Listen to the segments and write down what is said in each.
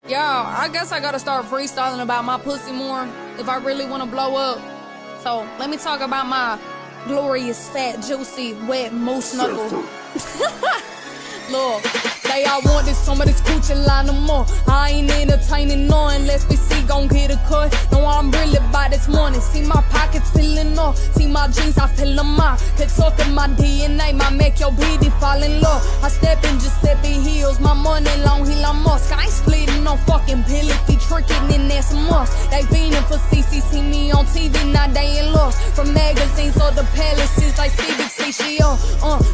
Yeah, I guess I gotta start freestyling about my pussy more if I really wanna blow up. So let me talk about my glorious, fat, juicy, wet moose knuckle. Look, they all want this, some of this coochie line no more. I ain't entertaining no unless we see gon' get a cut. No, I'm really by this morning. See my pockets filling up, see my jeans, I fill them out. Could talk in my DNA, might make your BD fall in love. I step in Giuseppe heels, my money long, Elon Musk. I ain't splitting no fucking pill if he tricking in that's a must. They fiending for CC, see me on TV, now they in lost. From magazines or the palaces like Civic, see she on.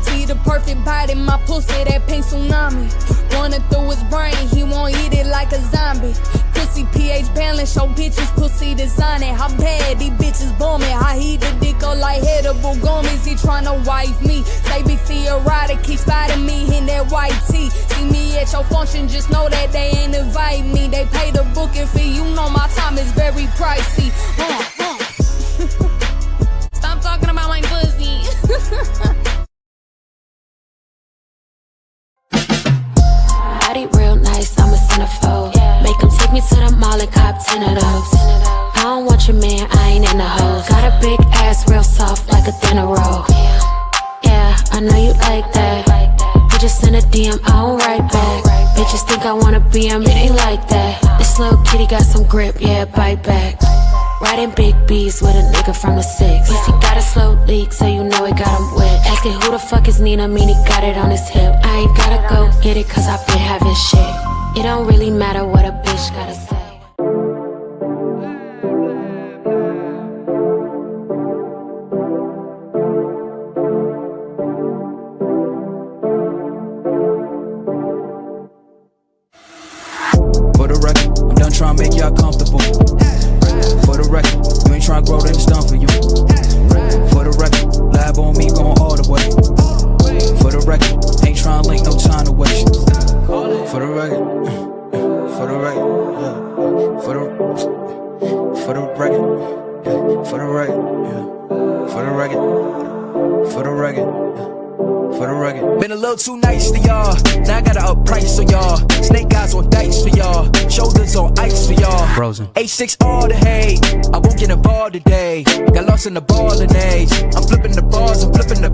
See the perfect body, my pussy, that pink tsunami. Running through his brain, he won't eat it like a zombie. Pussy pH balance, show bitches pussy designing. How bad these bitches bombing, how he the dick up like edible gummies. He tryna wife me, say big C erotic, keep spotting me in that white tee. See me at your function, just know that they ain't invite me. They pay the booking fee, you know my time is very pricey. Stop talking about my pussy. Body real nice, I'm a centerfold. Make him take me to the mall and cop 10 of those. I don't want your man, I ain't in the hoes. Got a big ass, real soft like a dinner roll. Yeah, I know you like that. You just send a DM, I don't write back. Bitches think I wanna be him, it ain't like that. This little kitty got some grip, yeah, bite back. Riding big B's with a nigga from the 6. Pussy got a slow leak, so you know it got him wet. Asking who the fuck is Nina, mean he got it on his hip. I ain't gotta go get it, cause I been having shit. It don't really matter what a bitch gotta say. For the record, I'm done trying to make y'all comfortable. For the record, you ain't trying to grow, then it's done for you. For the record, lab on me going all the way. For the record, ain't trying to link, no time to waste. For the record, for the record, yeah. For the record, yeah. For the record, yeah. For the record, for the record, yeah. For the record. Been a little too nice to y'all. Now I gotta up price on y'all. Snake eyes on dice for y'all. Shoulders on ice for y'all. Frozen. H6 all the hate. I won't get involved today. Got lost in the ball and age. I'm flipping the bars. I'm flipping the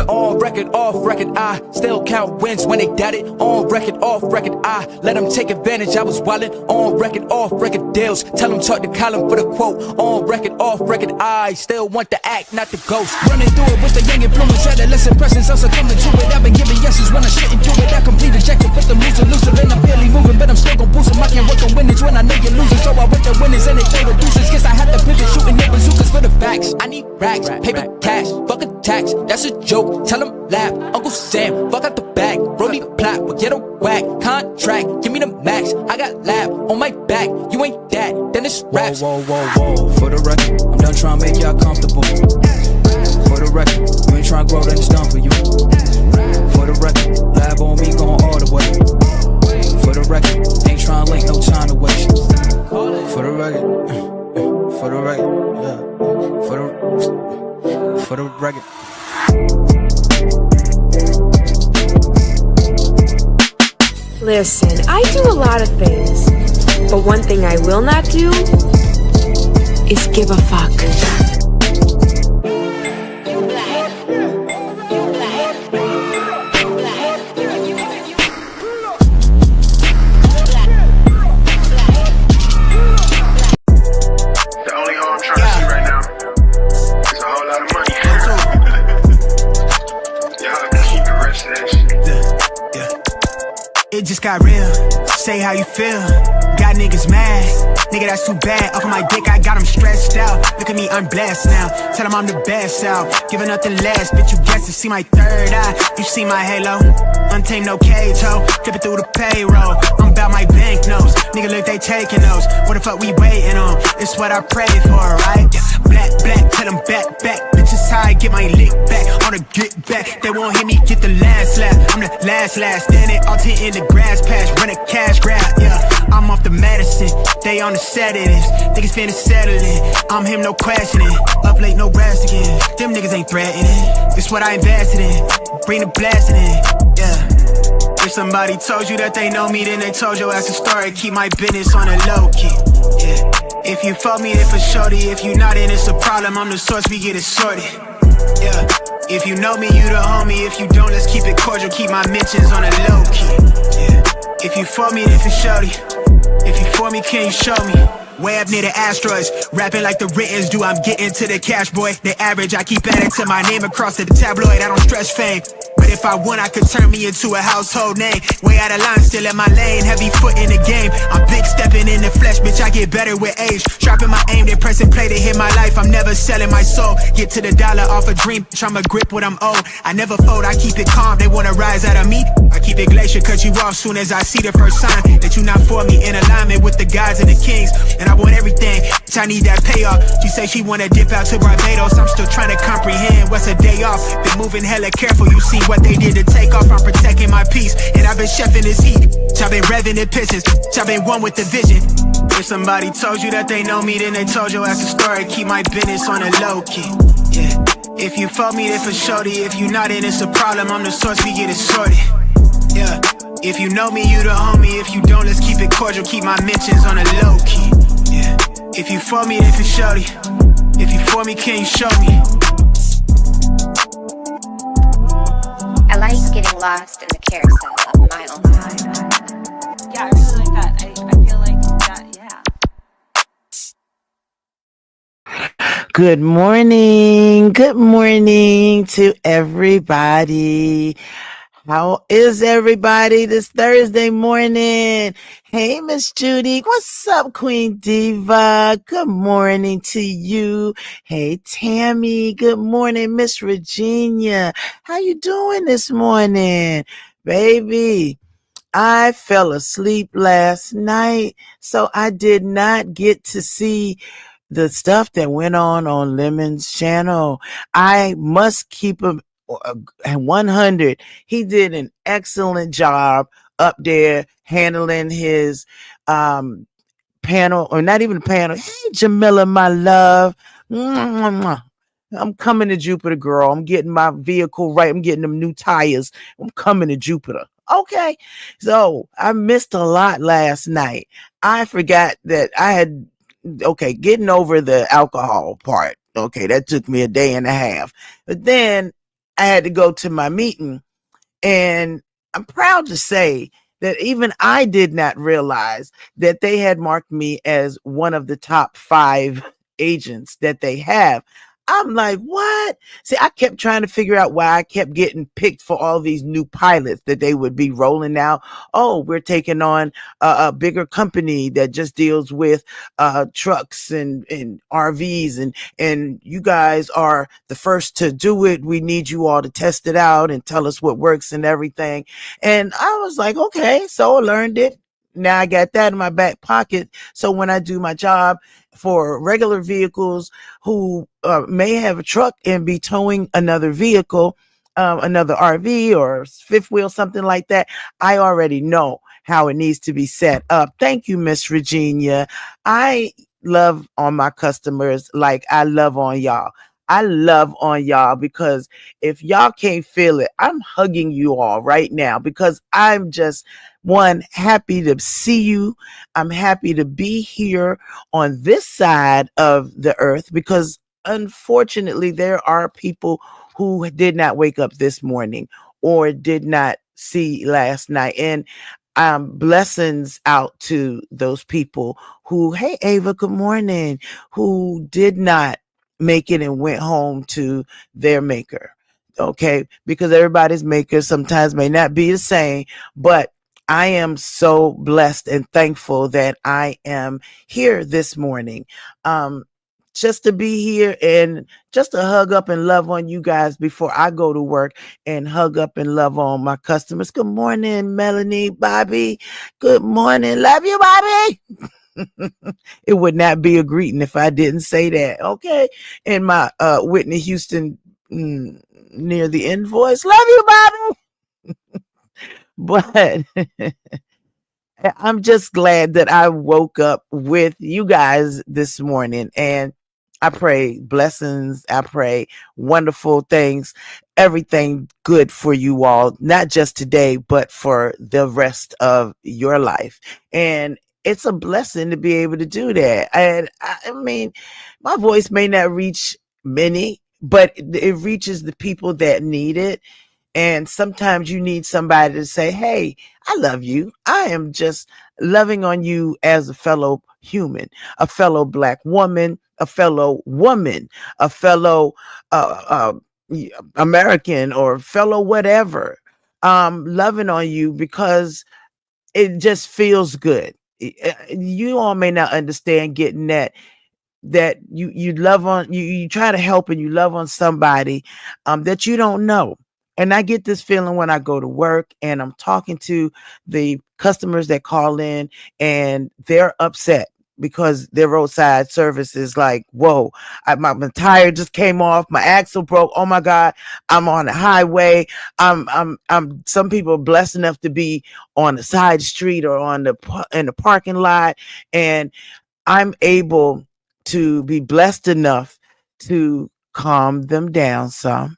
on record, off record. I still count wins when they doubt it. On record, off record. I let them take advantage. I was wildin'. On record, off record deals. Tell them talk to Colin for the quote. On record, off record. I still want the act, not the ghost. Running through it with the young influence. Adolescent presence. I'm succumbing to it. I've been giving yeses when I shouldn't do it. I complete ejected, but the moves elusive and I'm barely moving, but I'm still gon' boost them. I can't work on winnings when I know you're losing, so I went to winners and they throw the deuces. Guess I had to pivot, shooting their bazookas for the facts. I need racks, paper cash, fuck a tax. That's a joke. Tell them laugh. Uncle Sam, fuck out the bag. Brody plot, we'll get a whack. Contract, give me the max. I got lab on my back. You ain't that, then it's raps. Whoa, whoa, whoa, whoa. For the record, I'm done trying to make y'all comfortable. For the record, you ain't trying to grow, then it's done for you. For the record, lab on me going all the way. For the record, ain't trying to link, no time to waste. For the record, for the record, yeah. For the record. Listen, I do a lot of things, but one thing I will not do is give a fuck. It just got real, say how you feel. Got niggas mad, nigga that's too bad. Off of my dick, I got them stretched out. Look at me, I'm blessed now. Tell them I'm the best out. Giving nothing less, bitch you guess it. See my third eye, you see my halo. Untamed, no cage, ho. Dripping through the payroll. I'm about my banknotes. Nigga look, they taking those. What the fuck we waiting on? It's what I prayed for, right? Black, black, tell them back, back. Bitches high, get my lick back. On the get back, they won't hit me, get the last laugh. I'm the last. Then it all tent in the grass patch. Run a cash grab, yeah. I'm off the medicine, they on the sedatives. Niggas finna settle it. I'm him, no questioning. Up late, no rest again. Them niggas ain't threatening. It's what I invested in. Bring the blasting in, yeah. If somebody told you that they know me, then they told your ass a story. Keep my business on a low key. Yeah. If you fuck me, then for shorty. If you not, then it's a problem. I'm the source, we get it sorted. Yeah. If you know me, you the homie. If you don't, let's keep it cordial. Keep my mentions on a low key. Yeah. If you for me, then for shorty. If you for me, can you show me? Way up near the asteroids, rapping like the writtens do. I'm getting to the cash, boy. The average, I keep adding to my name across the tabloid. I don't stress fame. But if I want, I could turn me into a household name. Way out of line, still in my lane. Heavy foot in the game. I'm big stepping in the flesh, bitch. I get better with age. Sharpen my aim, they press and play to hit my life. I'm never selling my soul. Get to the dollar off a dream, bitch. I'ma grip what I'm owed. I never fold, I keep it calm. They wanna rise out of me. I keep it glacier, cut you off soon as I see the first sign that you not for me. In alignment with the gods and the kings. And I want everything, bitch, I need that payoff. She say she wanna dip out to Barbados. I'm still trying to comprehend what's a day off. Been moving hella careful, you see what they did to take off. I'm protecting my peace, and I've been chefing this heat. I've been revving the pistons, I've been one with the vision. If somebody told you that they know me, then they told your ass a story. Keep my business on a low key. Yeah. If you fuck me, then for shorty. If you not, then it's a problem. I'm the source, we get it sorted. Yeah. If you know me, you the homie. If you don't, let's keep it cordial. Keep my mentions on a low key. Yeah. If you for me, then for shorty. If you for me, can you show me? I like getting lost in the carousel of my own mind. Yeah, I really like that. I feel like that, yeah. Good morning. Good morning to everybody. How is everybody this Thursday morning? Hey, Miss Judy. What's up, Queen Diva? Good morning to you. Hey, Tammy. Good morning, Miss Regina. How you doing this morning? Baby, I fell asleep last night, so I did not get to see the stuff that went on Lemon's channel. I must keep him at 100. He did an excellent job up there handling his panel, or not even panel. Hey, Jamila, my love. I'm coming to Jupiter, girl. I'm getting my vehicle right. I'm getting them new tires. I'm coming to Jupiter. Okay. So I missed a lot last night. I forgot that I had, getting over the alcohol part. Okay. That took me a day and a half. But then I had to go to my meeting, and I'm proud to say that even I did not realize that they had marked me as one of the top 5 agents that they have. I'm like, what? See, I kept trying to figure out why I kept getting picked for all these new pilots that they would be rolling out. Oh, we're taking on a bigger company that just deals with trucks and RVs, and you guys are the first to do it. We need you all to test it out and tell us what works and everything. And I was like, okay, so I learned it. Now I got that in my back pocket. So when I do my job for regular vehicles who may have a truck and be towing another vehicle, another RV or fifth wheel, something like that, I already know how it needs to be set up. Thank you, Miss Regina. I love on my customers like I love on y'all. I love on y'all because if y'all can't feel it, I'm hugging you all right now because I'm just happy to see you. I'm happy to be here on this side of the earth because unfortunately there are people who did not wake up this morning or did not see last night. And blessings out to those people who, hey, Ava, good morning, who did not make it and went home to their maker. Okay. Because everybody's maker sometimes may not be the same, but I am so blessed and thankful that I am here this morning. Just to be here and just to hug up and love on you guys before I go to work and hug up and love on my customers. Good morning, Melanie, Bobby. Good morning. Love you, Bobby. It would not be a greeting if I didn't say that. Okay. And my Whitney Houston near the end voice. Love you, Bobby. But I'm just glad that I woke up with you guys this morning, and I pray blessings. I pray wonderful things. everything good for you all, not just today, but for the rest of your life. And it's a blessing to be able to do that. And I mean, my voice may not reach many, but it reaches the people that need it. And sometimes you need somebody to say, hey, I love you. I am just loving on you as a fellow human, a fellow Black woman, a fellow woman, a fellow American, or fellow whatever. Loving on you because it just feels good. You all may not understand getting that you love on you try to help and you love on somebody that you don't know. And I get this feeling when I go to work and I'm talking to the customers that call in and they're upset because their roadside service is like, whoa, my tire just came off, my axle broke, oh my god, I'm on the highway. I'm some people are blessed enough to be on the side street or in the parking lot, and I'm able to be blessed enough to calm them down some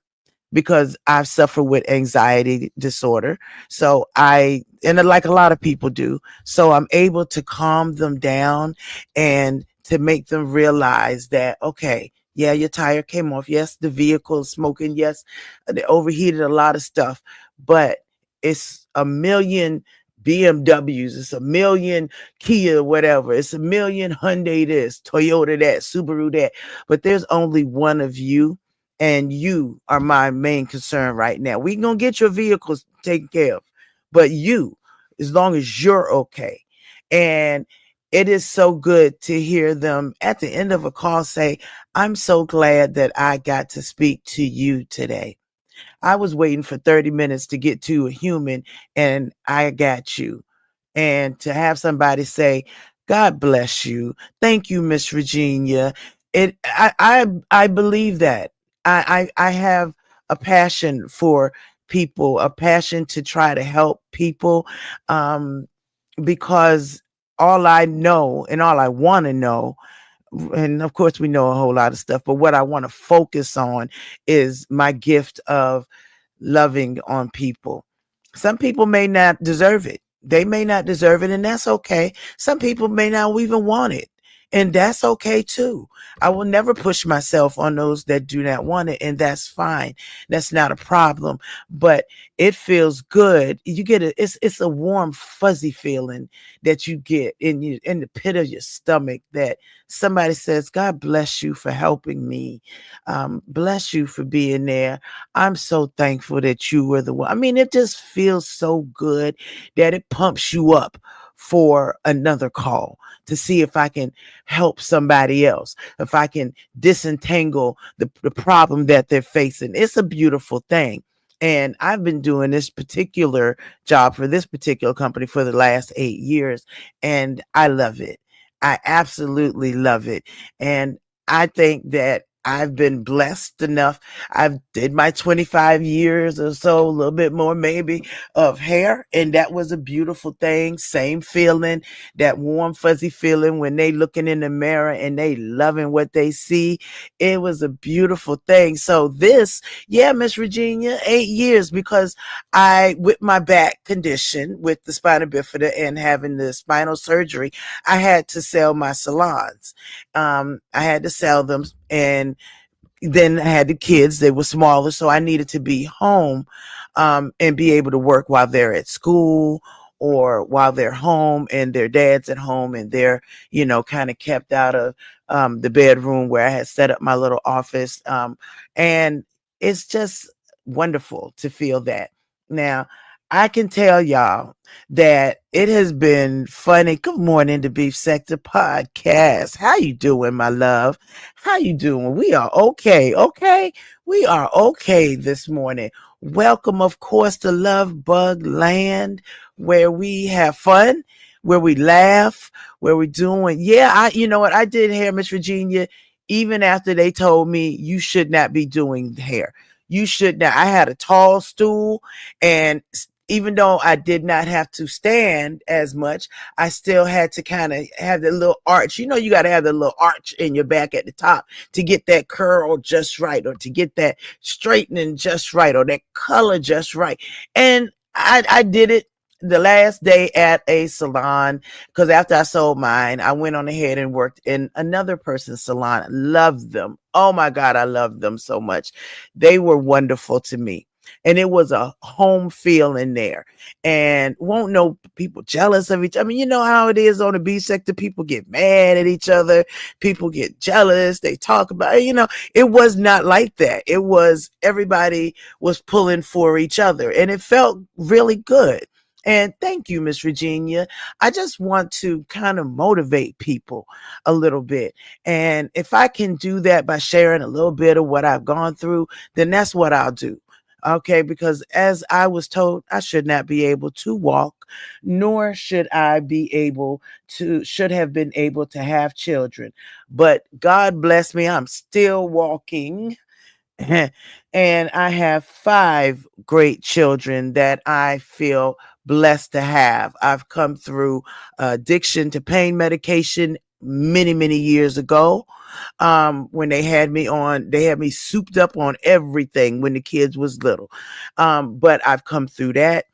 because I've suffered with anxiety disorder. So and like a lot of people do, so I'm able to calm them down and to make them realize that, okay, yeah, your tire came off. Yes, the vehicle is smoking. Yes, they overheated a lot of stuff, but it's a million BMWs, it's a million Kia, whatever, it's a million Hyundai this, Toyota that, Subaru that, but there's only one of you, and you are my main concern right now. We gonna get your vehicles taken care of, but you, as long as you're okay. And it is so good to hear them at the end of a call say, I'm so glad that I got to speak to you today. I was waiting for 30 minutes to get to a human, and I got you. And to have somebody say, God bless you. Thank you, Miss Virginia. I believe that. I have a passion for people, a passion to try to help people, um, because all I know and all I want to know, and of course we know a whole lot of stuff, but what I want to focus on is my gift of loving on people. Some people may not deserve it. They may not deserve it, and that's okay. Some people may not even want it, and that's okay too. I will never push myself on those that do not want it, and that's fine. That's not a problem. But it feels good. You get it. It's a warm, fuzzy feeling that you get in the pit of your stomach that somebody says, God bless you for helping me. Bless you for being there. I'm so thankful that you were the one. I mean, it just feels so good that it pumps you up for another call to see if I can help somebody else, if I can disentangle the problem that they're facing. It's a beautiful thing. And I've been doing this particular job for this particular company for the last 8 years, and I love it. I absolutely love it. And I think that I've been blessed enough. I've did my 25 years or so, a little bit more maybe, of hair, and that was a beautiful thing. Same feeling, that warm fuzzy feeling when they looking in the mirror and they loving what they see. It was a beautiful thing. So this, yeah, Miss Virginia, 8 years, because with my back condition, with the spina bifida and having the spinal surgery, I had to sell my salons. I had to sell them, and then I had the kids. They were smaller, so I needed to be home and be able to work while they're at school or while they're home and their dad's at home and they're, kind of kept out of the bedroom where I had set up my little office. And it's just wonderful to feel that. Now, I can tell y'all that it has been funny. Good morning to Beef Sector Podcast. How you doing, my love? How you doing? We are okay. Okay. We are okay this morning. Welcome, of course, to Love Bug Land, where we have fun, where we laugh, where we're doing. Yeah, you know what? I did hair, Miss Virginia, even after they told me you should not be doing hair. You should not. I had a tall stool, and even though I did not have to stand as much, I still had to kind of have the little arch. You know, you got to have the little arch in your back at the top to get that curl just right, or to get that straightening just right, or that color just right. And I did it the last day at a salon, because after I sold mine, I went on ahead and worked in another person's salon. Loved them. Oh my God, I loved them so much. They were wonderful to me. And it was a home feel in there. And won't no people jealous of each other. I mean, you know how it is on the B sector. People get mad at each other. People get jealous. They talk about it. You know, it was not like that. It was everybody was pulling for each other. And it felt really good. And thank you, Miss Virginia. I just want to kind of motivate people a little bit. And if I can do that by sharing a little bit of what I've gone through, then that's what I'll do. Okay, because as I was told, I should not be able to walk, nor should I should have been able to have children. But God bless me, I'm still walking. And I have 5 great children that I feel blessed to have. I've come through addiction to pain medication many, many years ago. When they had me souped up on everything when the kids was little. But I've come through that.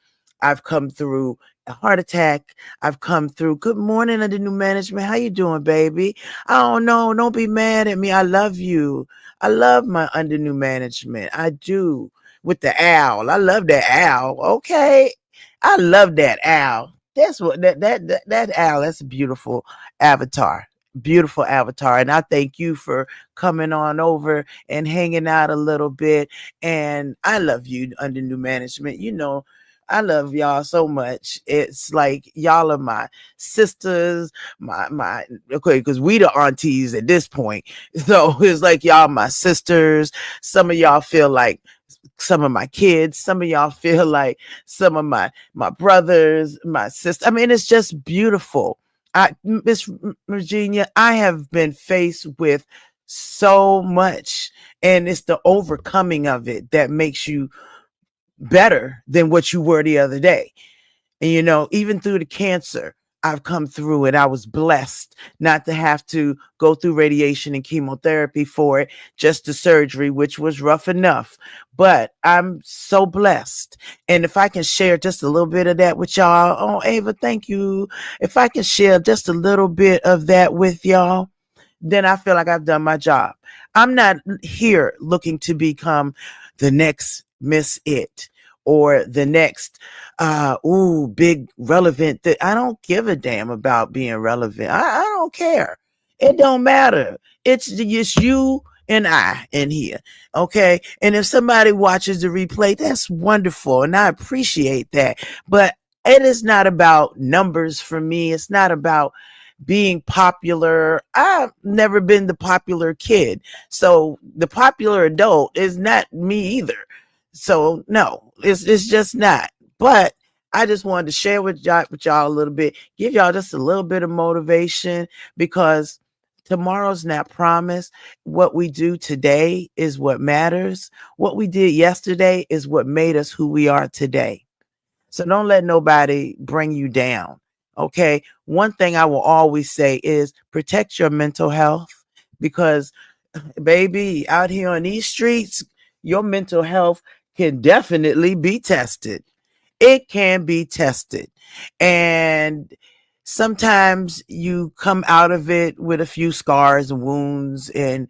I've come through a heart attack. I've come through good morning under new management. How you doing, baby? I don't know. Don't be mad at me. I love you. I love my under new management. I do. With the owl. I love that owl. Okay. I love that owl. That's what that owl, that's a beautiful avatar. Beautiful avatar. And I thank you for coming on over and hanging out a little bit. And I love you under new management. You know, I love y'all so much. It's like y'all are my sisters, my okay, because we the aunties at this point. So it's like y'all my sisters. Some of y'all feel like some of my kids. Some of y'all feel like some of my brothers, my sister. I mean, it's just beautiful. Miss Virginia, I have been faced with so much, and it's the overcoming of it that makes you better than what you were the other day. And you know, even through the cancer, I've come through and I was blessed not to have to go through radiation and chemotherapy for it, just the surgery, which was rough enough. But I'm so blessed. And if I can share just a little bit of that with y'all, oh, Ava, thank you. If I can share just a little bit of that with y'all, then I feel like I've done my job. I'm not here looking to become the next Miss It or the next big relevant that I don't give a damn about being relevant. I don't care. It don't matter. It's you and I in here. Okay. And if somebody watches the replay, that's wonderful. And I appreciate that. But it is not about numbers for me. It's not about being popular. I've never been the popular kid. So the popular adult is not me either. So no, it's just not. But I just wanted to share with y'all a little bit, give y'all just a little bit of motivation, because tomorrow's not promised. What we do today is what matters. What we did yesterday is what made us who we are today. So don't let nobody bring you down. Okay. One thing I will always say is protect your mental health, because baby, out here on these streets, your mental health can definitely be tested. It can be tested. And sometimes you come out of it with a few scars and wounds and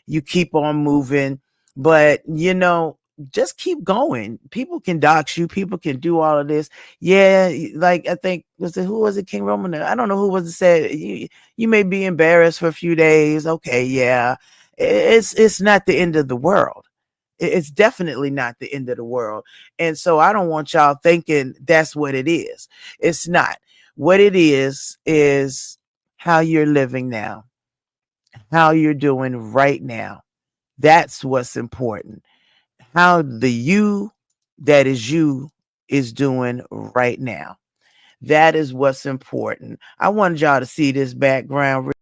you keep on moving. But, you know, just keep going. People can dox you. People can do all of this. Yeah, like I think who was it? King Roman? I don't know who was it said. You may be embarrassed for a few days. Okay, yeah, it's not the end of the world. It's definitely not the end of the world. And so I don't want y'all thinking that's what it is. It's not. What it is how you're living now, how you're doing right now. That's what's important. How the you that is you is doing right now. That is what's important. I wanted y'all to see this background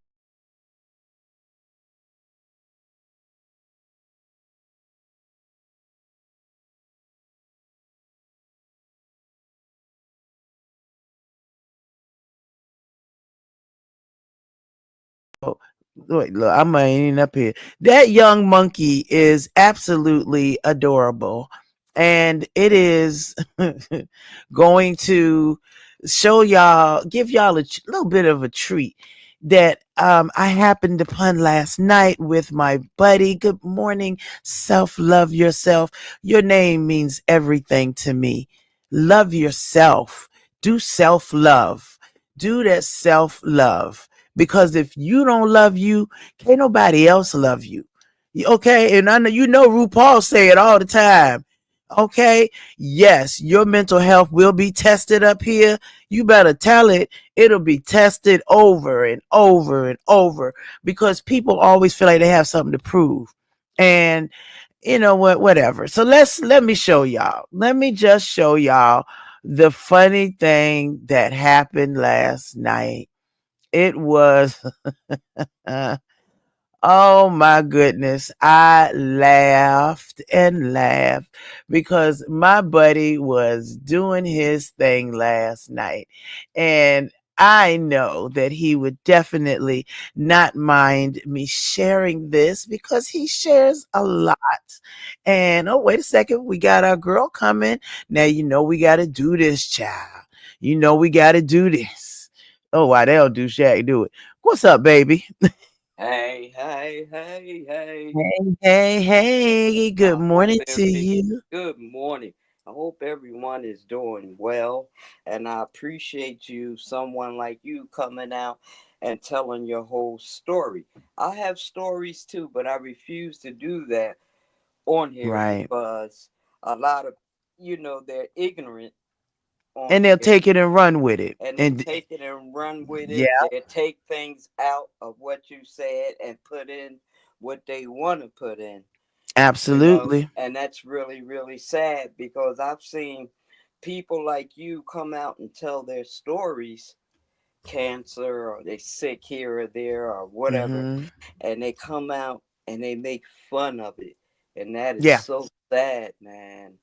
wait, look, I'm ain't up here. That young monkey is absolutely adorable, and it is going to give y'all a little bit of a treat that I happened upon last night with my buddy. Good morning, self love yourself. Your name means everything to me. Love yourself. Do self love. Do that self love. Because if you don't love you, can't nobody else love you. Okay, and I know RuPaul say it all the time. Okay, yes, your mental health will be tested up here. You better tell it. It'll be tested over and over and over because people always feel like they have something to prove. And you know what, whatever. So let me show y'all. Let me just show y'all the funny thing that happened last night. It was oh my goodness. I laughed and laughed because my buddy was doing his thing last night. And I know that he would definitely not mind me sharing this because he shares a lot. And oh, wait a second. We got our girl coming. Now, we got to do this, child. We got to do this. Oh, why they'll do Shaq do it. What's up, baby? Hey, hey, hey, hey. Hey, hey, hey, good I hope morning to every you. good morning. I hope everyone is doing well. And I appreciate you, someone like you, coming out and telling your whole story. I have stories too, but I refuse to do that on here Right. because a lot of, they're ignorant on And they'll here take it and run with it. and they And take it and run with yeah, it. They take things out of what you said and put in what they want to put in, absolutely. and that's really, really sad because I've seen people like you come out and tell their stories, cancer or they sick here or there or whatever, Hmm. and they come out and they make fun of it. And that is Yeah. so sad, man.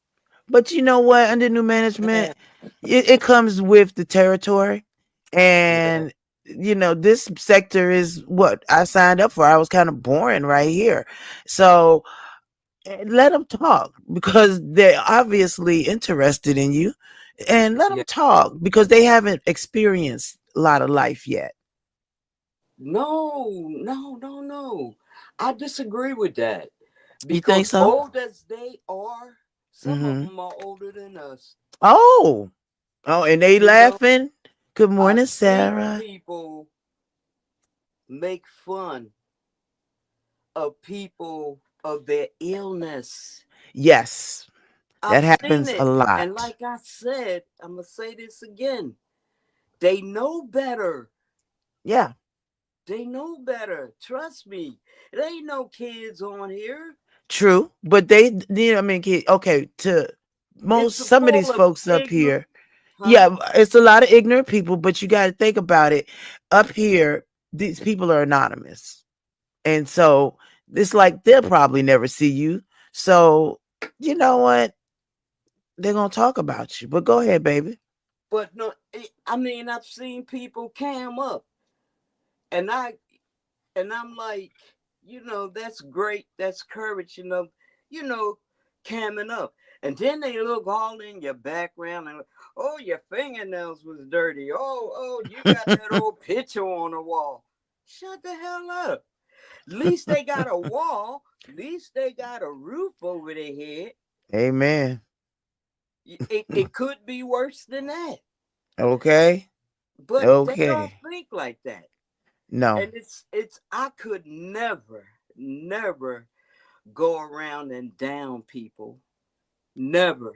But you know what? Under new management, Yeah, it comes with the territory. yeah. And, this sector is what I signed up for. I was kind of boring right here. So let them talk because they're obviously interested in you, and let them Yeah. talk because they haven't experienced a lot of life yet. No, no, no, no. I disagree with that You think because so? old as they are, some of Mm-hmm. them are older than us. Oh, and they You know, laughing. Good I've morning, seen Sarah. people make fun of people of their illness. Yes, that I've seen happens a it. And lot. like I said, I'm going to say this again. They know better. Yeah, They know better. Trust me. There ain't no kids on here. true. But I mean, okay, to It's some of these full of folks up ignorant, here, huh? yeah, it's a lot of ignorant people. But you got to think about it. Up here, these people are anonymous. And so it's like they'll probably never see you. So you know what? They're gonna talk about you. But go ahead, baby. But no, I mean, I've seen people cam up, and I'm like, that's great, that's courage, you know, camming up, and then they look all in your background and oh, your fingernails was dirty. Oh, you got that old picture on the wall. Shut the hell up. At least they got a wall. At least they got a roof over their head. Amen. It could be worse than that, Okay. but they don't Okay. think like that. No, And it's I could never go around and down people. Never.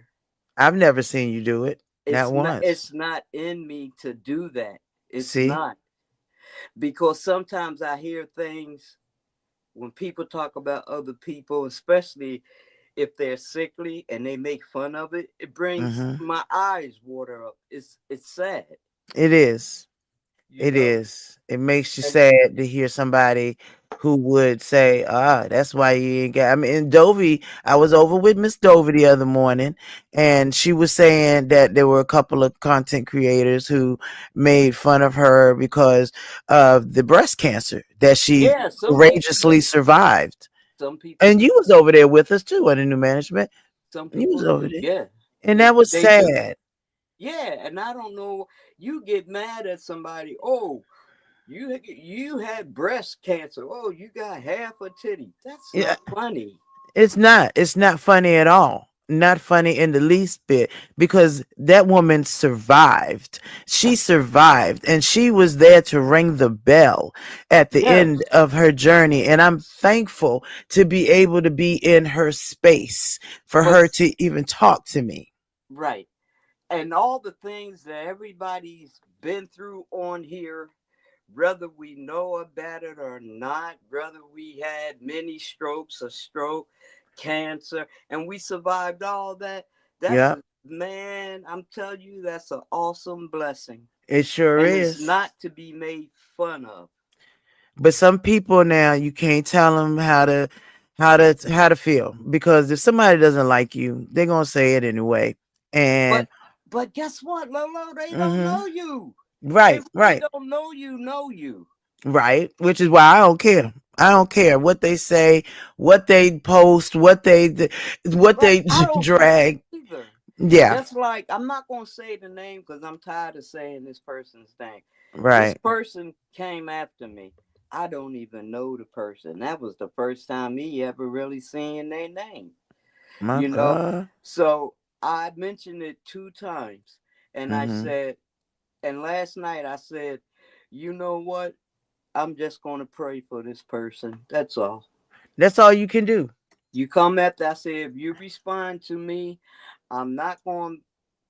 I've never seen you do it. Not once. It's not in me to do that. It's See? not. Because sometimes I hear things when people talk about other people, especially if they're sickly and they make fun of it, it brings Mm-hmm. my eyes water up. It's sad, It is. you It know. is. It makes you And sad to hear somebody who would say, "Ah, that's why you ain't got." I mean, and Dovey, I was over with Miss Dovey the other morning, and she was saying that there were a couple of content creators who made fun of her because of the breast cancer that she yeah, some people courageously do. survived. Some people And do. you was over there with us too under new management. Some You was people over do. there, Yeah, and that was they do. sad. Yeah, and I don't know. You get mad at somebody. Oh, you had breast cancer. Oh, you got half a titty. That's Yeah, not funny. it's not. It's not funny at all. Not funny in the least bit because that woman survived. She survived and she was there to ring the bell at the Yes, end of her journey. And I'm thankful to be able to be in her space for but her to even talk to me. right. And all the things that everybody's been through on here, whether we know about it or not, whether we had many strokes, a stroke, cancer, and we survived all that. That's Yeah, a man, I'm telling you, that's an awesome blessing. it sure And it's is. not to be made fun of. But some people now you can't tell them how to feel because if somebody doesn't like you, they're gonna say it anyway. But And but guess what, Lolo? They don't hmm know you. They right, really right, don't know you. right. Which is why I don't care. I don't care what they say, what they post, what Right. they I don't care drag. either. Yeah, Just like I'm not gonna say the name because I'm tired of saying this person's name. This right. person came after me. I don't even know the person. That was the first time me ever really seeing their name. My You know? God. So I mentioned it 2 times. And I Hmm. said, and last night I said, you know what? I'm just gonna pray for this person. That's all. That's all you can do. You come after I said if you respond to me, I'm not going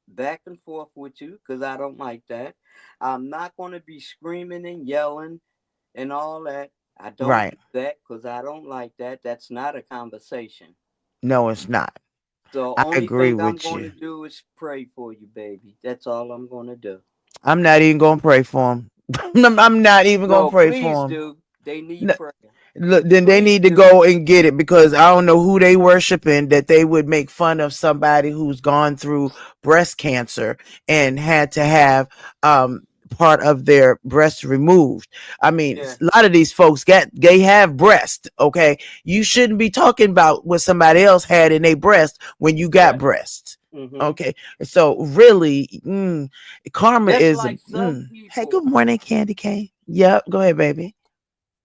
back and forth with you because I don't like that. I'm not going to be screaming and yelling and all that. I don't Right. do that because I don't like that. That's not a conversation. No, it's not. So I only agree thing I'm with going to you. do is pray for you, baby. That's all I'm going to do. I'm not even gonna pray for him. I'm not even gonna No, pray please for him. do. They need prayer. Look, then they Please need to do. go and get it because I don't know who they worshiping that they would make fun of somebody who's gone through breast cancer and had to have part of their breast removed. I mean, Yeah. a lot of these folks they have breast. Okay, you shouldn't be talking about what somebody else had in their breast when you got Right. breast. Mm-hmm. Okay, so really, karma Just is like some hey, people. good morning, Candy Cane. Yep, go ahead, baby.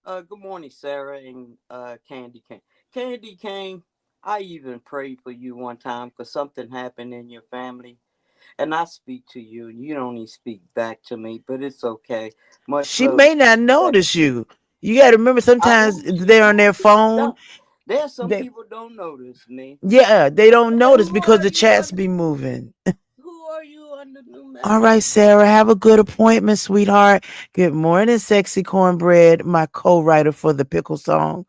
Good morning, Sarah and Candy Cane. Candy Cane, I even prayed for you one time because something happened in your family. And I speak to you, and you don't even speak back to me, but it's okay. Much She love may not back notice to you. you. You got to remember I sometimes know she they're on their probably phone. don't. There's some They, people don't notice me. yeah, they don't Hey, notice who because are the you chats under? be moving. Who are you under new All right, management? Sarah, have a good appointment, sweetheart. Good morning, sexy cornbread, my co-writer for the pickle song.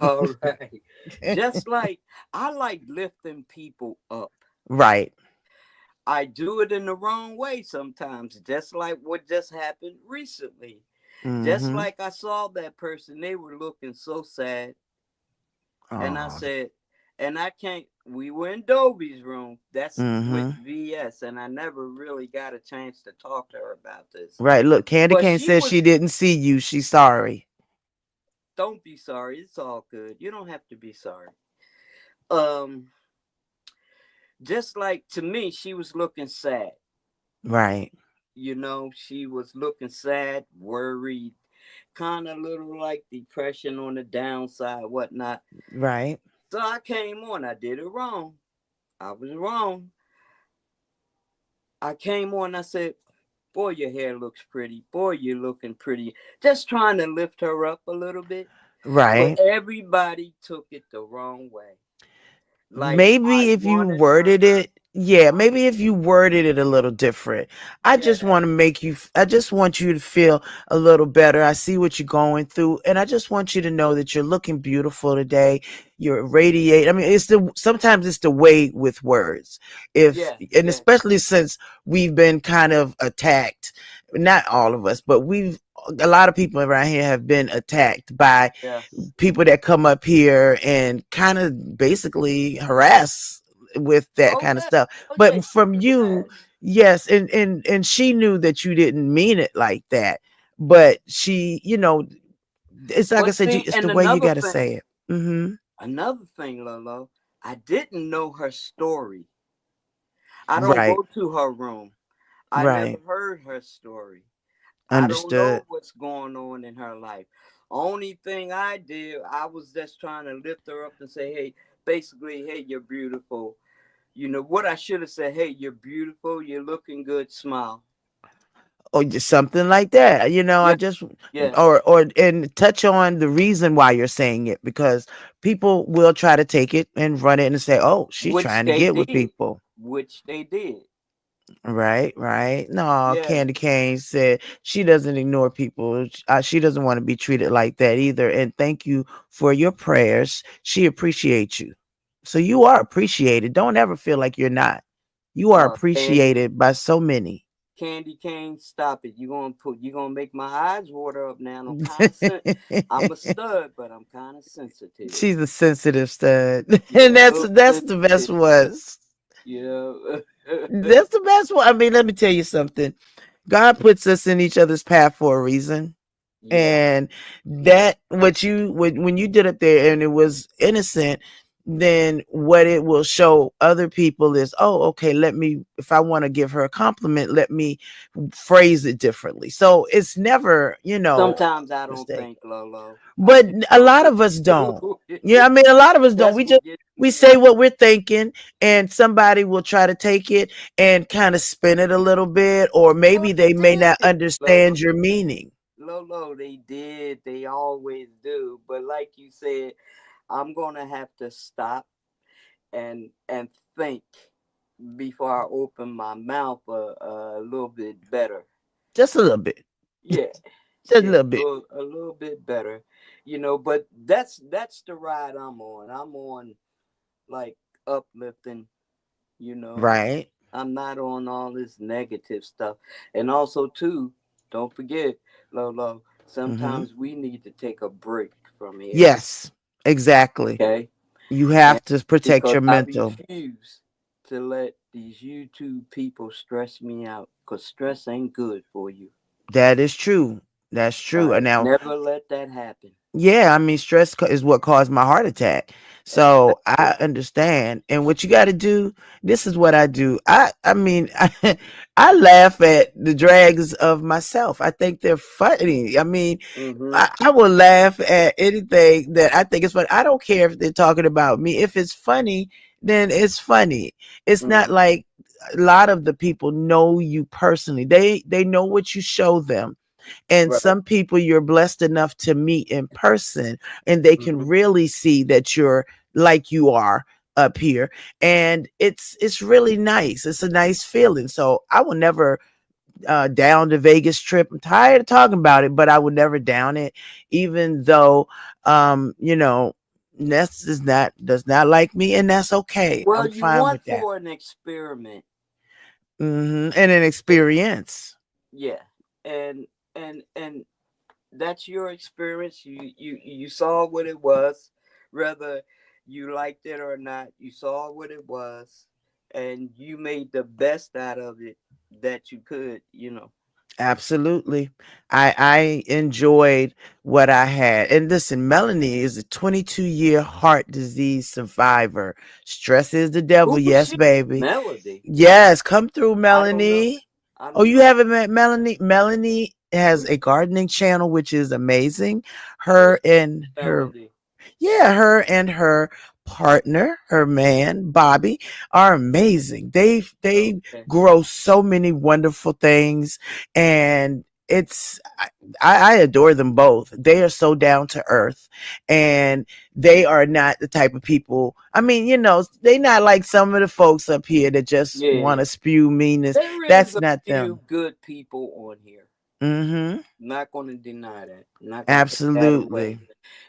All right. Just like I like lifting people up. Right. I do it in the wrong way sometimes, just like what just happened recently. Just Mm-hmm. like I saw that person, they were looking so sad. And I Oh. said, and I can't, we were in Dobie's room. That's with Mm-hmm. VS. And I never really got a chance to talk to her about this. Right. Look, Candy But Cane she says she was, didn't see you. She's sorry. don't be sorry. It's all good. You don't have to be sorry. Um, just like to me, she was looking sad. Right. She was looking sad, worried, kind of little like depression on the downside, whatnot. Right. So I came on. I did it wrong. I was wrong. I came on. I said, "Boy, your hair looks pretty. Boy, you're looking pretty." Just trying to lift her up a little bit, but Right. everybody took it the wrong way. Like I Maybe if you wanted her. worded it, yeah, I, maybe if you worded it a little different. I just yeah, want to I just want you to feel a little better. I see what you're going through, and I just want you to know that you're looking beautiful today. You're radiate. I mean, sometimes it's the way with words. yeah, And yeah, especially since we've been kind of attacked, not all of us, but a lot of people around here have been attacked by Yes. people that come up here and kind of basically harass with that Oh kind of yeah. stuff. Oh yeah. But from you, Yes. yes, and she knew that you didn't mean it like that. But she, it's like I But said, see, it's the and way you got to say it. Mm-hmm. another thing, Lolo, I didn't know her story. I don't Right, go to her room. I never right. heard her story. I don't Understood. know what's going on in her life. Only thing I did, I was just trying to lift her up and say, hey, basically, hey, you're beautiful. You know what I should have said, hey, you're beautiful, you're looking good, smile. Or just something like that. I Yeah, just yeah. or and touch on the reason why you're saying it, because people will try to take it and run it and say, "Oh, she's Which trying to they get with did. people." Which they did. Right, right. No, Yeah. Candy Cane said she doesn't ignore people. She doesn't want to be treated like that either. And thank you for your prayers. She appreciates you. So you are appreciated. Don't ever feel like you're not. You are Candy appreciated by so many. Candy Cane, stop it. You gonna make my eyes water up now. I'm a stud, but I'm kind of sensitive. She's a sensitive stud. And Yeah, a that's little that's the best sensitive. ones. Yeah. That's the best one. I mean, let me tell you something. God puts us in each other's path for a reason. Yeah. And that what you when you did it there and it was innocent, then what it will show other people is, oh, okay, let me, if I want to give her a compliment, let me phrase it differently. So it's never, Sometimes I don't mistake. think, Lolo. I But just a don't lot think of us I don't. do. Yeah, I mean, a lot of us don't. That's We what just gets we me say wrong. what we're thinking, and somebody will try to take it and kind of spin it a little bit, or No, maybe they they may not did, Lolo. understand your meaning. Lolo, they did. They always do. But like you said, I'm gonna have to stop and think before I open my mouth a little bit better. Just a little bit. Yeah, Just a yeah, little bit. a little bit better, But that's the ride I'm on. I'm on like uplifting, you know. Right. I'm not on all this negative stuff. And also too, don't forget, Lolo, Hmm. sometimes we need to take a break from here. Yes, exactly. Okay? You And have to protect because your I mental. refuse to let these YouTube people stress me out. Because stress ain't good for you. That is true. That's true. And Right? now, Never let that happen. yeah, I mean, stress is what caused my heart attack. So I Exactly. understand. And what you got to do, this is what I do. I mean, I laugh at the drags of myself. I think they're funny. I mean, Mm-hmm. I will laugh at anything that I think is funny. I don't care if they're talking about me. If it's funny, then it's funny. It's not Mm-hmm. like a lot of the people know you personally. They know what you show them, and Right. some people you're blessed enough to meet in person, and they can Mm-hmm. really see that you're like you are up here, and it's really nice. It's a nice feeling. So I will never down the Vegas trip. I'm tired of talking about it, but I would never down it, even though Ness does not like me, and that's okay. Well, I'm you fine want with that. for an experiment. And an experience. Yeah. And and that's your experience. You saw what it was, whether you liked it or not. You saw what it was, and you made the best out of it that you could. Absolutely. I enjoyed what I had. And listen, Melanie is a 22-year heart disease survivor. Stress is the devil. Who is Yes, she? baby. Melody. Yes, come through, I don't know. Melanie. I Oh, don't you know. haven't met Melanie? Melanie has a gardening channel, which is amazing. Who's Her and her Melody? Yeah, her and her partner, her man, Bobby, are amazing. They Okay. grow so many wonderful things, and I adore them both. They are so down to earth, and they are not the type of people. I mean, they not like some of the folks up here that just want Yeah. to spew meanness. There is That's a not few them. good people on here. Mm-hmm. Not going to deny that. Not going to take that away. Absolutely.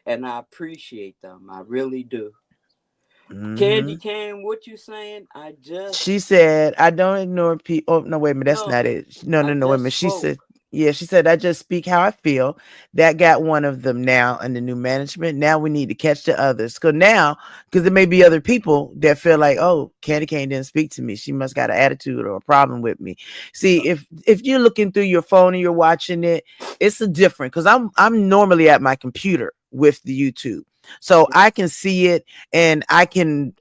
And I appreciate them. I really do. Candy Mm-hmm. Cane, what you saying? I She just said, I don't ignore people. Oh, no, wait a minute. That's no. not it. No, I no, no, wait a just minute. She said, spoke. Yeah, she said, I just speak how I feel. That got one of them now in the new management. Now we need to catch the others. Because there may be other people that feel like, oh, Candy Cane didn't speak to me. She must got an attitude or a problem with me. See, if you're looking through your phone and you're watching it, it's a different because I'm normally at my computer with the YouTube. So I can see it and I mean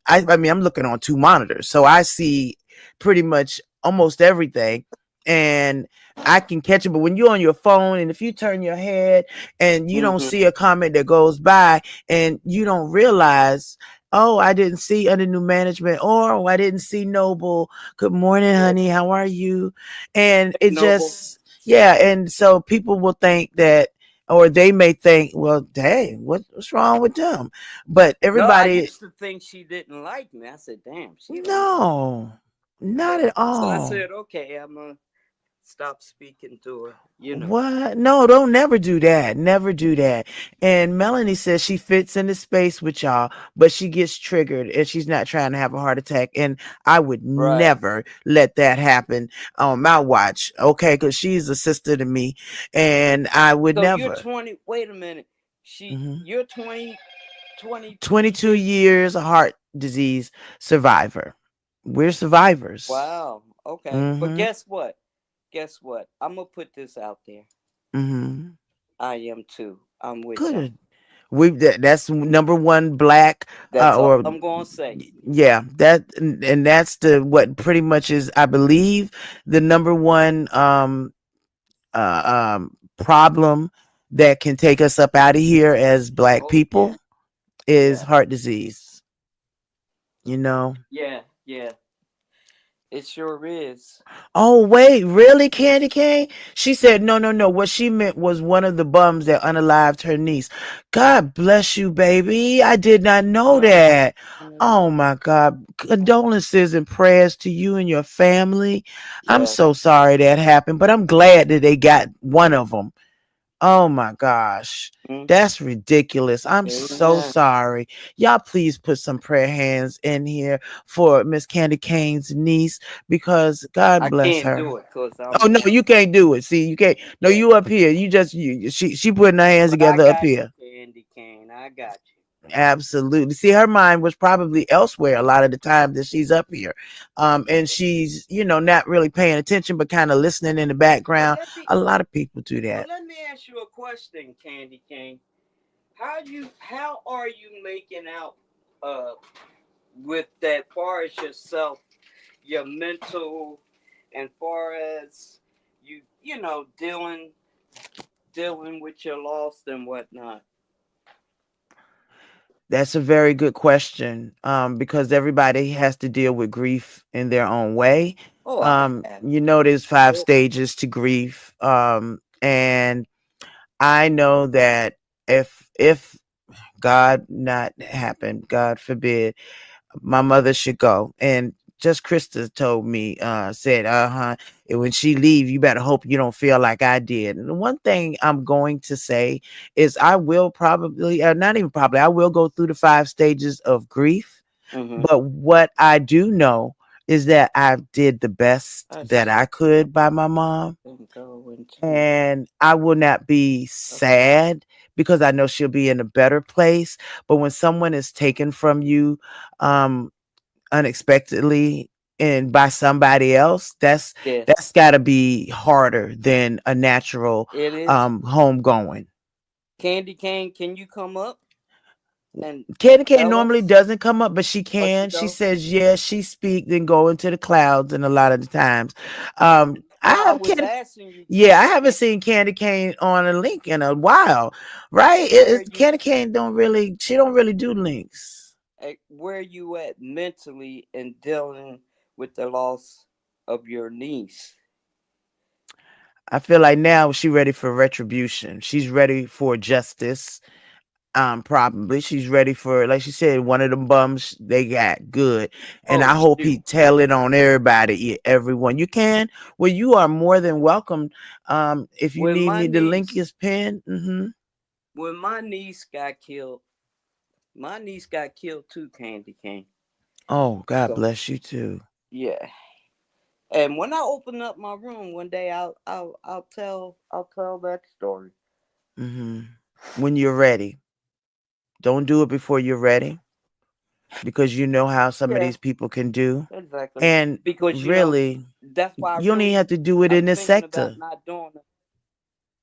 I'm looking on two monitors. So I see pretty much almost everything. And I can catch it. But when you're on your phone and if you turn your head and you don't Mm-hmm. see a comment that goes by and you don't realize, oh, I didn't see under new management, or oh, I didn't see Noble. Good morning, Yeah. honey. How are you? And it Noble. just, yeah. And so people will think that, or they may think, well, dang, what's wrong with them? But No, I everybody, used to think she didn't like me. I said, damn, she don't like me. no, not at So I all. said, okay, I'm gonna stop speaking to her. You know. What? No, don't never do that. Never do that. And Melanie says she fits into space with y'all, but she gets triggered and she's not trying to have a heart attack. And I would Right. never let that happen on my watch. Okay. Because she's a sister to me. And I would So you're never. 20. Wait a minute. Mhm. You're 20, 22 22 years. years, a heart disease survivor. We're survivors. Wow. Okay. But Mm-hmm. guess what? Guess what? I'm gonna put this out there. Mm-hmm. I am too. I'm with y'all. Good. That's number one black That's all or I'm gonna say. yeah, and that's the what pretty much is I believe the number one problem that can take us up out of here as black Oh yeah. people is Yeah. heart disease, you know. Yeah. Yeah. It sure is. Oh wait, really, Candy Cane? She said, no, no, no. What she meant was one of the bums that unalived her niece. God bless you, baby. I did not know Oh. that. Oh my God. Condolences and prayers to you and your family. I'm Yeah. so sorry that happened, but I'm glad that they got one of them. Oh my gosh. Mm. That's ridiculous. I'm so Amen. sorry. Y'all please put some prayer hands in here for Miss Candy Cane's niece because God I bless can't her. do it because Oh I'm. no, you can't do it. See, you can't. No, Yeah. you up here. You just she putting her hands But I together up got you, here. Candy Cane. I got you. Absolutely. See, her mind was probably elsewhere a lot of the time that she's up here. And she's, not really paying attention, but kind of listening in the Well, background. let me. A lot of people do Well, that. let me ask you a question, Candy Cane. How are you making out uh with that far as yourself, your mental, and far as you dealing with your loss and whatnot? That's a very good question. Because everybody has to deal with grief in their own way. Oh, I have. There's five Oh, stages to grief. And I know that if God not happen, God forbid, my mother should go. And just Krista told me, said, and when she leave, you better hope you don't feel like I did. And the one thing I'm going to say is I will probably, not even probably, I will go through the five stages of grief. mm-hmm. But what I do know is that I did the best I that see I could by my mom, them go into. and I will not be sad because I know she'll be in a better place. But when someone is taken from you um unexpectedly and by somebody else, Yeah, that's got to be harder than a natural it is. homegoing. Candy Cane, can you come up and Candy K tell normally us? doesn't come up, but she Oh, she can. She don't. says yes, she speak, then go into the clouds, and a lot of the times, I No, I have was Candy. asking you, Yeah, I Candy haven't Cane, seen Candy Cane on a link in a while, right? where you Candy Cane don't really, she don't really do links. where you at mentally in dealing with the loss of your niece? I feel like now she ready for retribution. She's ready for justice. Probably she's ready for, like she said, one of them bums they got good, and Oh I hope he shoot! tell it on everybody, everyone. You can. Well, you are more than welcome. If you When need my me to link niece, his pen. when my niece got killed, my niece got killed too, Candy Cane. Oh, God So bless you too. yeah, And when I open up my room one day, I'll tell that story. Hmm. When you're ready. Don't do it before you're ready because you know how some of Yeah, these people can do. exactly. And Because really, that's why you don't even have to do it I'm in this thinking about sector.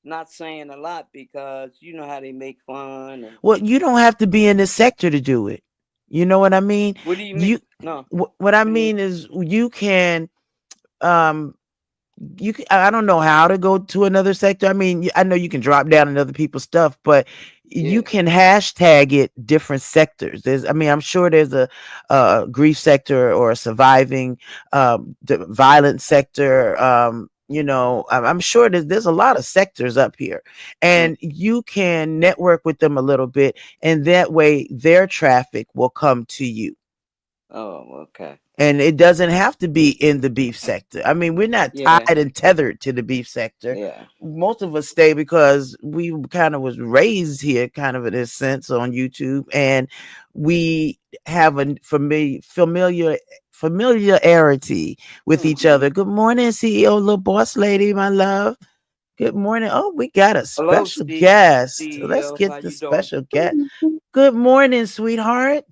not saying a lot because you know how they make fun and. Well, you don't have to be in this sector to do it. You know what I mean? What do you mean? You No. what I What do you mean? mean is you can um you can, I don't know how to go to another sector. I mean, I know you can drop down in other people's stuff, but you Yeah. can hashtag it different sectors. I mean, I'm sure there's a grief sector or a surviving the violent sector. I'm sure there's a lot of sectors up here, Mm. and you can network with them a little bit, and that way their traffic will come to you. Oh, okay. And it doesn't have to be in the beef sector. I mean, we're not Yeah. tied and tethered to the beef sector. Yeah. Most of us stay because we kind of was raised here, kind of in this sense on YouTube, and we have a familiarity with each Hmm. other. Good morning, CEO, little boss lady, my love. Good morning. Oh, we got a Hello, special guest. Let's CEO. How get the you doing? special guest. Good morning, sweetheart.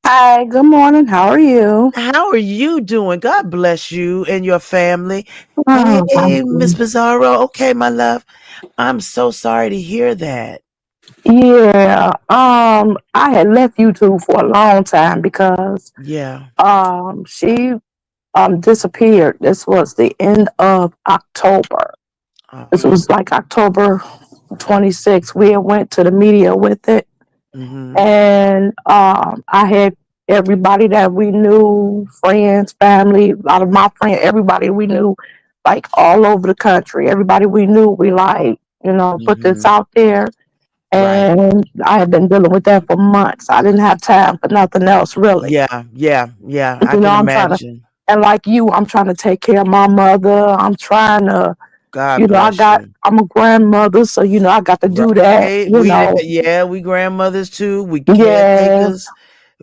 Hi, good morning. How are you? How are you doing? God bless you and your family. I'm Hey, Miss good. Pizarro. Okay, my love. I'm so sorry to hear that. Yeah, I had left YouTube for a long time because Yeah. she disappeared. This was the end of October. Oh. This was like October 26th. We had went to the media with it, Mm-hmm. and I had everybody that we knew, friends, family, a lot of my friends, everybody we knew, like all over the country. Everybody we knew, we like, put this Mm-hmm. out there. Right. And I had been dealing with that for months. I didn't have time for nothing else, really. Yeah. Yeah. Yeah. I You know, can I'm trying to, imagine. and like you, I'm trying to take care of my mother. I'm trying to, God bless you. I'm a grandmother, so, I got to do that, Right. Yeah, we grandmothers too. We Yes, caretakers.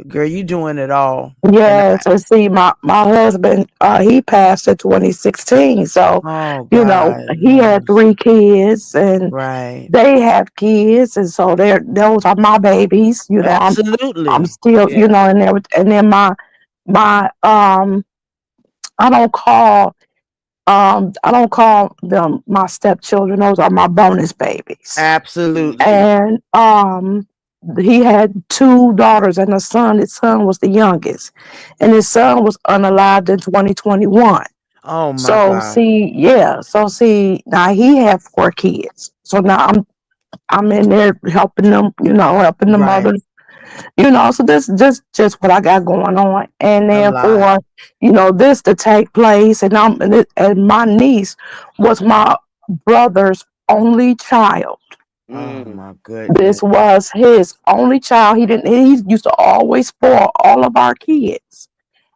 Girl, you doing it all. And yes. And see, my husband, he passed in 2016. So, oh God. he had three kids and Right. they have kids. And so those are my babies. I'm Absolutely. still, Yeah. and then my I don't call I don't call them my stepchildren. Those are my bonus babies. Hmm. Absolutely. And he had two daughters and a son. His son was the youngest. And his son was unalived in 2021. Oh my So God. see, yeah. So see, now he had four kids. So now I'm in there helping them, helping the Right. mother. So this just what I got going on, and A then lot. for this to take place, and my niece was my brother's only child. Oh Mm. my goodness. This was his only child. He used to always spoil all of our kids,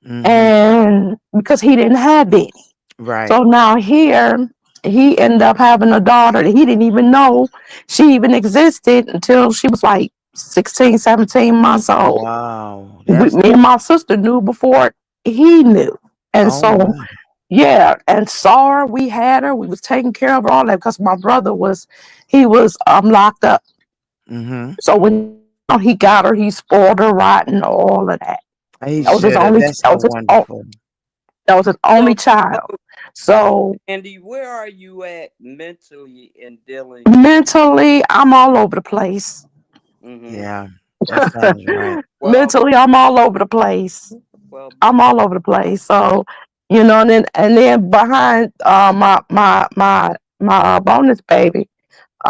Mm-hmm. and because he didn't have any. Right. So now here he ended up having a daughter that he didn't even know she even existed until she was like 16, 17 months old. Wow. That's Me and my sister knew before he knew. And oh so, my. yeah, and saw her, we had her, we was taking care of her, all that because my brother he was locked up. Mm-hmm. So when he got her, he spoiled her rotten, all of that. He That was his should have. only, That's so wonderful. that was his So, only child. So Andy, where are you at mentally in dealing? mentally, I'm all over the place. Hmm. Yeah. That sounds right. Well, Mentally, I'm all over the place. well, I'm all over the place. So, and then behind my bonus baby,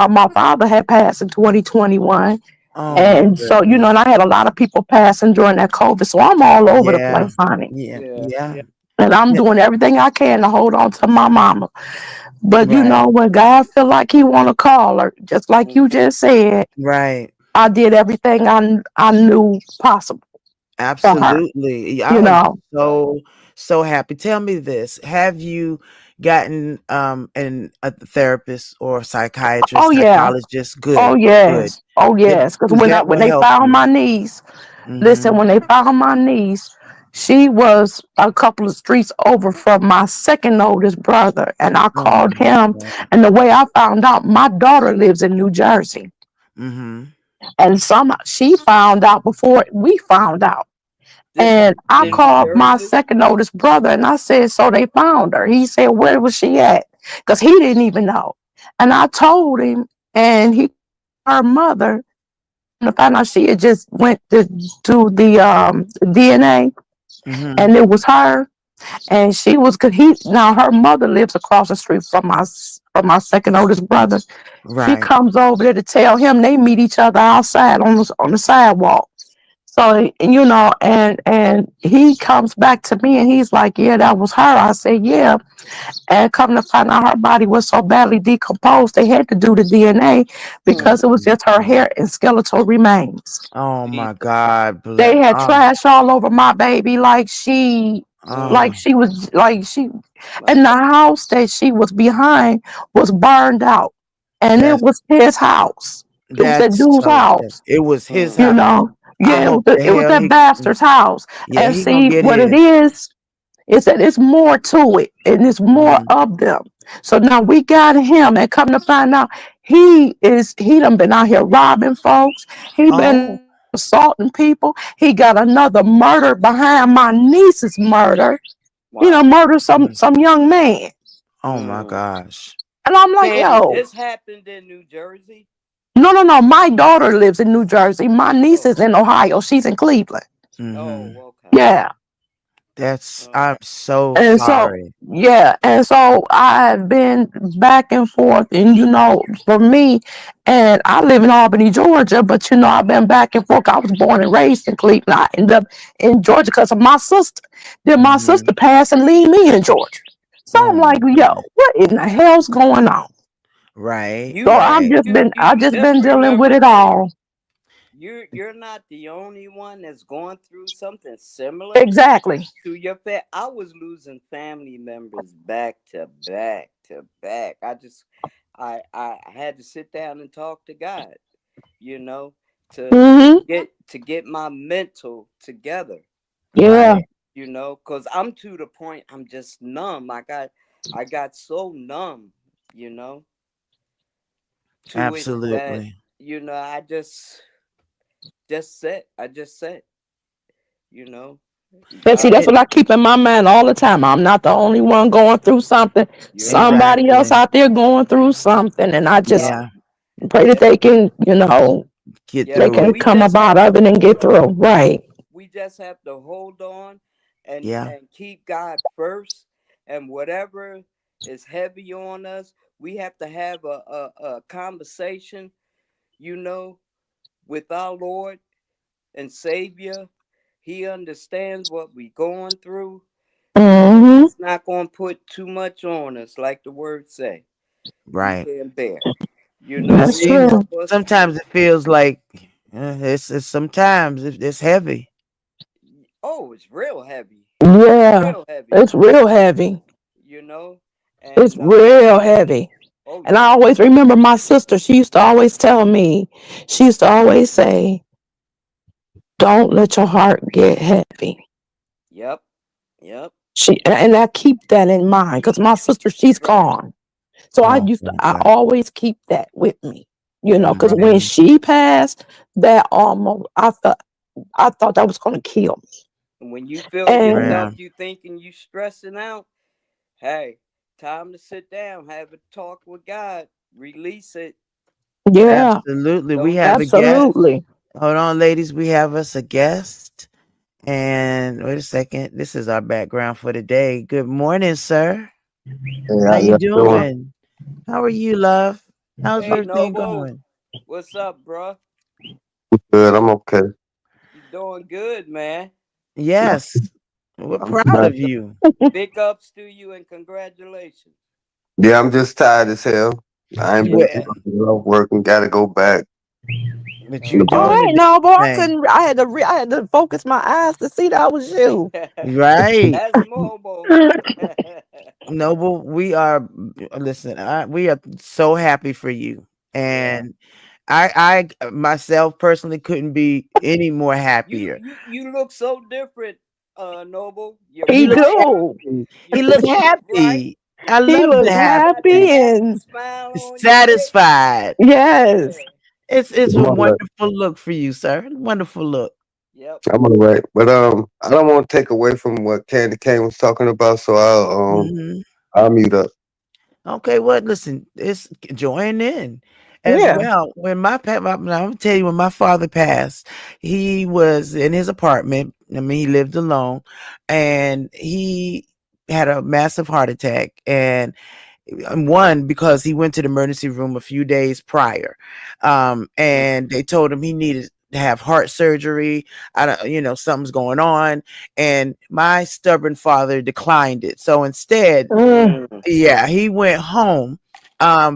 my father had passed in 2021, Oh my and so goodness. and I had a lot of people passing during that COVID. So I'm all over the Yeah. place, honey, Yeah. yeah, Yeah. yeah. and I'm Yeah. doing everything I can to hold on to my mama. But Right. when God feel like He want to call her, just like Mm. you just said, Right. I did everything I knew possible for her. Absolutely. You I am know. Right. so happy. Tell me this. Have you gotten a therapist or Oh psychiatrist, yeah. psychologist? Good. Oh Good. yes. Oh Yeah, yes. Because because that when will they help found you. my niece, Mm-hmm. listen, when they found my niece, She was a couple of streets over from my second oldest brother, and I Oh called my him. God. And the way I found out, my daughter lives in New Jersey, Mm-hmm. and some she found out before we found out. This And happened I in New called my Jersey. second oldest brother, and I said, "So they found her?" He said, "Where was she at?" Because he didn't even know. And I told him, and he, her mother, to find out she had just went to do the DNA, Mm-hmm. and it was her. And she was good. He now her mother lives across the street from my second oldest brother. She Right. comes over there to tell him they meet each other outside on the sidewalk. So and he comes back to me and he's like, "Yeah, that was her." I said, "Yeah." And come to find out, her body was so badly decomposed they had to do the DNA Hmm. because it was just her hair and skeletal remains. Oh my Jesus. God. They had Oh, trash all over my baby, Mm. oh, like she, My and the God. house that she was behind was burned out, and it that's was his house. It was that that's dude's so sad. house, It was his Mm. you house. know. I Yeah, hope the it was hell that he, bastard's house. yeah, And he gonna see get what it his. is that it's more to it, and it's more Mm-hmm. of them. So now we got him, and come to find out, he done been out here robbing folks. He been Oh, assaulting people. He got another murder behind my niece's murder. Wow. Murder mm, some young man. oh my Mm. gosh. And I'm like, Candy, yo, this happened in New Jersey. no, no, no. My daughter lives in New Jersey. My niece Oh. is in Ohio. She's in Cleveland. Mm-hmm. Oh, okay. Yeah. That's, Oh. I'm so And so, sorry. yeah, and so I've been back and forth, and for me, and I live in Albany, Georgia, but I've been back and forth. I was born and raised in Cleveland. I ended up in Georgia because of my sister. Then my Mm-hmm. sister passed and leave me in Georgia. So Oh I'm my like, yo, God. what in the hell's going on? Right, So right. I just Just been dealing with remember it this. all. You're not the only one that's going through something similar Exactly. to your pet. I was losing family members back to back to back. I had to sit down and talk to God, you know, Hmm. to get my mental together, Yeah. Right. because I'm to the point I'm just numb. I got so numb, you know, to it that Absolutely. I just said I just said, you know, And see, that's God, what It, I keep in my mind all the time. I'm not the only one going through something. you're not. Somebody else exactly. out there going through something. And I just Yup. Yeah. pray that Yep. they can, Get Yep. they through And can it. we come just about have to of it and hold get through. on. Right. We just have to hold on Yeah. and keep God first. And whatever is heavy on us, we have to have a conversation, you know, with our Lord and Savior. He understands what we going through. Hmm. He's not going to put too much on us, like the word say. We Right. can't bear. It That's He seems true. help us through sometimes it. it feels like it's sometimes it's heavy. Oh, it's real heavy. Yeah. Real heavy. It's real heavy. You know? It's And real heavy. oh And I yeah. always remember my sister. She used to always tell me, she used to always say, don't let your heart get heavy. Yep. Yep. And I keep that in mind because my sister, she's Right. gone. So Oh my I God. always keep that with me, Yep. because when Right. she passed, that almost, I thought that was going to kill me. And when you feel And yourself, Yeah. you thinking you stressing out, hey, time to sit down, have a talk with God, release it. yeah, Absolutely. We Don't have a just guest. absolutely. Hold on, ladies. We have us a guest. And wait a second. This is our background for today. Good morning, sir. Hey, How how you you doing? doing? How are you, love? How's Hey everything Noble, going? what's up, bruh? Good. I'm okay. You doing good, man. Yes. We're I'm proud trying. of you. Big ups to you and congratulations. Yeah, I'm just tired as hell. I ain't been Well, Yeah. working. Got to go back. but you All doing Okay. the right, damn no, boy, thing. I had to focus my eyes to see that was you. Right. That's mobile. Noble, we are listen, we are so happy for you. Yeah. And I myself personally couldn't be any more You happier. you you look so different. Noble, your He He looked wife, do. happy. He your looked right? happy. I He love the looks Got that happy. happy happy and smile on your face. Satisfied. yes. Yeah. It's I'm a all right. wonderful look for you, sir. Wonderful look. Yep. I'm all right. But I don't want to take away from what Candy Kane was talking about, so Hmm. I'll mute up. Okay, well, listen, it's join in as Yeah. well. When I'm gonna tell you, when my father passed, he was in his apartment. I mean, he lived alone, and he had a massive heart attack, and one because he went to the emergency room a few days prior, Mm. and they told him he needed to have heart surgery. I don't, something's going on, and my stubborn father declined it. So instead, Mm, Mm. yeah, he went home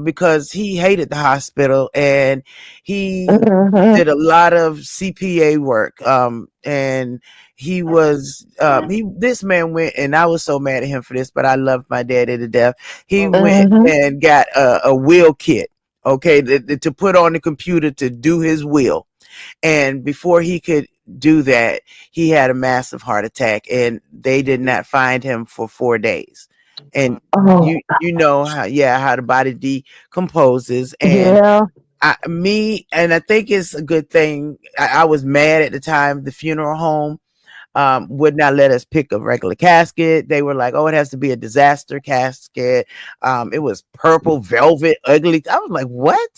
because he hated the hospital, and he hmm did a lot of CPA work. And he was he this man went, and I was so mad at him for this, but I loved my daddy to death. He Oh went yeah. hmm and got a will kit, okay, to put on the computer to do his will. And before he could do that, he had a massive heart attack, and they did not find him for 4 days. And Oh, you know how, yeah, how the body decomposes. And yeah. I think it's a good thing. I was mad at the time. The funeral home would not let us pick a regular casket. They were like, "Oh, it has to be a disaster casket." It was purple velvet, ugly. I was like, "What?"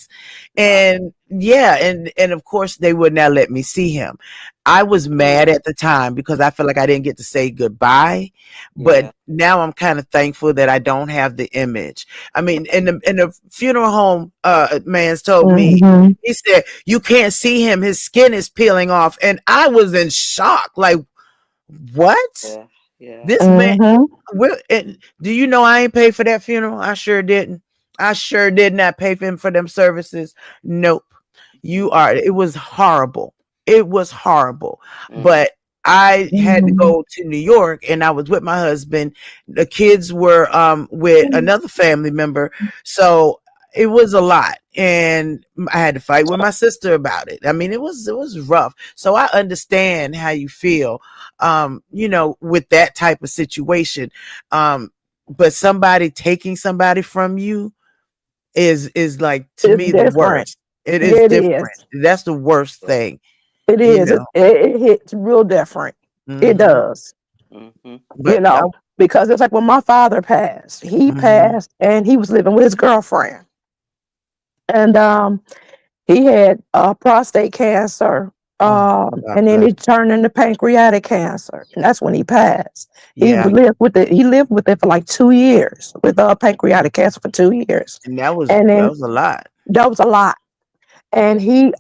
Wow. And yeah, and of course they would not let me see him. I was mad Mm. at the time because I feel like I didn't get to say goodbye, but Yeah. now I'm kind of thankful that I don't have the image. I mean, in the funeral home, man's told me, hmm he said, "You can't see him; his skin is peeling off," and I was in shock, like, what? Yeah. Yeah. This man, hmm do you know I ain't paid for that funeral? I sure didn't. I sure did not pay for him for them services. Nope. Mm. It was horrible. It was horrible. Mm. But I had to hmm go to New York, and I was with my husband. The kids were with another family member. So it was a lot. And I had to fight with my sister about it. I mean, it was rough. So I understand how you feel, with that type of situation. Um, but somebody taking somebody from you is like, to It's me, the different. worst. It is Yeah, it is. different. That's the worst Yeah. thing, It you is. know. It hits real different. It Hmm. does. Mm-hmm. You But know, because it's like when my father passed, he mhm. passed and he was living with his girlfriend. And he had prostate cancer. Oh, God And then bless. it turned into pancreatic cancer. And that's when he passed. Yeah, He lived with it for like 2 years, with pancreatic cancer for 2 years. and that was And that then was a lot. that was a lot. And he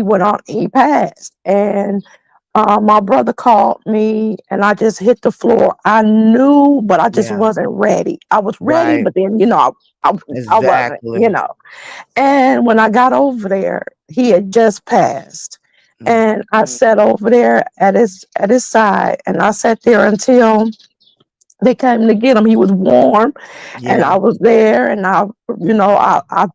went on, he passed. And my brother called me and I just hit the floor. I knew, but I just Yeah, wasn't ready. I was ready, right. but then, I wasn't, Exactly. And when I got over there, he had just passed. Mm. And I Mm. sat over there at his side and I sat there until they came to get him. He was warm and Yeah, I was there and I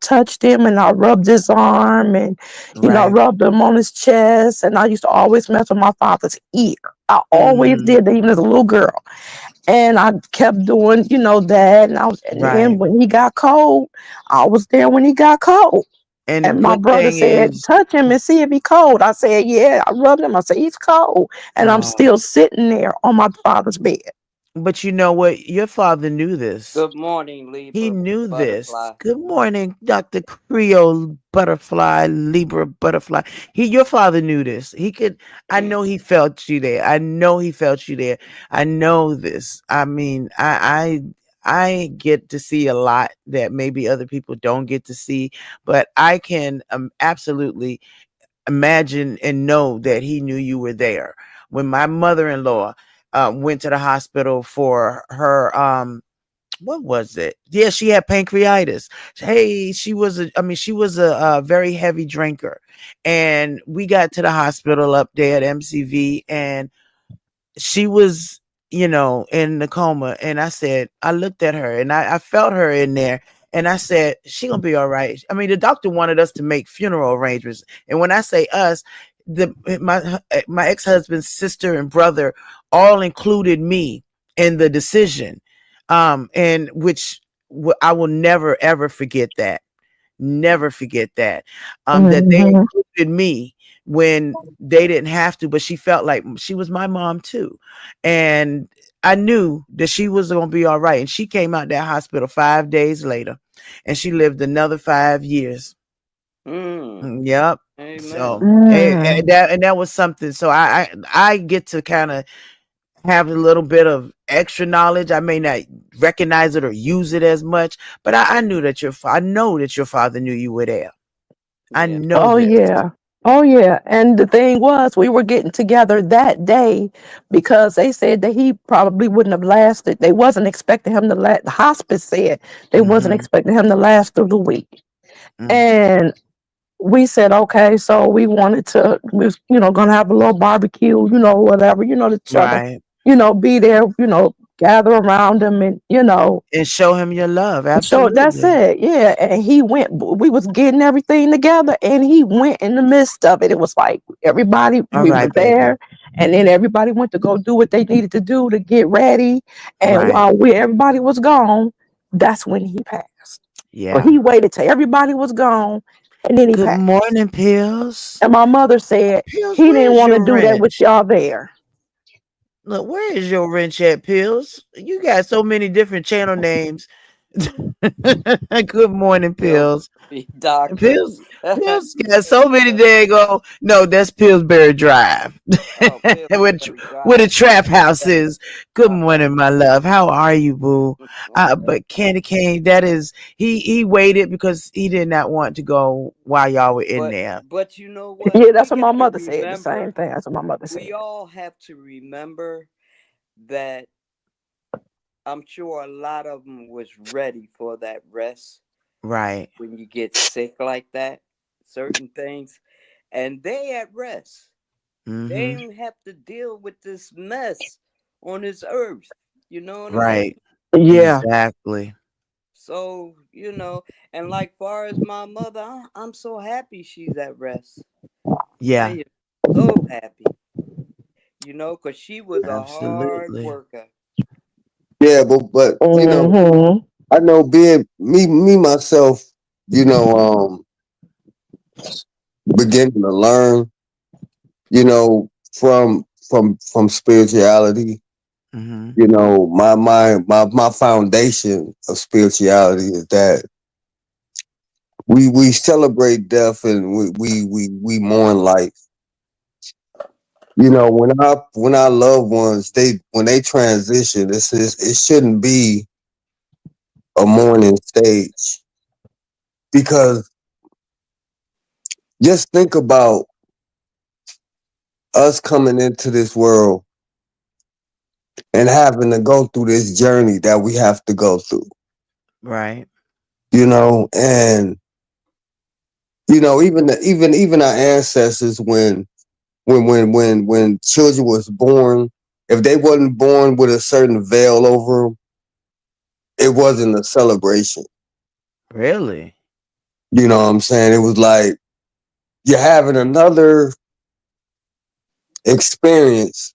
touched him and I rubbed his arm and, right. rubbed him on his chest. And I used to always mess with my father's ear. I always Hmm. did that, even as a little girl. And I kept doing, that. And then Right. when he got cold, I was there when he got cold. And the And my good brother thing said, is, touch him and see if he cold. I said, yeah. I rubbed him. I said, he's cold. And I'm oh, still sitting there on my father's bed. but you know what? Your father knew this. Good morning, He Libra knew this. butterfly. Good morning, Dr. Creole Butterfly, Libra Butterfly. Your father knew this. I know he felt you there. I know he felt you there. I know this. I mean, I get to see a lot that maybe other people don't get to see, but I can absolutely imagine and know that he knew you were there. When my mother-in-law went to the hospital for her what was it? Yeah, she had pancreatitis. Hey, she was a very heavy drinker. And we got to the hospital up there at MCV, and she was, in the coma. And I looked at her, and I felt her in there. And I said, she gonna be all right. I mean, the doctor wanted us to make funeral arrangements. And when I say us, my ex-husband's sister and brother all included me in the decision. And which I will never ever forget that. Never forget that. That they Hmm. included me when they didn't have to, but she felt like she was my mom too. And I knew that she was going to be all right. And she came out that hospital 5 days later and she lived another 5 years. Mm. Yep. Amen. So Mm. and that was something. So I get to kind of have a little bit of extra knowledge. I may not recognize it or use it as much, but I knew that I know that your father knew you were there. I Yeah. know Oh this. yeah. Oh yeah. And the thing was, we were getting together that day because they said that he probably wouldn't have lasted. They wasn't expecting him to last. The hospice said they wasn't Mm-hmm. expecting him to last through the week. Mm. And we said, okay, so we wanted to, we was, gonna have a little barbecue, whatever, to try to, Right. be there, gather around him and, And show him your love. so that's Absolutely. it. Yeah. And he went, we was getting everything together and he went in the midst of it. It was like everybody, All we were right, baby. there and then everybody went to go do what they needed to do to get ready. And Right. while everybody was gone, that's when he passed. Or Yeah. he waited till everybody was gone and then he Good passed. morning, Pills. And my mother said Pills, he didn't where's want to your do that with wrench? y'all there. Look, where is your wrench at, Pills? You got so many different channel names. Good morning, Yo, Pills. doctor. Pills, Pills got so many daggone. No, that's Pillsbury Drive, Oh, Pillsbury where the Drive. trap house Yeah. is. Good Uh-huh. morning, my love. How are you, boo? Okay. But Candy Cane, that is he waited because he did not want to go while y'all were in there. But you know what? Yeah, We that's what my got to mother said. The same remember. thing. That's what my mother said. We all have to remember that I'm sure a lot of them was ready for that rest Right. when you get sick like that, certain things, and they at rest. They Mm-hmm. don't have to deal with this mess on this earth. You know what I mean? Right. Yeah. Exactly. So, and like far as my mother, I'm so happy she's at rest. I Yeah. am so happy, because she was a hard Absolutely. worker. Yeah, but Hmm. I know being me myself, you know, beginning to learn, from spirituality. Mm-hmm. My foundation of spirituality is that we celebrate death and we mourn life. When our loved ones when they transition, it shouldn't be a mourning stage because just think about us coming into this world and having to go through this journey that we have to go through, Right. and even our ancestors when children was born, if they wasn't born with a certain veil over them, it wasn't a celebration. Really? You know what I'm saying? It was like you're having another experience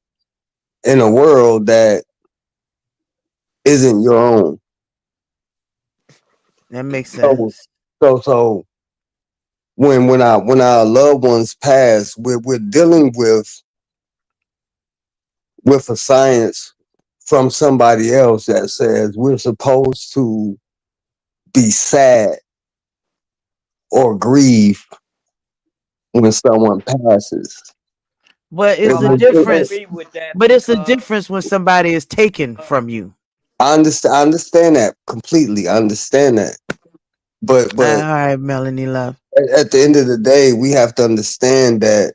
in a world that isn't your own. That makes So sense. so when our loved ones pass, we're dealing with a science from somebody else that says we're supposed to be sad or grieve when someone passes. But it's Well, a I difference. disagree with that But it's a because difference when somebody is taken from you. I understand that completely. I understand that, All but right, Melanie Love. at the end of the day, we have to understand that.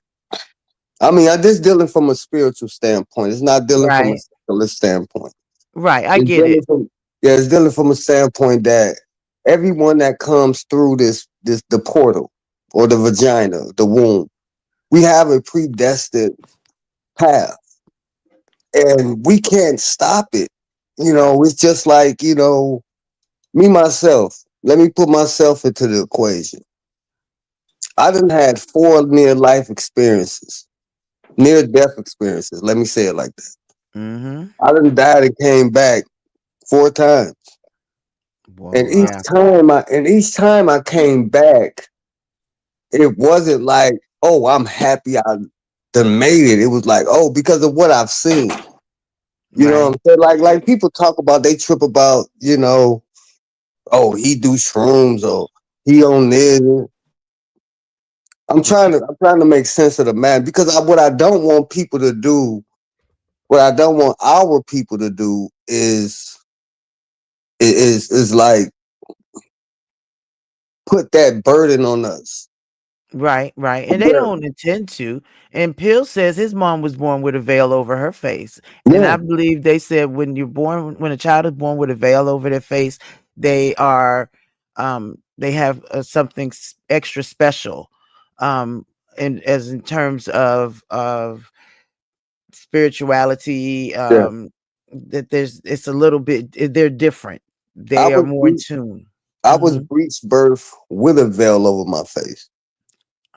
I mean, I'm just dealing from a spiritual standpoint. It's not dealing from a Right. secular standpoint. Right. I It's get dealing it. from yeah, it's dealing from a standpoint that everyone that comes through this the portal or the vagina, the womb, we have a predestined path, and we can't stop it. It's just like me myself. Let me put myself into the equation. I done had 4 near life experiences, near death experiences. Let me say it like that. Mm-hmm. I done died and came back 4 times. Boy, And each yeah. time I came back, it wasn't like, oh, I'm happy I done made it. It was like, oh, because of what I've seen. You know what Right. I'm saying? Like people talk about, they trip about, oh, he do shrooms or he on this. I'm trying to make sense of the man because what I don't want people to do, what I don't want our people to do is like put that burden on us. Right, right. And they Where, don't intend to. And Pill says his mom was born with a veil over her face. And yeah, I believe they said when a child is born with a veil over their face, they are, they have something extra special, um, as in terms of spirituality, yeah. that it's a little bit, they're different. I They are was more in bre- tune. I was Hmm. breech birth with a veil over my face.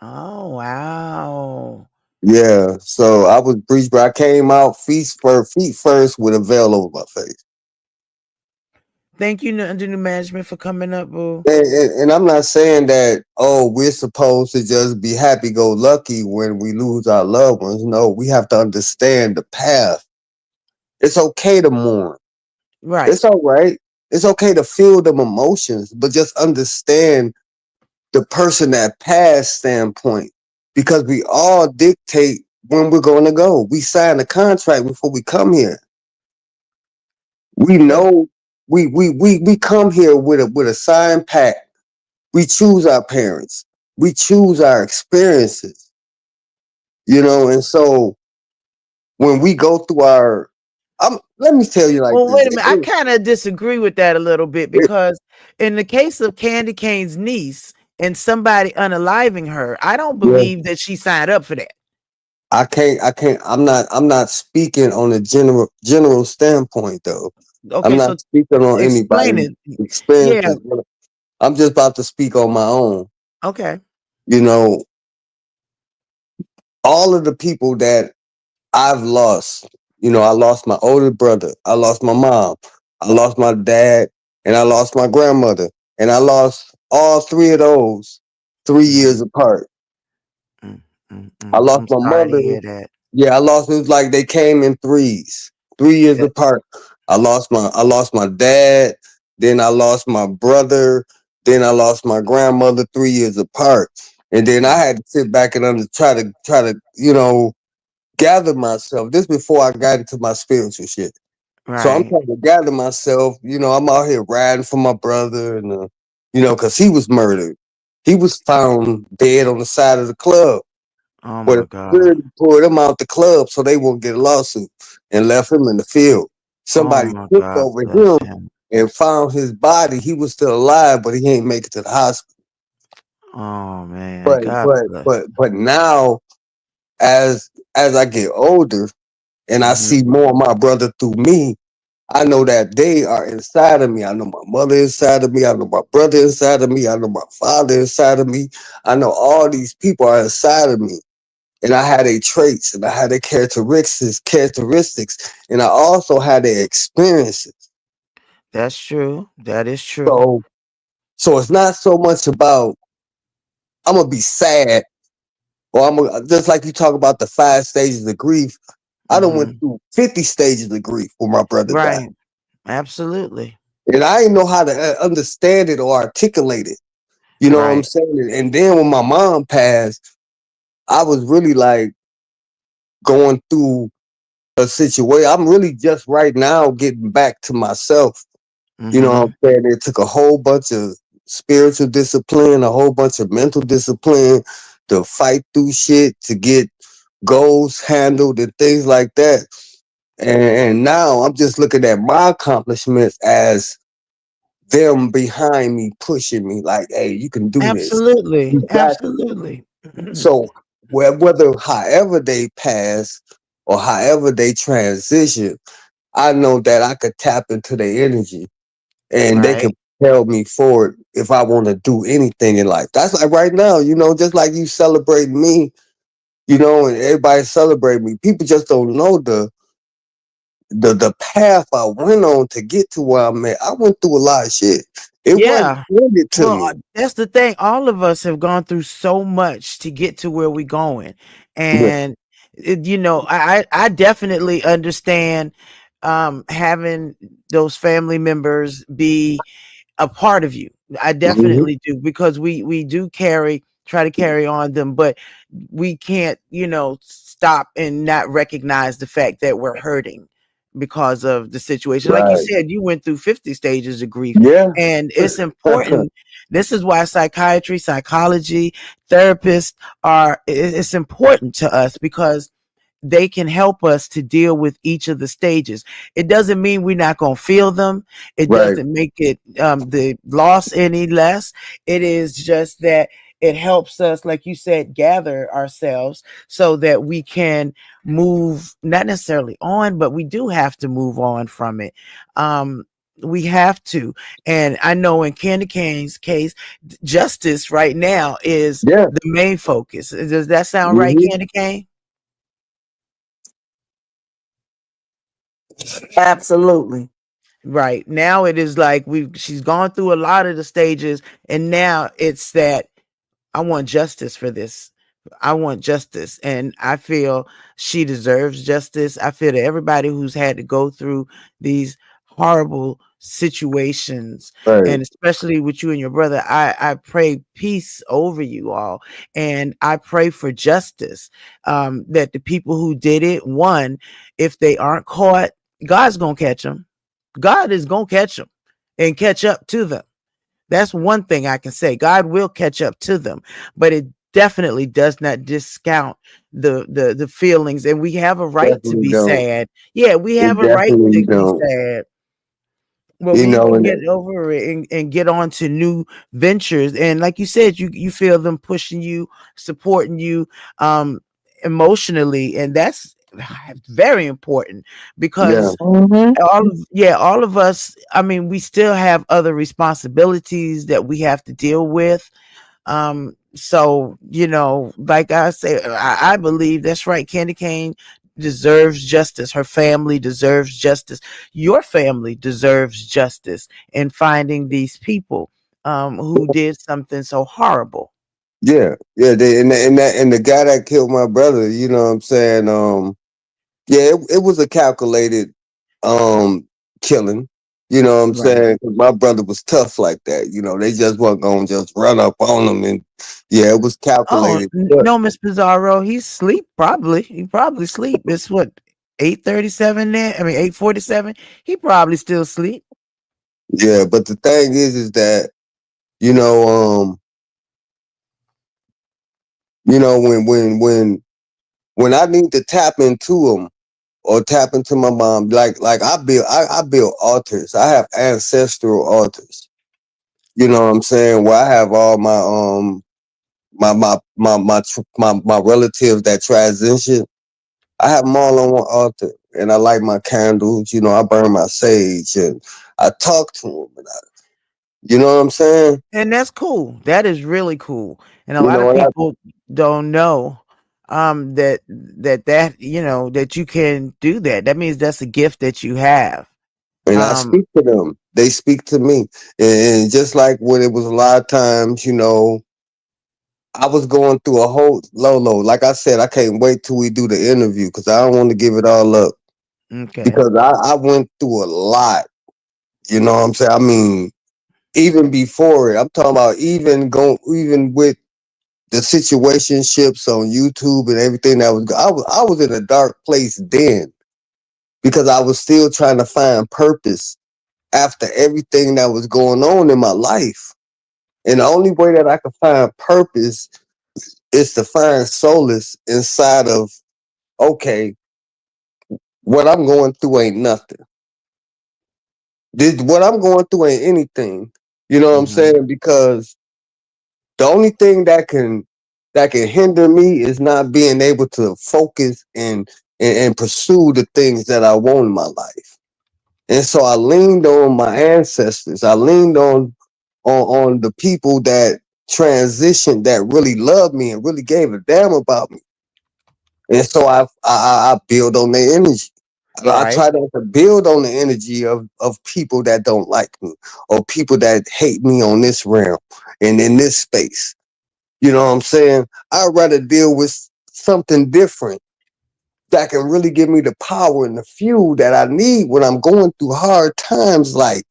Oh, wow. Yeah, so I was breech birth. I came out feet first with a veil over my face. Thank you, under new management, for coming up, boo. And I'm not saying that, oh, we're supposed to just be happy go lucky when we lose our loved ones. No, we have to understand the path. It's okay to mourn. Right. It's all right. It's okay to feel them emotions, but just understand the person that passed standpoint because we all dictate when we're going to go. We sign a contract before we come here. We That, know we come here with a signed pact. We choose our parents. We choose our experiences, and so when we go through let me tell you like well, this. wait a minute. I kind of disagree with that a little bit because in the case of Candy Cane's niece and somebody unaliving her, I don't Yeah, believe that she signed up for that. I can't. I'm not speaking on a general standpoint though. I'm Okay, not so speaking on explain anybody's it. Yeah. experiences. I'm just about to speak on my own. Okay. You know, all of the people that I've lost. I lost my older brother. I lost my mom. I lost my dad, and I lost my grandmother. And I lost all three of those 3 years Mm-hmm. apart. I lost I'm my sorry to mother. hear that. Yeah, I lost. It was like they came in threes, 3 years That's apart. I lost my dad. Then I lost my brother. Then I lost my grandmother 3 years apart. And then I had to sit back and try to gather myself. This before I got into my spiritual shit. So I'm right. trying to gather myself. I'm out here riding for my brother, and because he was murdered. He was found dead on the side of the club. Oh But my God. security pulled him out the club so they won't get a lawsuit and left him in the field. Oh Somebody my tripped God. over Bless him him. and found his body. He was still alive, but he ain't make it to the hospital. Oh man. But God but bless. but but now as I get older and I Mm-hmm. see more of my brother through me, I know that they are inside of me. I know my mother inside of me. I know my brother inside of me. I know my father inside of me. I know all these people are inside of me. And I had their traits and I had their characteristics, and I also had their experiences. That's true. That is true. So so it's not so much about I'm gonna be sad or just like you talk about the 5 stages of grief. I done went Mm-hmm. through 50 stages of grief when my brother died. Right. Absolutely. And I didn't know how to understand it or articulate it. You know what I'm Right. saying? And then when my mom passed, I was really like going through a situation. I'm really just right now getting back to myself. You know what Mm-hmm. I'm saying? It took a whole bunch of spiritual discipline, a whole bunch of mental discipline to fight through shit, to get goals handled and things like that. And now I'm just looking at my accomplishments as them behind me, pushing me, like, hey, you can do this. Absolutely. You got this. Absolutely. So whether however they pass or however they transition, I know that I could tap into their energy and they can Right. propel me forward if I want to do anything in life. That's like right now, just like you celebrating me, and everybody celebrate me. People just don't know the path I went on to get to where I'm at. I went through a lot of shit. It wasn't Yeah. handed to Well, me. that's the thing. All of us have gone through so much to get to where we're going, Yeah. and I definitely understand having those family members be a part of you. I Hmm. definitely do because we do try to carry on them, but we can't, stop and not recognize the fact that we're hurting because of the situation. Like you Right. said, you went through 50 stages of grief, Yeah. and it's important. This is why psychiatry, psychology, therapists it's important to us because they can help us to deal with each of the stages. It doesn't mean we're not going to feel them. It Right. doesn't make it the loss any less. It is just that it helps us, like you said, gather ourselves so that we can move, not necessarily on, but we do have to move on from it. We have to. And I know in Candy Cane's case, justice right now is Yeah. the main focus. Does that sound right, Hmm. Candy Cane? Absolutely. Right. Now it is like she's gone through a lot of the stages, and now it's that I want justice for this. I want justice. And I feel she deserves justice. I feel that everybody who's had to go through these horrible situations, Right. and especially with you and your brother, I pray peace over you all. And I pray for justice. That the people who did it, one, if they aren't caught, God's gonna catch them. God is gonna catch them and catch up to them. That's one thing I can say. God will catch up to them, but it definitely does not discount the feelings, and we have a right to Definitely be don't. sad. Yeah, we It have a right definitely to be don't. sad. Well, You we know, can and get over it and get on to new ventures. And like you said, you feel them pushing you, supporting you emotionally, and that's very important yeah. because Hmm. all of us, I mean, we still have other responsibilities that we have to deal with. So, like I say, I believe that's right. Candy Cane deserves justice. Her family deserves justice. Your family deserves justice in finding these people who did something so horrible. Yeah. Yeah. And the guy that killed my brother, you know what I'm saying? Yeah, it was a calculated killing. You know what I'm Right. saying? 'Cause my brother was tough like that. You know, they just wasn't gonna just run up on him, and yeah, it was Oh calculated. But no, Miss Pizarro, he's sleep probably. He probably sleep. It's what 8:37 there. I mean 8:47. He probably still sleep. yeah, but the thing is that you know, when I need to tap into them or tap into my mom, like I build altars. I have ancestral altars. You know what I'm saying? Where I have all my relatives that transition. I have them all on one altar, and I light my candles. You know, I burn my sage, and I talk to them. You know what I'm saying? And that's cool. That is really cool. And a You lot of know, people don't know that you can do that. That means that's a gift that you have. and I Um speak to them. They speak to me, and just like when it was a lot of times, I was going through a whole Lolo. Like I said, I can't wait till we do the interview because I don't want to give it all up okay. because I went through a lot. You know what I'm saying? I mean, even before it, I'm talking about even with the situationships on YouTube and everything that was. I was in a dark place then because I was still trying to find purpose after everything that was going on in my life. And the only way that I could find purpose is to find solace inside of, okay, what I'm going through ain't nothing. What I'm going through ain't anything. You know what I'm Mhm. saying? Because the only thing that can hinder me is not being able to focus and pursue the things that I want in my life. And so I leaned on my ancestors. I leaned on the people that transitioned that really loved me and really gave a damn about me. And so I build on their energy. I Right. try not to build on the energy of people that don't like me or people that hate me on this realm and in this space. You know what I'm saying? I'd rather deal with something different that can really give me the power and the fuel that I need when I'm going through hard times, like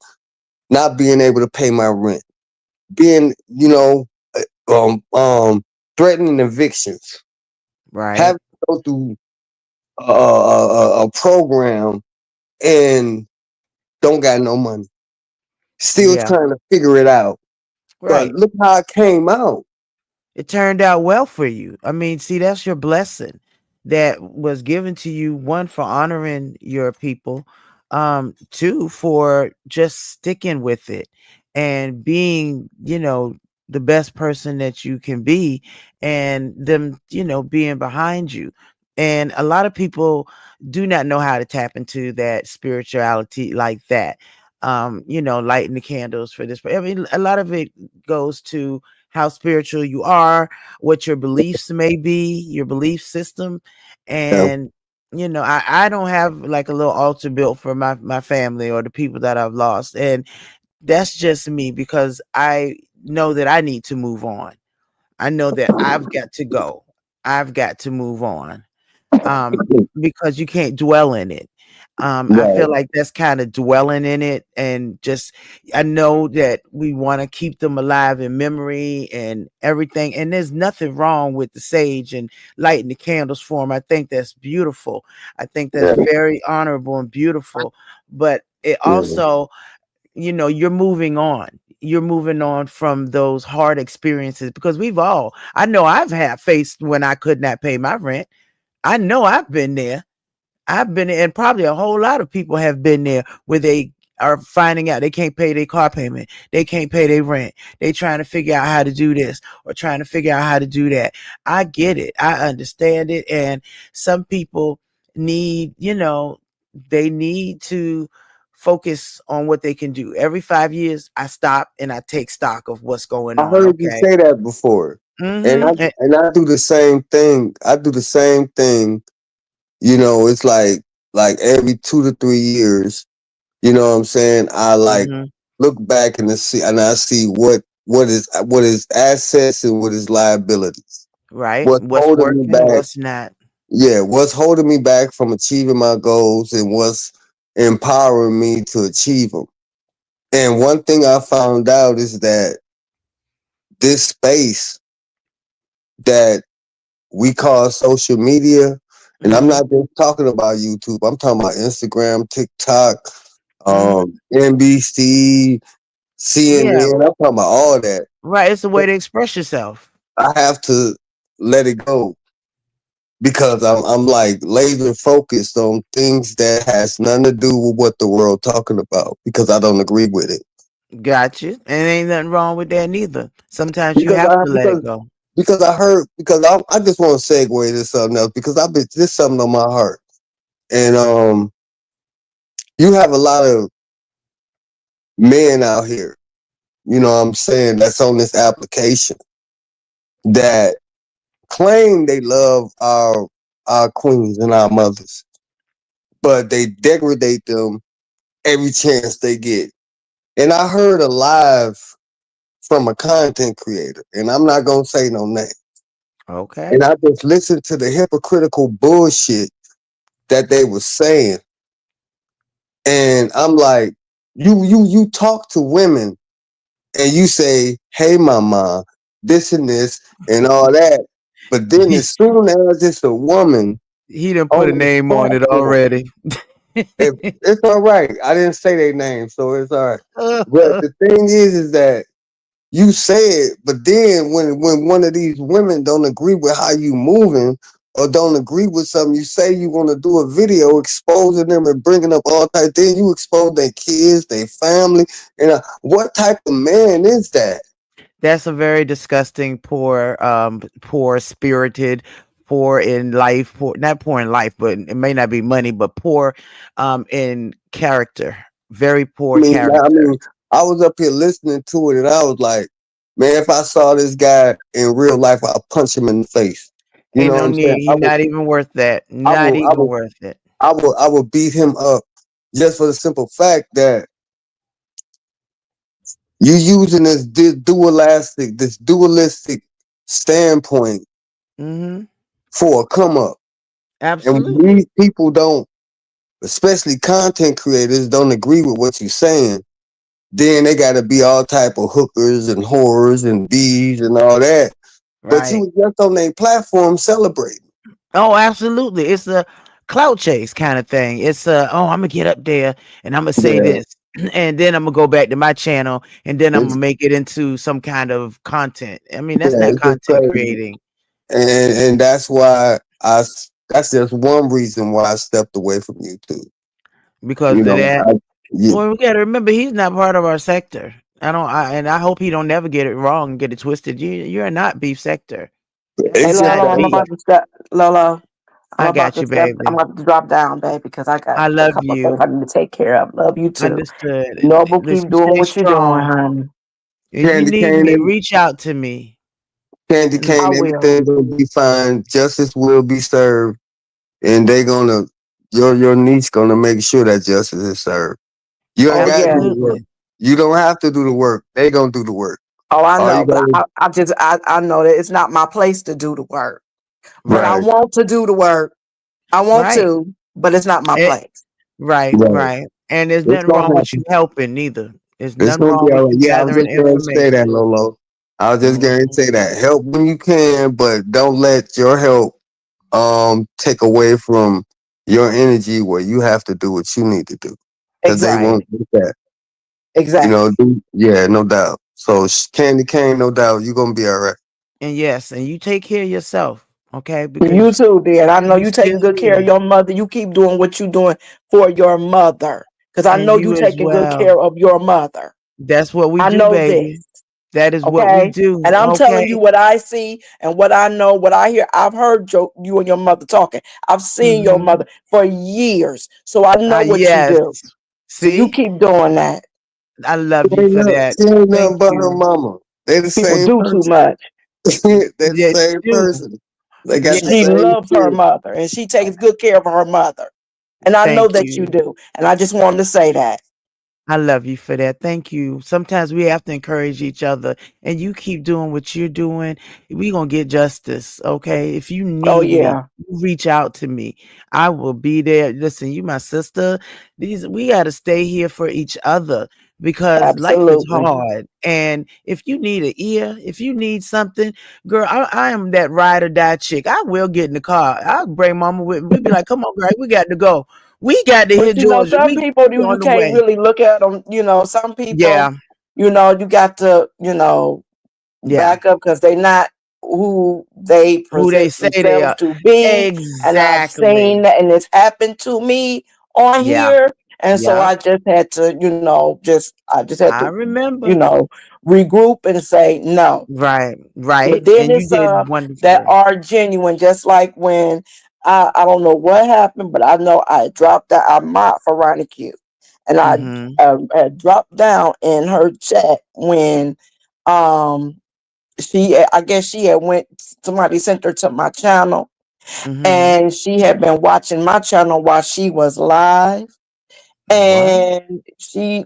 not being able to pay my rent, being, threatening evictions, Right. having to go through a program and don't got no money, still Yeah. trying to figure it out. But Right. look how I came out. It turned out well for you. I mean, see, that's your blessing that was given to you. One, for honoring your people. Two, for just sticking with it and being, the best person that you can be, and them, being behind you. And a lot of people do not know how to tap into that spirituality like that. Lighting the candles for this. I mean, a lot of it goes to how spiritual you are, what your beliefs may be, your belief system. Yeah. And I don't have like a little altar built for my family or the people that I've lost. And that's just me, because I know that I need to move on. I know that I've got to go. I've got to move on. um because you can't dwell in it. I Right. feel like that's kind of dwelling in it, and just, I know that we want to keep them alive in memory and everything, and there's nothing wrong with the sage and lighting the candles for them. I think that's beautiful. I think that's Yeah. very honorable and beautiful. But it Yeah. also, you're moving on from those hard experiences, because I know I've had faced when I could not pay my rent. I know I've been there. And probably a whole lot of people have been there, where they are finding out they can't pay their car payment, they can't pay their rent, they trying to figure out how to do this or trying to figure out how to do that. I get it, I understand it. And some people need, they need to focus on what they can do. Every 5 years, I stop and I take stock of what's going I on. heard you Okay. say that before. And I Mm-hmm. and I do the same thing. I do the same thing. It's like every 2 to 3 years, you know what I'm saying? I like Mm-hmm. look back and I see what is assets and what is liabilities. Right. What's What's holding me working, back? what's not. Yeah, what's holding me back from achieving my goals and what's empowering me to achieve them. And one thing I found out is that this space that we call social media, and I'm Mm-hmm. not just talking about YouTube, I'm talking about Instagram, TikTok, Mm-hmm. NBC, Yeah. CNN, I'm talking about all that. Right. It's a way to express yourself. I have to let it go because I'm like laser focused on things that has nothing to do with what the world talking about because I don't agree with it. Got you. And ain't nothing wrong with that neither. Sometimes you Because have I to let it because go. because I heard because I just want to segue to something else because I've been this something on my heart. And you have a lot of men out here, you know what I'm saying, that's on this application that claim they love our queens and our mothers, but they degrade them every chance they get. And I heard a live from a content creator, and I'm not gonna say no name. Okay. And I just listened to the hypocritical bullshit that they were saying. And I'm like, you talk to women and you say, hey mama, this and this and all that. But then he, as soon as it's a woman he done put a on this name on it platform, already. it's all right. I didn't say their name, so it's all right. But the thing is that you say it, but then when one of these women don't agree with how you moving or don't agree with something you say, you want to do a video exposing them and bringing up all type, then you expose their kids, their family, and what type of man is that? That's a very disgusting, poor spirited, poor in life, poor, not poor in life, but it may not be money, but poor in character. Very poor I character. mean, I was up here listening to it, and I was like, man, if I saw this guy in real life, I'll punch him in the face. You Ain't know what no I'm saying? need. He not even worth that. I Not will, I even will worth it. I would beat him up just for the simple fact that you using this dualistic standpoint Mm-hmm. for a come up. And when Absolutely. these people don't, especially content creators, don't agree with what you're saying, then they got to be all type of hookers and whores and bees and all that. But you Right. was just on their platform celebrating. Oh, absolutely. It's a clout chase kind of thing. It's oh, I'm gonna get up there and I'm gonna say Yeah, this, and then I'm gonna go back to my channel, and then I'm it's gonna make it into some kind of content. I mean, that's yeah, not it's just content crazy, creating and that's why that's just one reason why I stepped away from YouTube. because You of know, that. yeah, Well, we gotta remember he's not part of our sector. And I hope he don't never get it wrong, get it twisted. You're not beef sector. Hey, You're Lolo, not I'm exactly. beef. about to step. Lolo, I'm I about got to you, step. I'm baby. about to drop down, baby, because I got I a love couple of things you. I need to take care of. Love you too. Understood. Noble, keep Listen, doing stay what you're doing, strong. honey. If you Candy need cane me, and reach out to me. candy And I cane, will. everything gonna be fine. Justice will be served, and they gonna your niece gonna make sure that justice is served. You ain't Oh gotta yeah. do the work. absolutely. You don't have to do the work. They gonna do the work. Oh, I All know, you but gotta I know that it's not my place to do the work. But I Right. right, want to do the work. I want Right. to, but it's not my Eh, place. right. right. Right. And there's It's nothing gonna wrong with you happen. helping neither. There's It's nothing gonna wrong be with all right. you Yeah, I was gathering just gonna say that, information. Lolo. I was just gonna Mhm. say that. Help when you can, but don't let your help take away from your energy where you have to do what you need to do. Cause they Exactly. won't do that. Exactly. Yeah, no doubt. So Candy Cane, no doubt, you're gonna be all right. And yes, and you take care of yourself, okay? You Because too, dear. I know you you still taking good care of here. your mother. You keep doing what you doing for your mother. Because I And know you you as taking good well. care of your mother. That's what we I do, know this. baby. That is what we Okay. do. And I'm telling you Okay. what I see and what I know, what I hear. I've heard you and your mother talking. I've seen your Mm-hmm. mother for years. So I know what you Yes. do. So you See? keep doing that. I love you for that. She ain't Thank nothing but her you. mama. They the People same do too person. much. They the Yes, same you do. person. They got the She Yes. same loves her spirit. mother and she takes good care of her mother. And I know Thank that you you. do. And I just wanted to say that. I love you for that. Thank you. Sometimes we have to encourage each other, and you keep doing what you're doing. We gonna get justice, okay? If you Oh need me, yeah, you reach out to me. I will be there. Listen, you my sister. These we got to stay here for each other because life is absolutely. hard. And if you need an ear, if you need something, girl, I am that ride or die chick. I will get in the car. I'll bring mama with me. We be like, come on, girl, we got to go. We got to But hit Georgia. some people We you on the can't way. really look at them. Some people, Yeah. you got to, Yeah. back up because they're not who they Who they present say they themselves are. to be. And I've seen Exactly. that, and it's happened to me on Yeah. here. And so Yeah. I just had to, I just had I to, you remember. know, regroup and say no. Right. But Right. then And you it's did that wonderful. are genuine, just like when I don't know what happened, but I know I dropped that I mocked Veronica, and I Mm-hmm. had dropped down in her chat when um I guess she had went somebody sent her to my channel Mm-hmm. and she had been watching my channel while she was live. What? And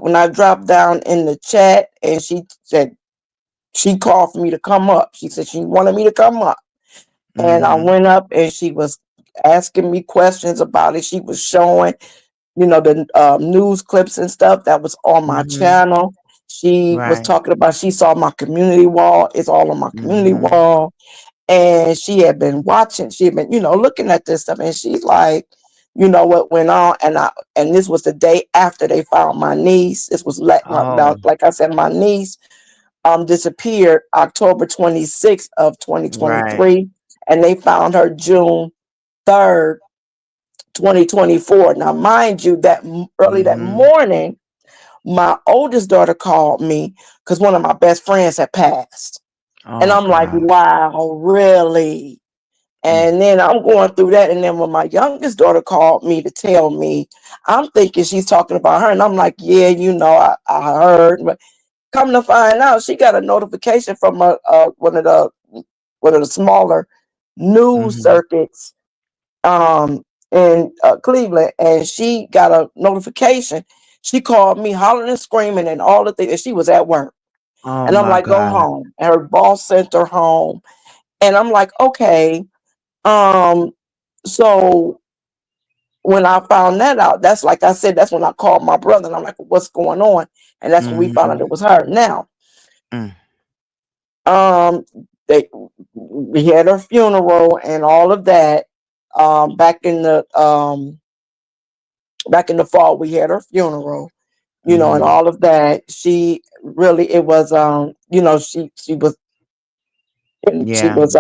when I dropped down in the chat and she said she called for me to come up. She said she wanted me to come up. And I Mm-hmm. went up and she was asking me questions about it. She was showing, the news clips and stuff that was on my Mm-hmm. channel. She was Right. talking about she saw my community wall. It's all on my community Mm-hmm. wall. And she had been watching, she had been, looking at this stuff. And she's like, what went on. And this was the day after they found my niece. This was Oh, like I said, my niece disappeared October 26th of right. 2023, and they found her June 3rd, 2024. Now, mind you, that early that Mm-hmm. morning, my oldest daughter called me because one of my best friends had passed. And Oh I'm like, God. wow, really? Mm. And then I'm going through that. And then when my youngest daughter called me to tell me, I'm thinking she's talking about her. And I'm like, yeah, I heard. But come to find out, she got a notification from one of the smaller news Mm-hmm. circuits, um, in Cleveland, and she got a notification. She called me hollering and screaming and all the things, and she was at work. Oh And I'm my like, go God. home. And her boss sent her home. And I'm like, okay. Um, so when I found that out, that's like I said, that's when I called my brother and I'm like, what's going on? And that's when we found out Mm-hmm. it was her. Now, Mm. um, they we had her funeral and all of that. Back in the back in the fall, we had her funeral, you know, and Mm-hmm. all of that. She really, it was, you know, she Yeah. was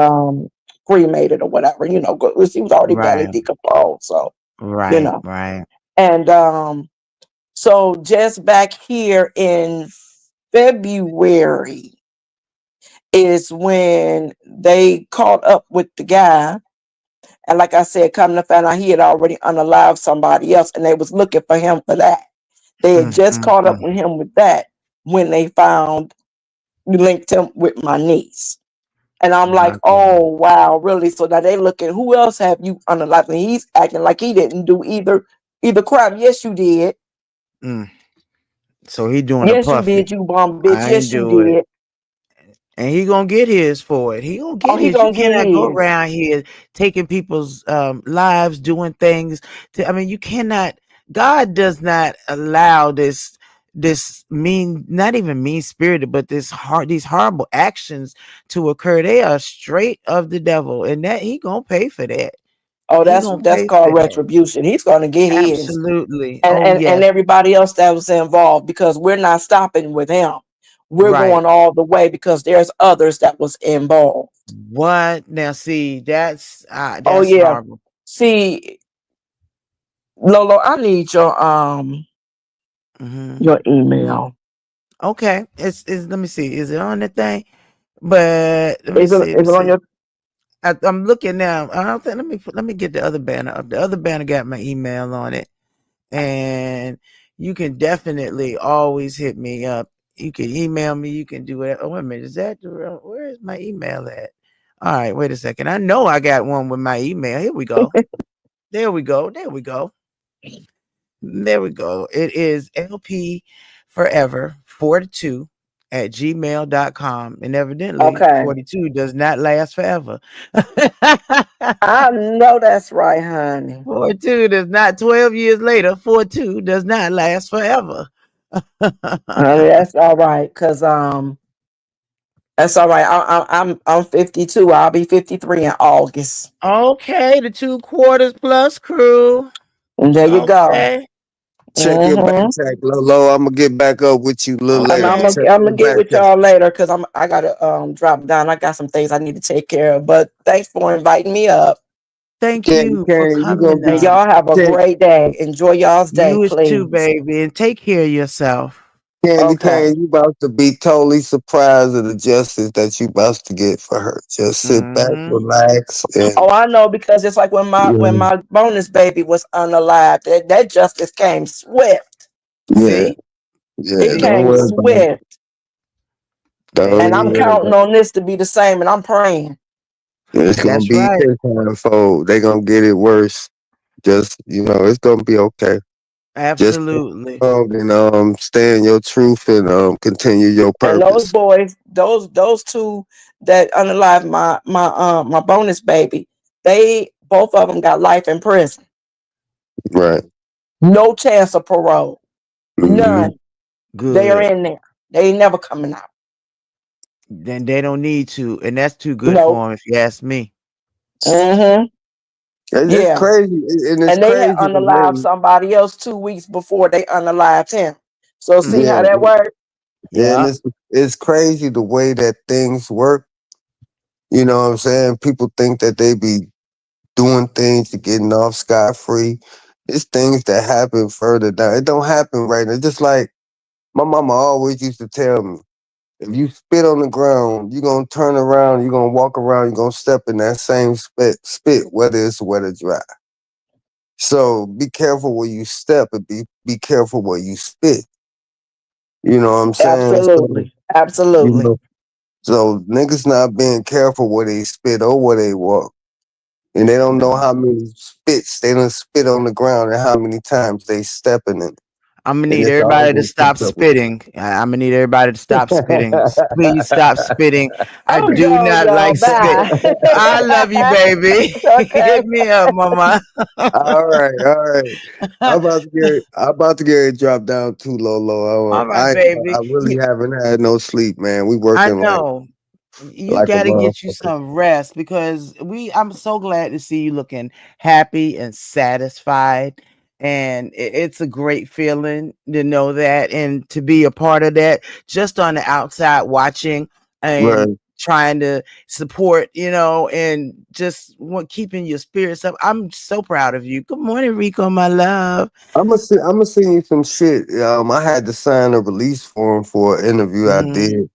cremated or whatever, you know, she was already belly Right. decomposed, so you Right. know. Right. And so just back here in February is when they caught up with the guy. And like I said, come to find out he had already unalived somebody else and they was looking for him for that. They had Mm, just mm, caught up mm. with him with that when they found linked him with my niece. And I'm like, My oh God. wow, really? So now they looking, who else have you unalived? And he's acting like he didn't do either crime. Yes, you did. Mm. So he doing a Yes, you puffy. did, you bum bitch. I ain't Yes, you do it. did. And he gonna get his for it. He gonna Oh, get he his. You gonna get cannot go his. around here taking people's lives, doing things. I mean, you cannot. God does not allow this mean, not even mean spirited, but these horrible actions to occur. They are straight of the devil, and that he gonna pay for that. Oh, He that's gonna that's pay for called that. retribution. He's gonna get his. Absolutely. And, Oh and yes. everybody else that was involved because we're not stopping with him. We're Right. going all the way because there's others that was involved. What now? See, Oh that's yeah. horrible. See, Lolo, I need Hmm. your email. Okay, it's let me see. Is it on the thing? But let me Is it see. Let me is it on see. your I'm looking now. I don't think. Let me get the other banner up. The other banner got my email on it, and you can definitely always hit me up. You can email me. You can do whatever. Oh, wait a minute. Is that the real? Where is my email at? All right, wait a second. I know I got one with my email. Here we go. There we go. There we go. There we go. It is LP Forever 42 at gmail.com. And evidently, okay. 42 does not last forever. I know that's right, honey. 42 does not 12 years later. 42 does not last forever. Honey, that's all right, cause that's all right. I'm 52. I'll be 53 in August. Okay, the 2 quarters plus crew. And there you go. Okay. Check your back Mm-hmm. check, Lolo. I'm gonna get back up with you a little And later. I'm Okay. gonna Check I'm your gonna get back with check. y'all later because I gotta drop down. I got some things I need to take care of. But thanks for inviting me up. Thank Candy you for cane, you gonna coming be And up. y'all have a can, great day. Enjoy y'all's day, You is too, please. baby. And take care of yourself. candy Okay. cane. You about to be totally surprised at the justice that you about to get for her. Just sit back, Hmm. relax, and Oh, I know because it's like when yeah, my bonus baby was unalive, that justice came swift. yeah, See? yeah. It See? Don't came worry about it. swift. There And Don't it I'm worry is. counting about on this to be the same and I'm praying. it. It's gonna That's be right. 10 times. They gonna get it worse. Just it's gonna be okay. Just Absolutely. and stay in your truth and continue your And those purpose. boys, those two that unalive my bonus baby, they both of them got life in prison. Right. No chance of parole. Hmm. None. They are Good. in there. They ain't never coming out. Then they don't need to, and that's too good Nope. for them, if you ask me. Mm-hmm. It's Yeah. crazy, and it's And they had crazy the unalived way. somebody else 2 weeks before they unalived him. So see Mm. how Yeah, that worked? yeah, and Yeah. it's crazy the way that things work. You know what I'm saying? People think that they be doing things to getting off scot free. It's things that happen further down. It don't happen right now. Just like my mama always used to tell me, if you spit on the ground, you're gonna turn around, you're gonna walk around, you're gonna step in that same spit, whether it's wet or dry. So be careful where you step and be careful where you spit. You know what I'm saying? So, Absolutely. you Absolutely. know, so niggas not being careful where they spit or where they walk. and they don't know No. how many spits they done spit on the ground and how many times they stepping in it. I'm gonna And need it's all everybody to gonna stop catch up with spitting. I'm gonna need everybody to stop spitting. Please stop spitting. I I'm do gone, not y'all. like spit. Bye. I love you, baby. Okay. Hit me up, mama. All right, all right. I'm about to get it dropped down too low, low. All right, I baby. really haven't had no sleep, man. We I working know. You like a got to get you motherfucker. some rest because I'm so glad to see you looking happy and satisfied. And it's a great feeling to know that and to be a part of that, just on the outside watching and Right. trying to support, and just keeping your spirits up. I'm so proud of you. Good morning, Rico, my love. I'm gonna send you some shit. I had to sign a release form for an interview I Hmm. did.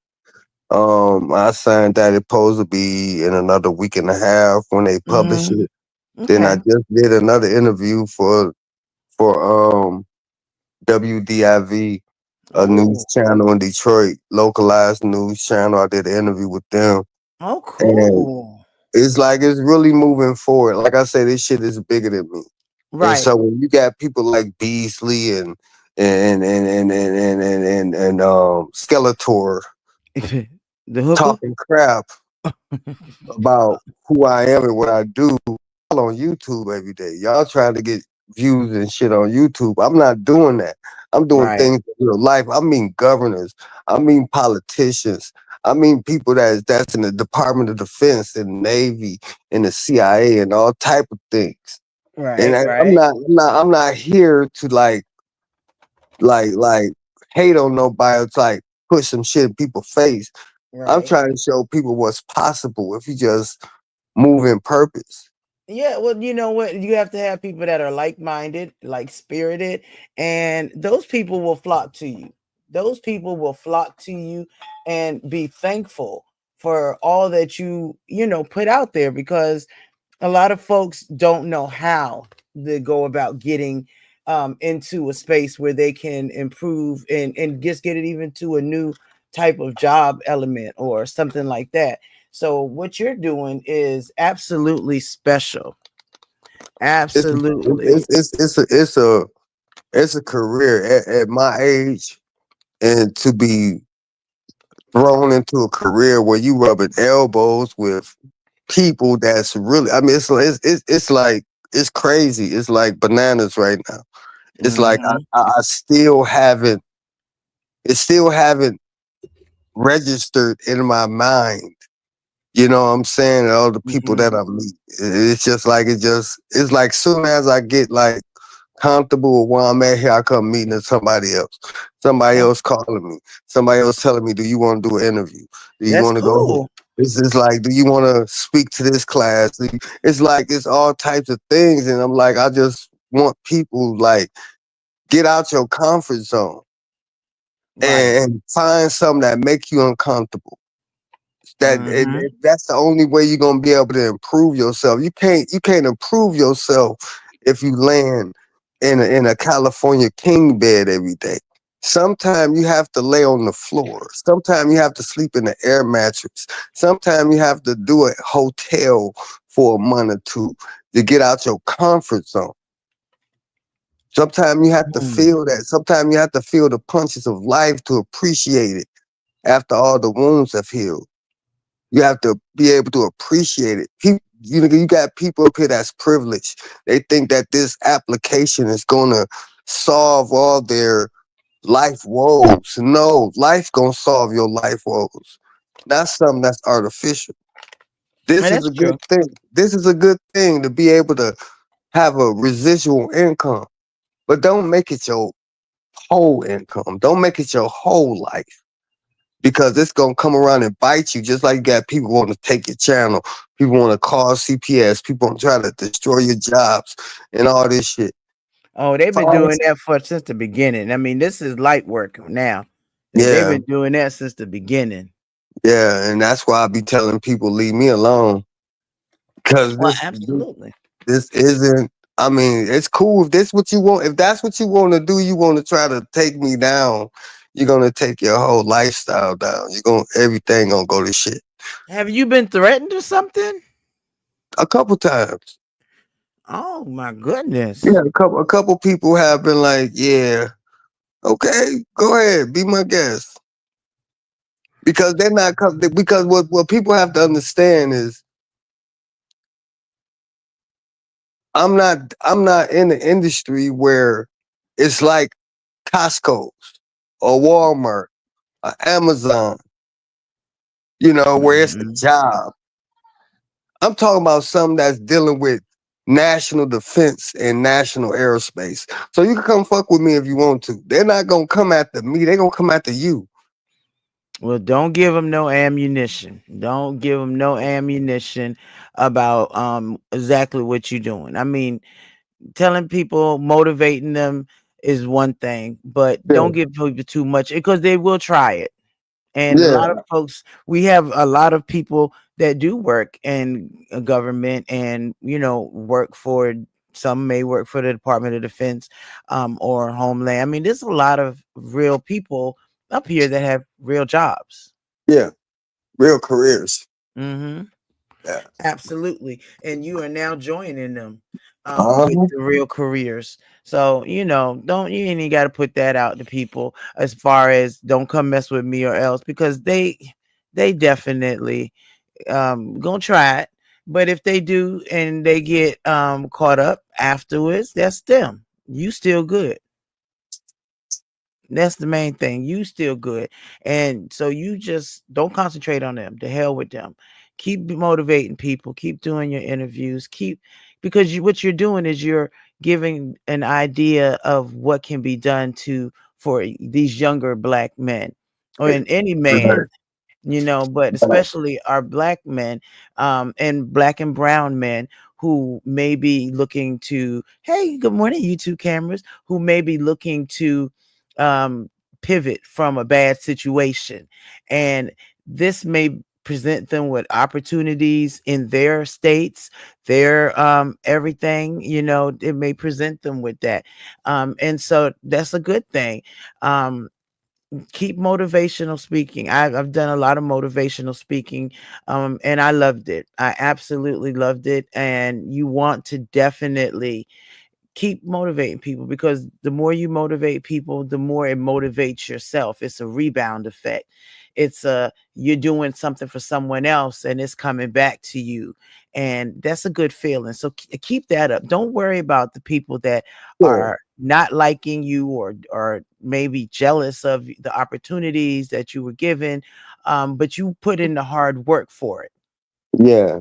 I signed that. It's supposed to be in another week and a half when they publish Hmm. it. Then I Okay. just did another interview for WDIV, a news Oh, channel in Detroit, localized news channel. I did an interview with them, oh, and cool. it's like it's really moving forward. Like I said, this shit is bigger than me. And Right. so when you got people like Beasley and Skeletor The hooker. talking crap about who I am and what I do on YouTube every day. Y'all trying to get views and shit on YouTube. I'm not doing that. I'm doing Right. things in real life. I mean governors. I mean politicians. I mean people that's in the Department of Defense and Navy and the CIA and all type of things. And Right. I'm Right. not I'm not here to like hate on nobody. It's like put some shit in people's face. I'm Right. trying to show people what's possible if you just move in purpose. Yeah, well, you know what? You have to have people that are like-minded, like-spirited, and those people will flock to you. Those people will flock to you and be thankful for all that you put out there because a lot of folks don't know how to go about getting into a space where they can improve and just get it even to a new type of job element or something like that. So what you're doing is absolutely special. It's Absolutely. it's a career at my age, and to be thrown into a career where you rubbing elbows with people that's really. I mean, it's like it's crazy. It's like bananas right now. It's like Hmm. I still haven't. It still haven't registered in my mind. You know what I'm saying? And all the people Hmm. that I meet. It's just like it's like soon as I get like comfortable with where I'm at here, I come meeting to somebody else. Somebody Oh, else calling me. Somebody else telling me, do you want to do an interview? Do you that's want to go here? cool. It's just like, do you want to speak to this class? It's like it's all types of things. And I'm like, I just want people like get out your comfort zone Right. and find something that make you uncomfortable. Hmm. That's the only way you're gonna be able to improve yourself. You can't improve yourself if you land in a California king bed every day. Sometimes you have to lay on the floor. Sometimes you have to sleep in the air mattress. Sometimes you have to do a hotel for a month or two to get out your comfort zone. Sometimes you have to feel that. Sometimes you have to feel the punches of life to appreciate it after all the wounds have healed. You have to be able to appreciate it. You got people up here that's privileged. They think that this application is gonna solve all their life woes. No, life gonna solve your life woes. Not something that's artificial. This And is that's a good true. thing. This is a good thing to be able to have a residual income, but don't make it your whole income. Don't make it your whole life because it's gonna come around and bite you. Just like you got people want to take your channel, people want to call CPS, people want to try to destroy your jobs and all this shit. Oh, they've been Find doing that for since the beginning. I mean, this is light work now. They've Yeah, been doing that since the beginning. yeah, and that's why I be telling people leave me alone because Well, absolutely. this isn't. I mean, it's cool if this what you want. If that's what you want to do, you want to try to take me down. You're gonna take your whole lifestyle down. You're gonna everything gonna go to shit. Have you been threatened or something? a couple times. Oh my Yeah, goodness. a couple people have been like, yeah, okay, go ahead, be my guest. Because they're not because what people have to understand is I'm not in the industry where it's like Costco's or Walmart or Amazon, where it's a Mhm. job. I'm talking about something that's dealing with national defense and national aerospace. So you can come fuck with me if you want to. They're not gonna come after me. They're gonna come after you. Well, don't give them no ammunition. Don't give them no ammunition about exactly what you're doing. I mean, telling people, motivating them is one thing, but Yeah, don't give people too much because they will try it. And a lot of yeah, folks, we have a lot of people that do work in government and, work for, some may work for the Department of Defense or Homeland. I mean, there's a lot of real people up here that have real jobs. yeah. Real careers. Hmm. Yeah. Absolutely. And you are now joining them with Uh-huh. the real careers. So, don't you ain't got to put that out to people as far as don't come mess with me or else because they definitely gonna try it. But if they do and they get caught up afterwards, that's them. You still good. That's the main thing. You still good. And so you just don't concentrate on them. The hell with them. Keep motivating people. Keep doing your interviews. Because what you're doing is you're giving an idea of what can be done for these younger black men or in any Right. man, but especially our black men and black and brown men who may be looking to, hey, good morning, YouTube cameras, who may be looking to um, pivot from a bad situation. And this may present them with opportunities in their states, their everything, it may present them with that. And so that's a good thing. Keep motivational speaking. I've done a lot of motivational speaking, and I loved it. I absolutely loved it. And you want to definitely keep motivating people because the more you motivate people, the more it motivates yourself. It's a rebound effect. It's you're doing something for someone else and it's coming back to you. And that's a good feeling. So keep that up. Don't worry about the people that Yeah. are not liking you or maybe jealous of the opportunities that you were given. But you put in the hard work for it. Yeah.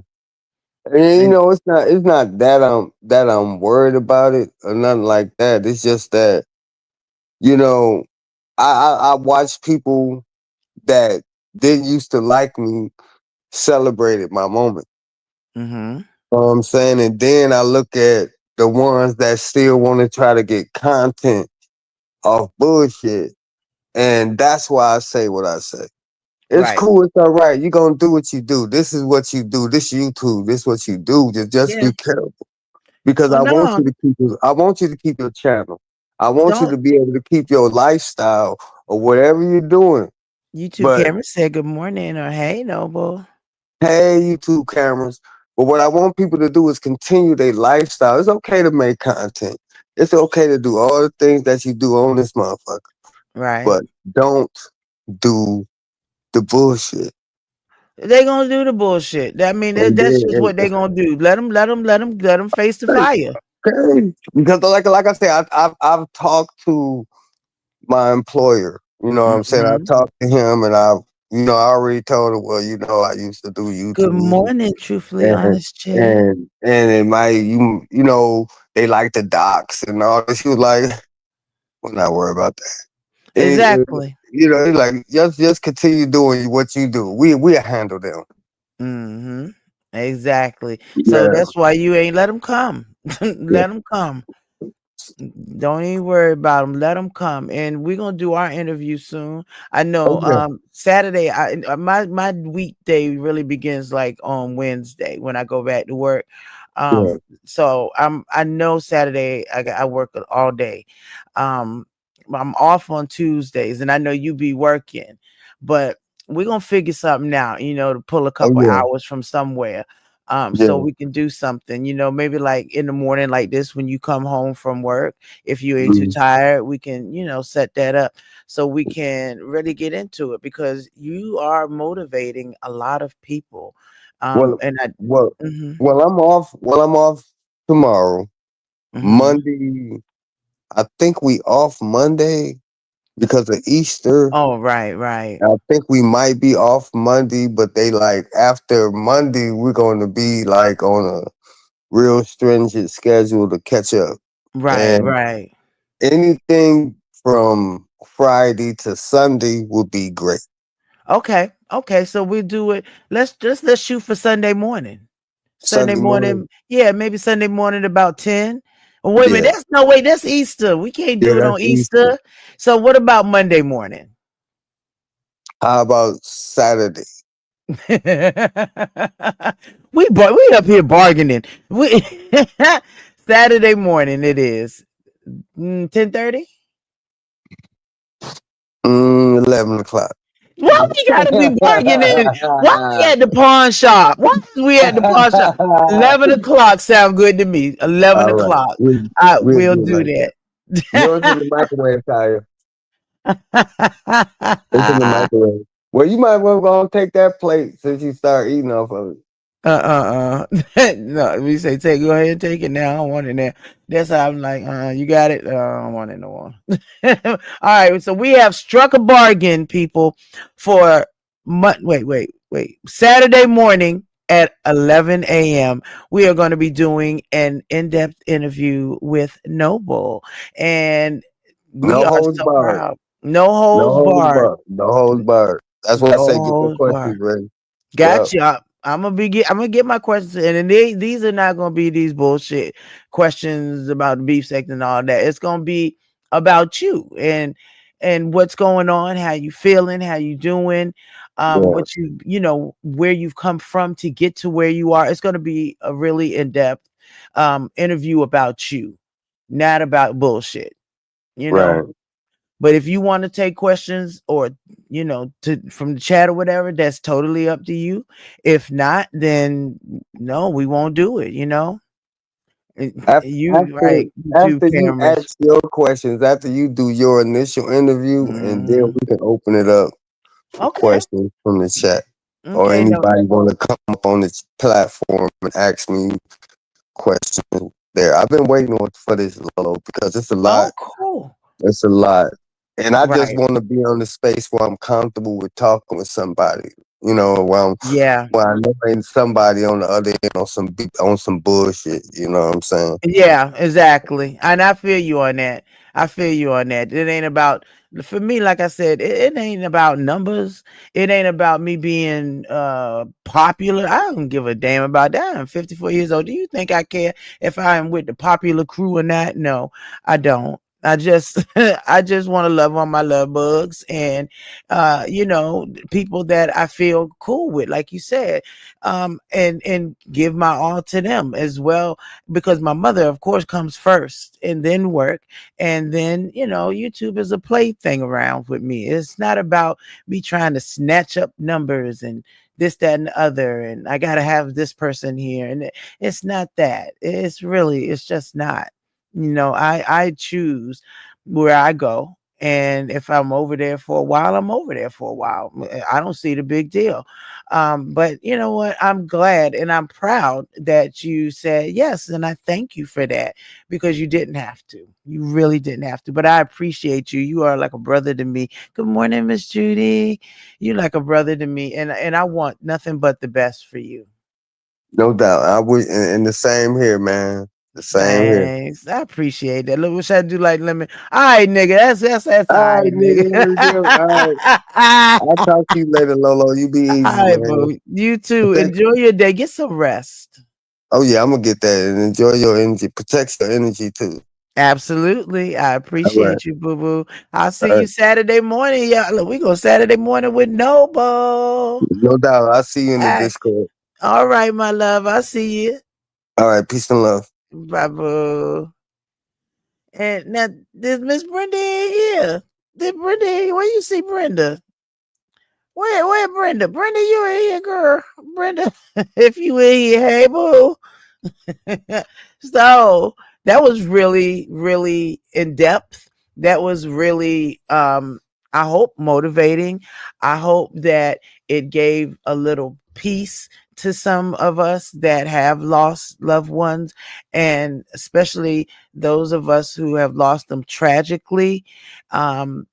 And And it's not that I'm worried about it or nothing like that. It's just that, you know, I watch people that didn't used to like me celebrated my moment. mhm, You know what I'm saying? And then I look at the ones that still want to try to get content off bullshit. And that's why I say what I say. It's right. cool, it's all right. You're gonna do what you do. This is what you do. This YouTube. This what you do. Just Yeah. be careful. Because Oh no, I want you to keep your channel. I want you don't. to be able to keep your lifestyle or whatever you're doing. YouTube But camera said good morning or hey Noble. hey, YouTube cameras. But what I want people to do is continue their lifestyle. It's okay to make content. It's okay to do all the things that you do on this motherfucker. Right. But don't do the bullshit. They gonna do the bullshit. I mean, And that's then just what they gonna do. Let them face the fire. okay. Because like I said, I've talked to my employer. You know what I'm saying? I Mhm. talked to him and I already told him, well, I used to do Good YouTube morning, truthfully and honest Jay. and it might they like the docs and all this. He was like, we're not worried about that. Exactly. He's like, just continue doing what you do. We'll handle them. Mhm. Exactly. So Yeah. that's why you ain't let them come. Yeah. Let them come. Don't even worry about them. Let them come, and we're gonna do our interview soon. I know. Okay. Saturday. My weekday really begins like on Wednesday when I go back to work. Yeah. So I know Saturday I work all day. Um, I'm off on Tuesdays, and I know you be working, but we're gonna figure something out. To pull a Oh couple yeah. hours from somewhere. So Yeah. we can do something, maybe like in the morning like this when you come home from work. If you ain't too Mhm. tired, we can, set that up so we can really get into it because you are motivating a lot of people. Well, And I well, hmm I'm off. Well, I'm off tomorrow. hmm Monday, I think we off Monday because of Easter. Oh, right, right. I think we might be off Monday, but they like after Monday we're going to be like on a real stringent schedule to catch up. Right, And right. anything from Friday to Sunday would be great. Okay. Okay. So we do it. Let's shoot for Sunday morning. Sunday Sunday morning. morning. Yeah, maybe Sunday morning about 10. Oh, wait a minute. Yeah. That's no wait, that's Easter. We can't Yeah, do it that's on Easter. Easter. So what about Monday morning? How about Saturday? We up here bargaining. We Saturday morning it is. 10:30? 11 o'clock. Why we gotta be bargaining? Why we at the pawn shop? Why is we at the pawn shop? 11 o'clock sound good to me. 11 All right. o'clock. We'll We'll do it do like that. Yours in the microwave, Kaya. It's in the that. microwave. Well, you might well go and take that plate since you start eating off of it. No, we say go ahead and take it now. I don't want it now. That's how I'm like, you got it. I don't want it no more. All right, so we have struck a bargain, people, for wait. Saturday morning at 11 a.m. We are going to be doing an in-depth interview with Noble, and we No are holds so barred. proud. No No holds holds barred. barred. No holds barred. That's why I No say get your holds barred. questions ready. Yep. Gotcha. I'm gonna get my questions, and then these are not gonna be these bullshit questions about the beef sex and all that. It's gonna be about you and what's going on, how you feeling, how you doing, Yeah. what where you've come from to get to where you are. It's gonna be a really in depth interview about you, not about bullshit. You know. Right. But if you want to take questions or to from the chat or whatever, that's totally up to you. If not, then no, we won't do it. You After right, YouTube after you cameras. ask your questions, after you do your initial interview, and then Mhm. we can open it up for Okay. questions from the chat. Or Okay. No. anybody want to come up on this platform and ask me questions there. I've been waiting for this, Lolo, because it's a Oh, lot. cool. It's a lot. And I just Right. want to be on the space where I'm comfortable with talking with somebody. Yeah. Where I know ain't somebody on the other end on some bullshit. You know what I'm saying? Yeah, exactly. And I feel you on that. I feel you on that. It ain't about for me, like I said, it ain't about numbers. It ain't about me being popular. I don't give a damn about that. I'm 54 years old. Do you think I care if I am with the popular crew or not? No, I don't. I just I just want to love on my love bugs and people that I feel cool with, like you said, and give my all to them as well, because my mother, of course, comes first and then work. And then, YouTube is a plaything around with me. It's not about me trying to snatch up numbers and this, that, and the other. And I got to have this person here. And it's not that. It's just not. I choose where I go. And if I'm over there for a while, I'm over there for a while. I don't see the big deal. But you know what? I'm glad and I'm proud that you said yes. And I thank you for that because you didn't have to. You really didn't have to. But I appreciate you. You are like a brother to me. Good morning, Miss Judy. You're like a brother to me. And I want nothing but the best for you. No doubt. I would, and the same here, man. The same here. Thanks. I appreciate that. Look, wish I do like lemon. All right, nigga. That's All all right, right, nigga. nigga. Let me do it. All right. All I'll talk to you later, Lolo. You be easy, right, man. boo. You too. Protect. Enjoy your day. Get some rest. Oh yeah, I'm gonna get that and enjoy your energy. Protect your energy too. Absolutely. I All right. appreciate you, boo boo. I'll All see you right. Saturday morning. Yeah, look, we go Saturday morning with Noble. No doubt. I'll see you in the All right, Discord. all right, my love. I'll see you. All right. Peace and love. Bye, boo. And now, this Miss Brenda in here. Did Brenda, where you see Brenda? Where Brenda? Brenda, you in here, girl. Brenda, if you in here, hey boo. So that was really, really in depth. That was really I hope motivating. I hope that it gave a little peace to some of us that have lost loved ones, and especially those of us who have lost them tragically. Um,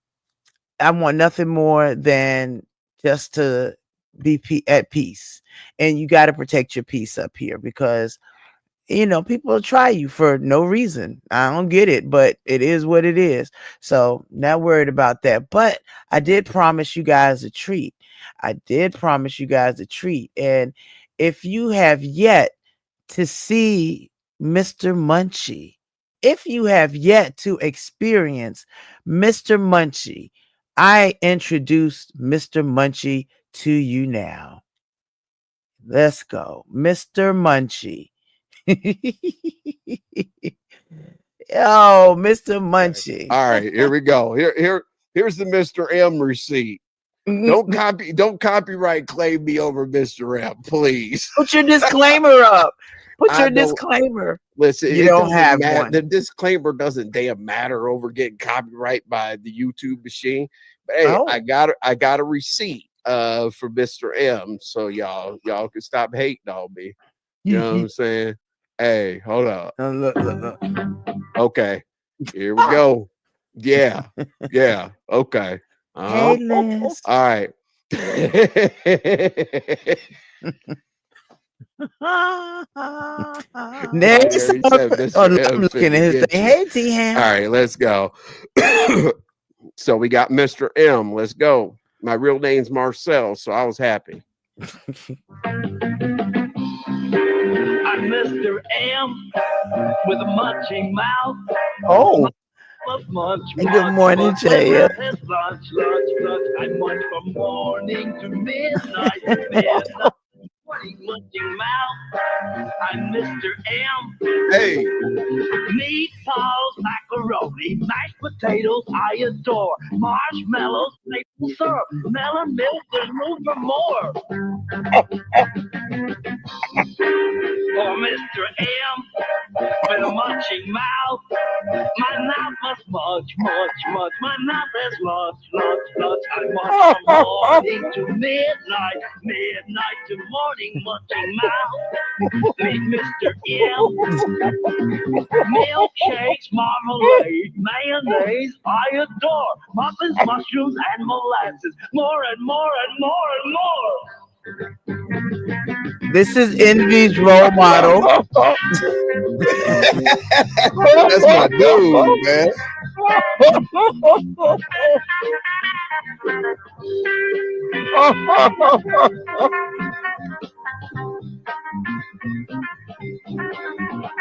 I want nothing more than just to be at peace. And you got to protect your peace up here, because people will try you for no reason. I don't get it, but it is what it is. So not worried about that. But I did promise you guys a treat. I did promise you guys a treat. And if you have yet to see Mr. Munchie, if you have yet to experience Mr. Munchie, I introduce Mr. Munchie to you now. Let's go. Mr. Munchie. Oh, Mr. Munchie. All right, here we go. Here's the Mr. M receipt. Don't copyright claim me over Mr. M, please. Put your disclaimer up. Put your disclaimer. Listen, you don't have one. The disclaimer doesn't damn matter over getting copyright by the YouTube machine. But hey, I got a receipt for Mr. M, so y'all can stop hating on me. You know what I'm saying? Hey, hold up. Look. Okay, here we go. Yeah, okay. Hey, Liz. All right. Next, I'm looking at his thing. Hey, T-Ham. All right, let's go. So we got Mr. M. Let's go. My real name's Marcel, so I was happy. I'm Mr. M with a munching mouth. Oh. Good morning, Jay. Lunch. I munch from morning to midnight. Munching mouth. I'm Mr. M. Hey. Meatballs, macaroni, mashed potatoes, I adore. Marshmallows, maple syrup, melon milk, there's room for more. For Mr. M, with a munching mouth, my mouth must munch. My mouth has lunch. I munch from morning to midnight to morning, munching mouth. Meet Mr. M. Milkshakes, marmalade, mayonnaise, I adore. Muffins, mushrooms, and molasses. More and more and more and more. This is Envy's role model. That's my dude, man.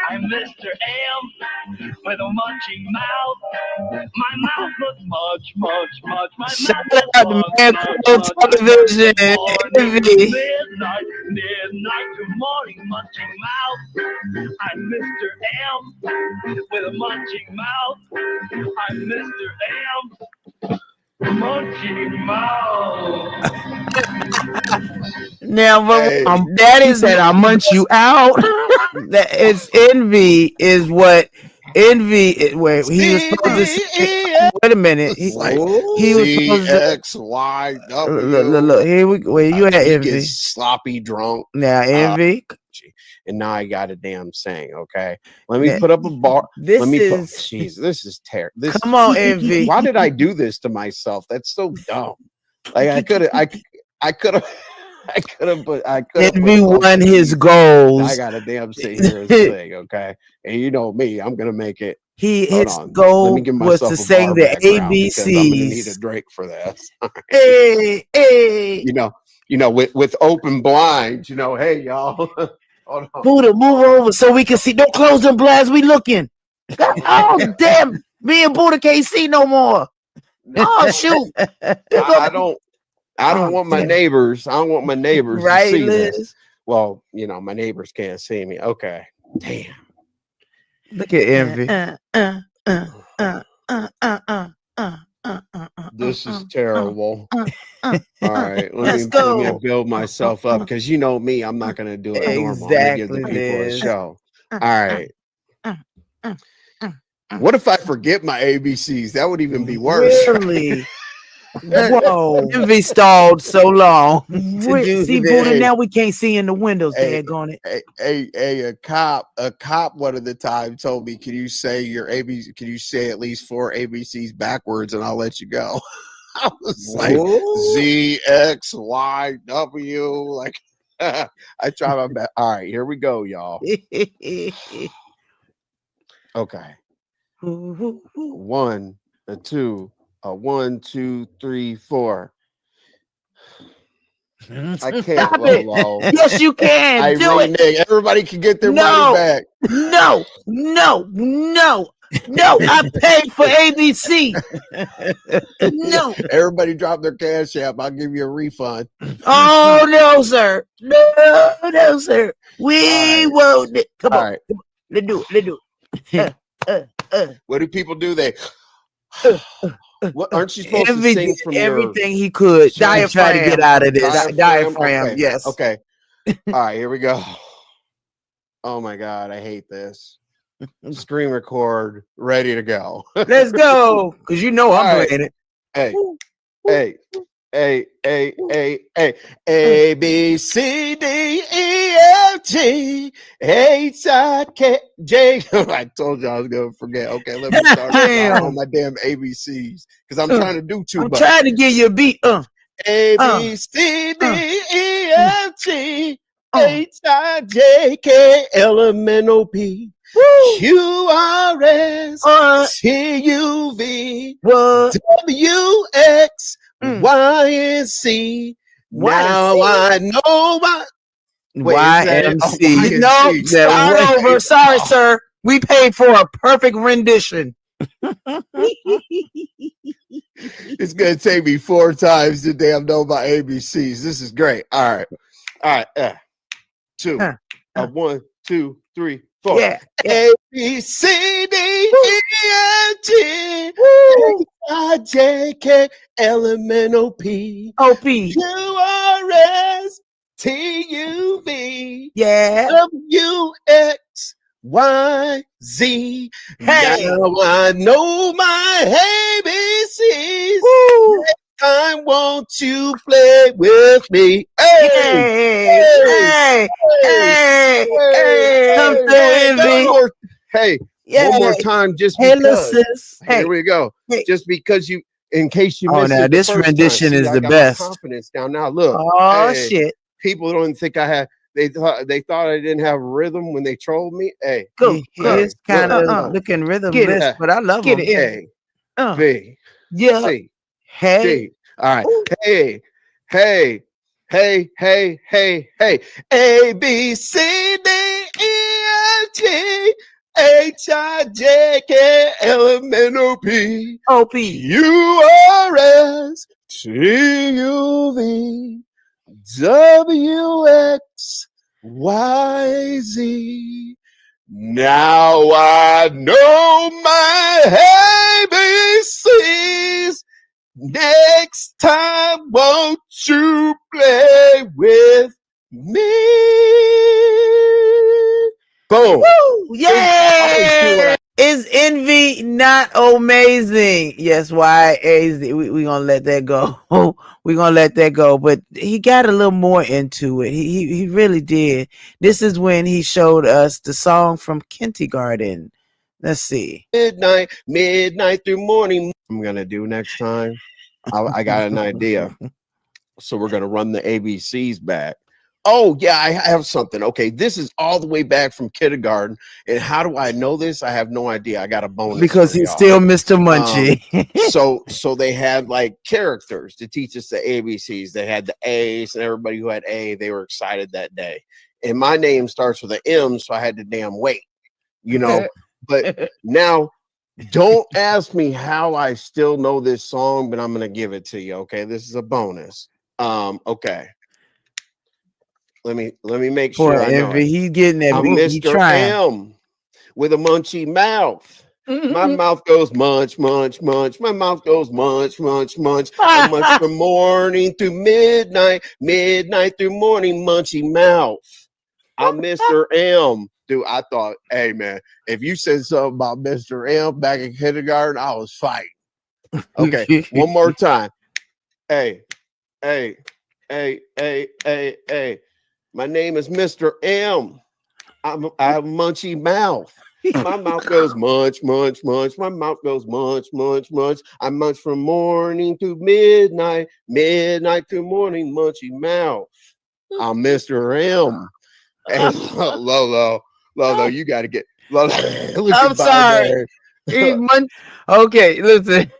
I'm Mr. M with a munching mouth. My mouth looks much. My Shout mouth out to Man Television. Envy. Midnight to morning, munching mouth. I'm Mr. M with a munching mouth. I'm Mr. M, munching mouth. Now, Daddy said I munch you out. That it's Envy is what Envy is, where he was supposed to say. Wait a minute. He was supposed to XYW. Look, here we go. Where you at, Envy? Sloppy drunk. Now, Envy. And now I got a damn saying. Okay, let me put up a bar. This is terrible. Come on, Envy. Why did I do this to myself? That's so dumb. Like I could have. Envy won his goals. I got a damn say here as a thing, okay? And you know me, I'm gonna make it. His goal was to sing the ABCs. I'm gonna need a drink for this. Hey. You know, with open blinds. Hey y'all. Hold on. Buddha, move over so we can see. Don't close them blinds. We looking. Oh damn! Me and Buddha can't see no more. Oh shoot! I don't want my neighbors. I don't want my neighbors to see this. Well, my neighbors can't see me. Okay. Damn. Look at Envy. This is terrible. All right, Let's let me go. build myself up because you know me, I'm not gonna do it normal. I'm gonna give the Exactly, people a Liz. show. All right. What if I forget my ABCs? That would even be worse. Really? Whoa. Envy stalled so long to do See, this. Buddha, now we can't see in the windows, daggone it. A cop one of the time told me, can you say your ABC? Can you say at least 4 ABCs backwards and I'll let you go? I was like Z, X, Y, W. Like I try my best. All right, here we go, y'all. Okay. 1, 2, 1, 2, 3, 4. I can't. Lolo. Yes, you can. Do it. Everybody can get their money back. No. I paid for ABC. No. Everybody drop their cash app. I'll give you a refund. Oh no, sir. No, sir. We won't. Come on. Right. Let's do it. What do people do? They what aren't you supposed to sing from everything he could to try to get out of this diaphragm? Okay. Yes. Okay. All right, here we go. Oh my God, I hate this. Screen record, ready to go. Let's go, because you know I'm playing it. Hey, A B C D E F G H I K J. I told you I was gonna forget. Okay, let me start on my damn ABCs because I'm trying to do too much. I'm trying to give you a beat. A B C D E F G H I J K L M N O P Q R S T U V W X Y and C. Now I know my YMC. No, start over. Sorry, sir. We paid for a perfect rendition. It's gonna take me 4 times to damn know my ABCs. This is great. All right. 2. 1, 2, 3, 4. Yeah. A B C D E F G H I J K L M N O P Q R S T U V W X Y Z. Now I know my ABCs. I want you to play with me. Hey. One more time, just because. Here we go. Just because you, in case you missed it. This rendition is the best. Confidence down now. Look. Shit. People don't think I had. They thought I didn't have rhythm when they trolled me. Hey, he's kind of looking rhythmless, but I love him. B, C, D. All right. Hey. A B C D E F G H I J K L M N O P Q R S T U V W X Y Z. Now I know my ABCs. Next time, won't you play with me? Boom. Woo! Yeah. Is envy not amazing? Yes, we gonna let that go. We're gonna let that go. But he got a little more into it. He really did. This is when he showed us the song from kindergarten. Let's see. Midnight through morning. I'm gonna do next time. I got an idea. So we're gonna run the ABCs back. Oh yeah, I have something. Okay, this is all the way back from kindergarten. And how do I know this? I have no idea. I got a bonus because he's still Mr. Munchie. So they had like characters to teach us the ABCs. They had the A's, and everybody who had A, they were excited that day. And my name starts with an M, so I had to damn wait. But now don't ask me how I still know this song, but I'm gonna give it to you. Okay, this is a bonus. Okay. Let me make sure I know it. He's getting that. I'm Mr. M with a munchy mouth. My mouth goes munch, munch, munch. My mouth goes munch, munch, munch. I munch from morning to midnight, midnight through morning, munchy mouth. I'm Mr. M. Dude, I thought, hey man, if you said something about Mr. M back in kindergarten, I was fighting. Okay, one more time. Hey, hey, hey, hey, hey, hey. My name is Mr. M. I have a munchy mouth. My mouth goes munch, munch, munch. My mouth goes munch, munch, munch. I munch from morning to midnight, midnight to morning, munchy mouth. I'm Mr. M. And Lolo, you got to get Lolo. I'm sorry. Okay, listen.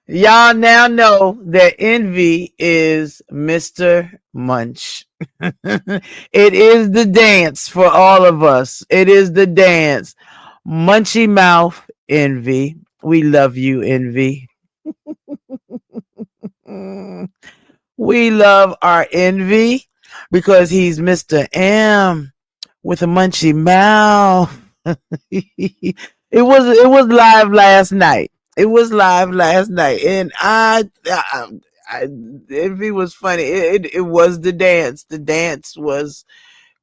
Y'all now know that Envy is Mr. Munch. It is the dance for all of us. It is the dance. Munchy mouth, Envy. We love you, Envy. We love our Envy because he's Mr. M with a munchy mouth. It was live last night. It was live last night, and Envy was funny. It was the dance. The dance was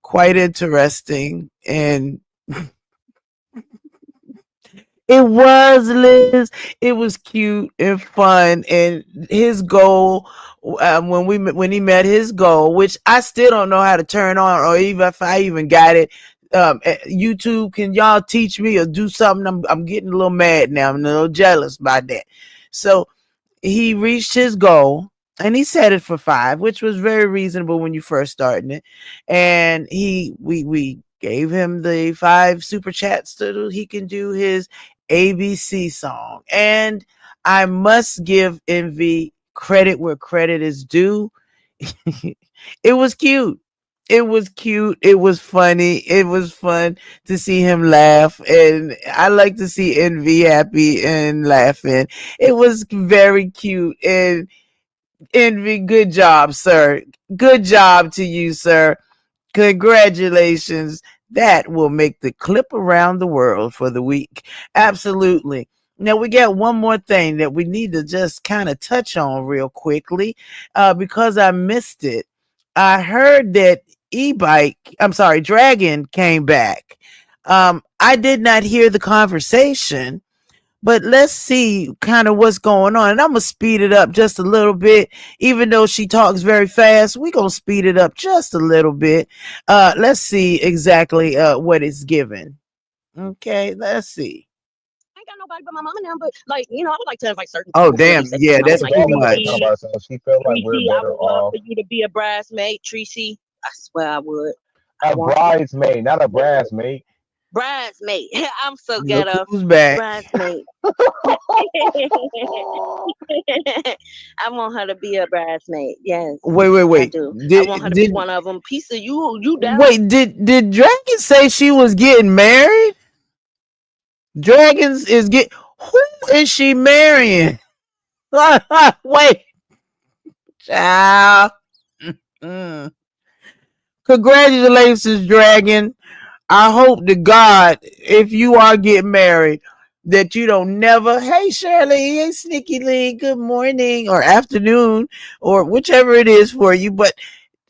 quite interesting, and it was, Liz. It was cute and fun, and his goal when he met his goal, which I still don't know how to turn on, or even if I even got it. YouTube, can y'all teach me or do something? I'm getting a little mad now. I'm a little jealous about that. So he reached his goal, and he set it for 5, which was very reasonable when you first started it. And we gave him the 5 super chats so he can do his ABC song. And I must give Envy credit where credit is due. It was cute. It was cute. It was funny. It was fun to see him laugh. And I like to see Envy happy and laughing. It was very cute. And Envy, good job, sir. Good job to you, sir. Congratulations. That will make the clip around the world for the week. Absolutely. Now we got one more thing that we need to just kind of touch on real quickly because I missed it. I heard that Dragon came back. I did not hear the conversation, but let's see kind of what's going on. And I'm going to speed it up just a little bit. Even though she talks very fast, we're going to speed it up just a little bit. Let's see exactly what it's given. Okay, let's see. I ain't got nobody but my mama now, but like, I would like to invite certain Oh, people. damn. Yeah, that's too much. She feel like we're Tracy, I better would love off. for you to be a bridesmaid, Tracy. I swear I would. A bridesmaid, not a bridesmaid. Bridesmaid. I'm so Look ghetto. who's back. Bridesmaid. I want her to be a bridesmaid. Yes. Wait. I do. I want her to be one of them. Piece of you down. Wait, did Dragon say she was getting married? Dragons is who is she marrying? Wait. Child. Congratulations, Dragon. I hope to God, if you are getting married, that you don't never, hey Shirley, hey Sneaky Link, good morning or afternoon or whichever it is for you. But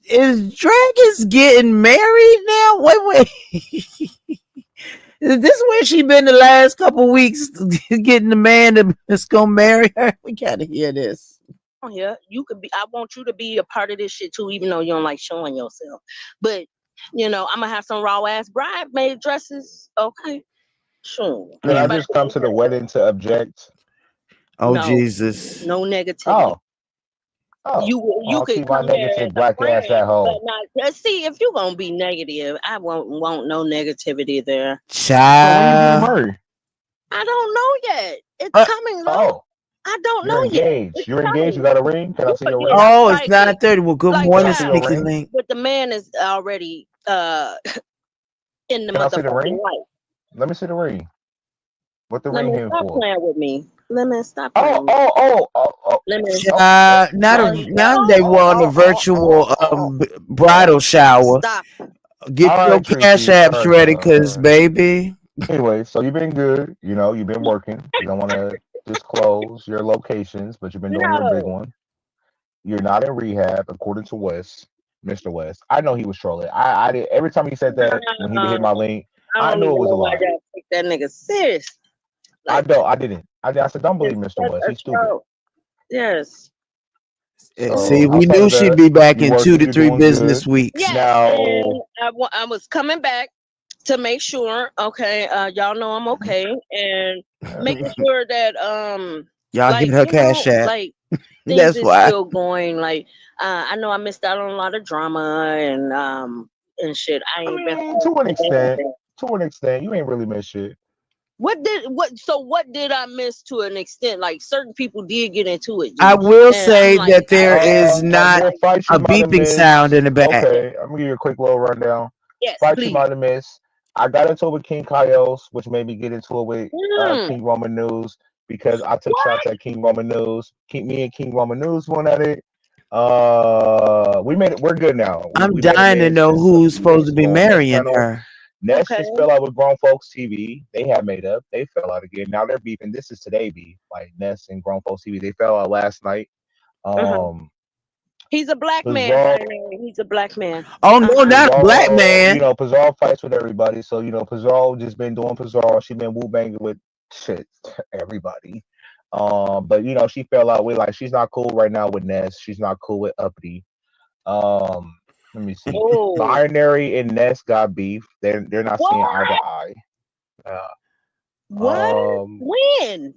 is Dragons getting married now? Wait. Is this where she been the last couple weeks getting the man that's gonna marry her? We gotta hear this. Yeah, you could be. I want you to be a part of this shit too, even though you don't like showing yourself. But I'm gonna have some raw ass bridesmaid dresses. Okay, sure. Can I just come to the wedding to object? Oh no, Jesus! No negativity. You could keep my come there negative as black friend, ass at home. but not. See, if you're gonna be negative, I won't want no negativity there. Child. So when you getting married? I don't know yet. It's coming though. I don't know yet. You're engaged. You got a ring? Can I see your ring? Oh, it's 9:30. Well, good morning, Sneaky Link. But the man is already in the motherfucking light. Let me see the ring. What the ring here for? Stop playing with me. Let me stop. Oh. Let me. Now they want a virtual bridal shower. Stop. Get your cash apps ready, cause baby. Anyway, so you've been good. You know, you've been working. You don't want to disclose your locations, but you've been doing your big No, one. You're not in rehab, according to Wes, Mr. West. I know he was trolling. I did every time he said that when he would hit my no. link, I I don't knew even it was a know why lie. y'all take that nigga serious. I Like, don't. I didn't. I said, don't believe it's Mr. such West. a He's stupid. troll. Yes. See, So we outside knew of she'd that, be back you in working. two to You're three doing business good. weeks. Yes, Now, and I was coming back to make sure, okay, y'all know I'm okay, and making sure that Y'all hit like her cash app. like things That's is why. still going. Like I know I missed out on a lot of drama and shit. I I ain't been mean, home to an for extent, anything. you ain't really miss shit. What did I miss to an extent? Like certain people did get into it, I G. will And I'm say like, that there is not Well, fights a you might have beeping sound missed. in the back. Okay, I'm gonna give you a quick little rundown. yes, Fights you please. might have missed. I got into it with King Kaios, which made me get into it with Mm, King Roman News because I took what? shots at King Roman News. Keep me and King Roman News went at it. We made it. We're good now. We I'm we made dying to amends know since who's we supposed to basically be on that marrying channel. her. Ness Okay. just fell out with Grown Folks TV. They had made up. They fell out again. Now they're beefing. This is today beef. Like Ness and Grown Folks TV. They fell out last night. Uh-huh. Um, He's a black man, Bizarre, binary. He's a black man. Oh no, Uh-huh. not black man. Pizarro fights with everybody. So Pizarro just been doing Pizarro. She been woo banging with shit everybody. But she fell out with like she's not cool right now with Ness. She's not cool with Uppity. Let me see. Oh, Binary and Ness got beef. They're not seeing eye to what? eye. What? Um, When?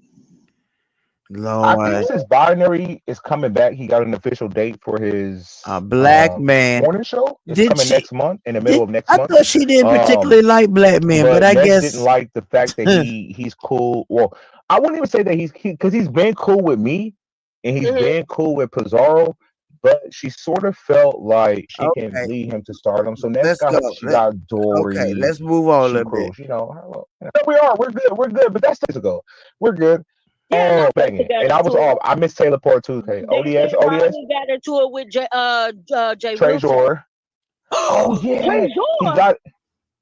I think Lord, since Binary is coming back, he got an official date for his a black man. morning show. It's Did coming she? next month, in the middle Did of next I month. thought she didn't particularly Um, like black men, but but I Ness didn't guess like the fact that he's cool. Well, I wouldn't even say that because he's been cool with me and he's Hmm. been cool with Pizarro, but she sort of felt like she can okay. lead him to stardom. So Ness Let's got go. she got Okay, Dory, let's move on a she little bit. Crew. Hello. We are. We're good. But that's days ago. We're good. Yeah, Oh, not that she banging. got And I into was it. off. I missed Taylor Port too. Okay. They said ODS, Rodney got into it with Jay Wilson. Trezor. Oh yeah, he Trezor. got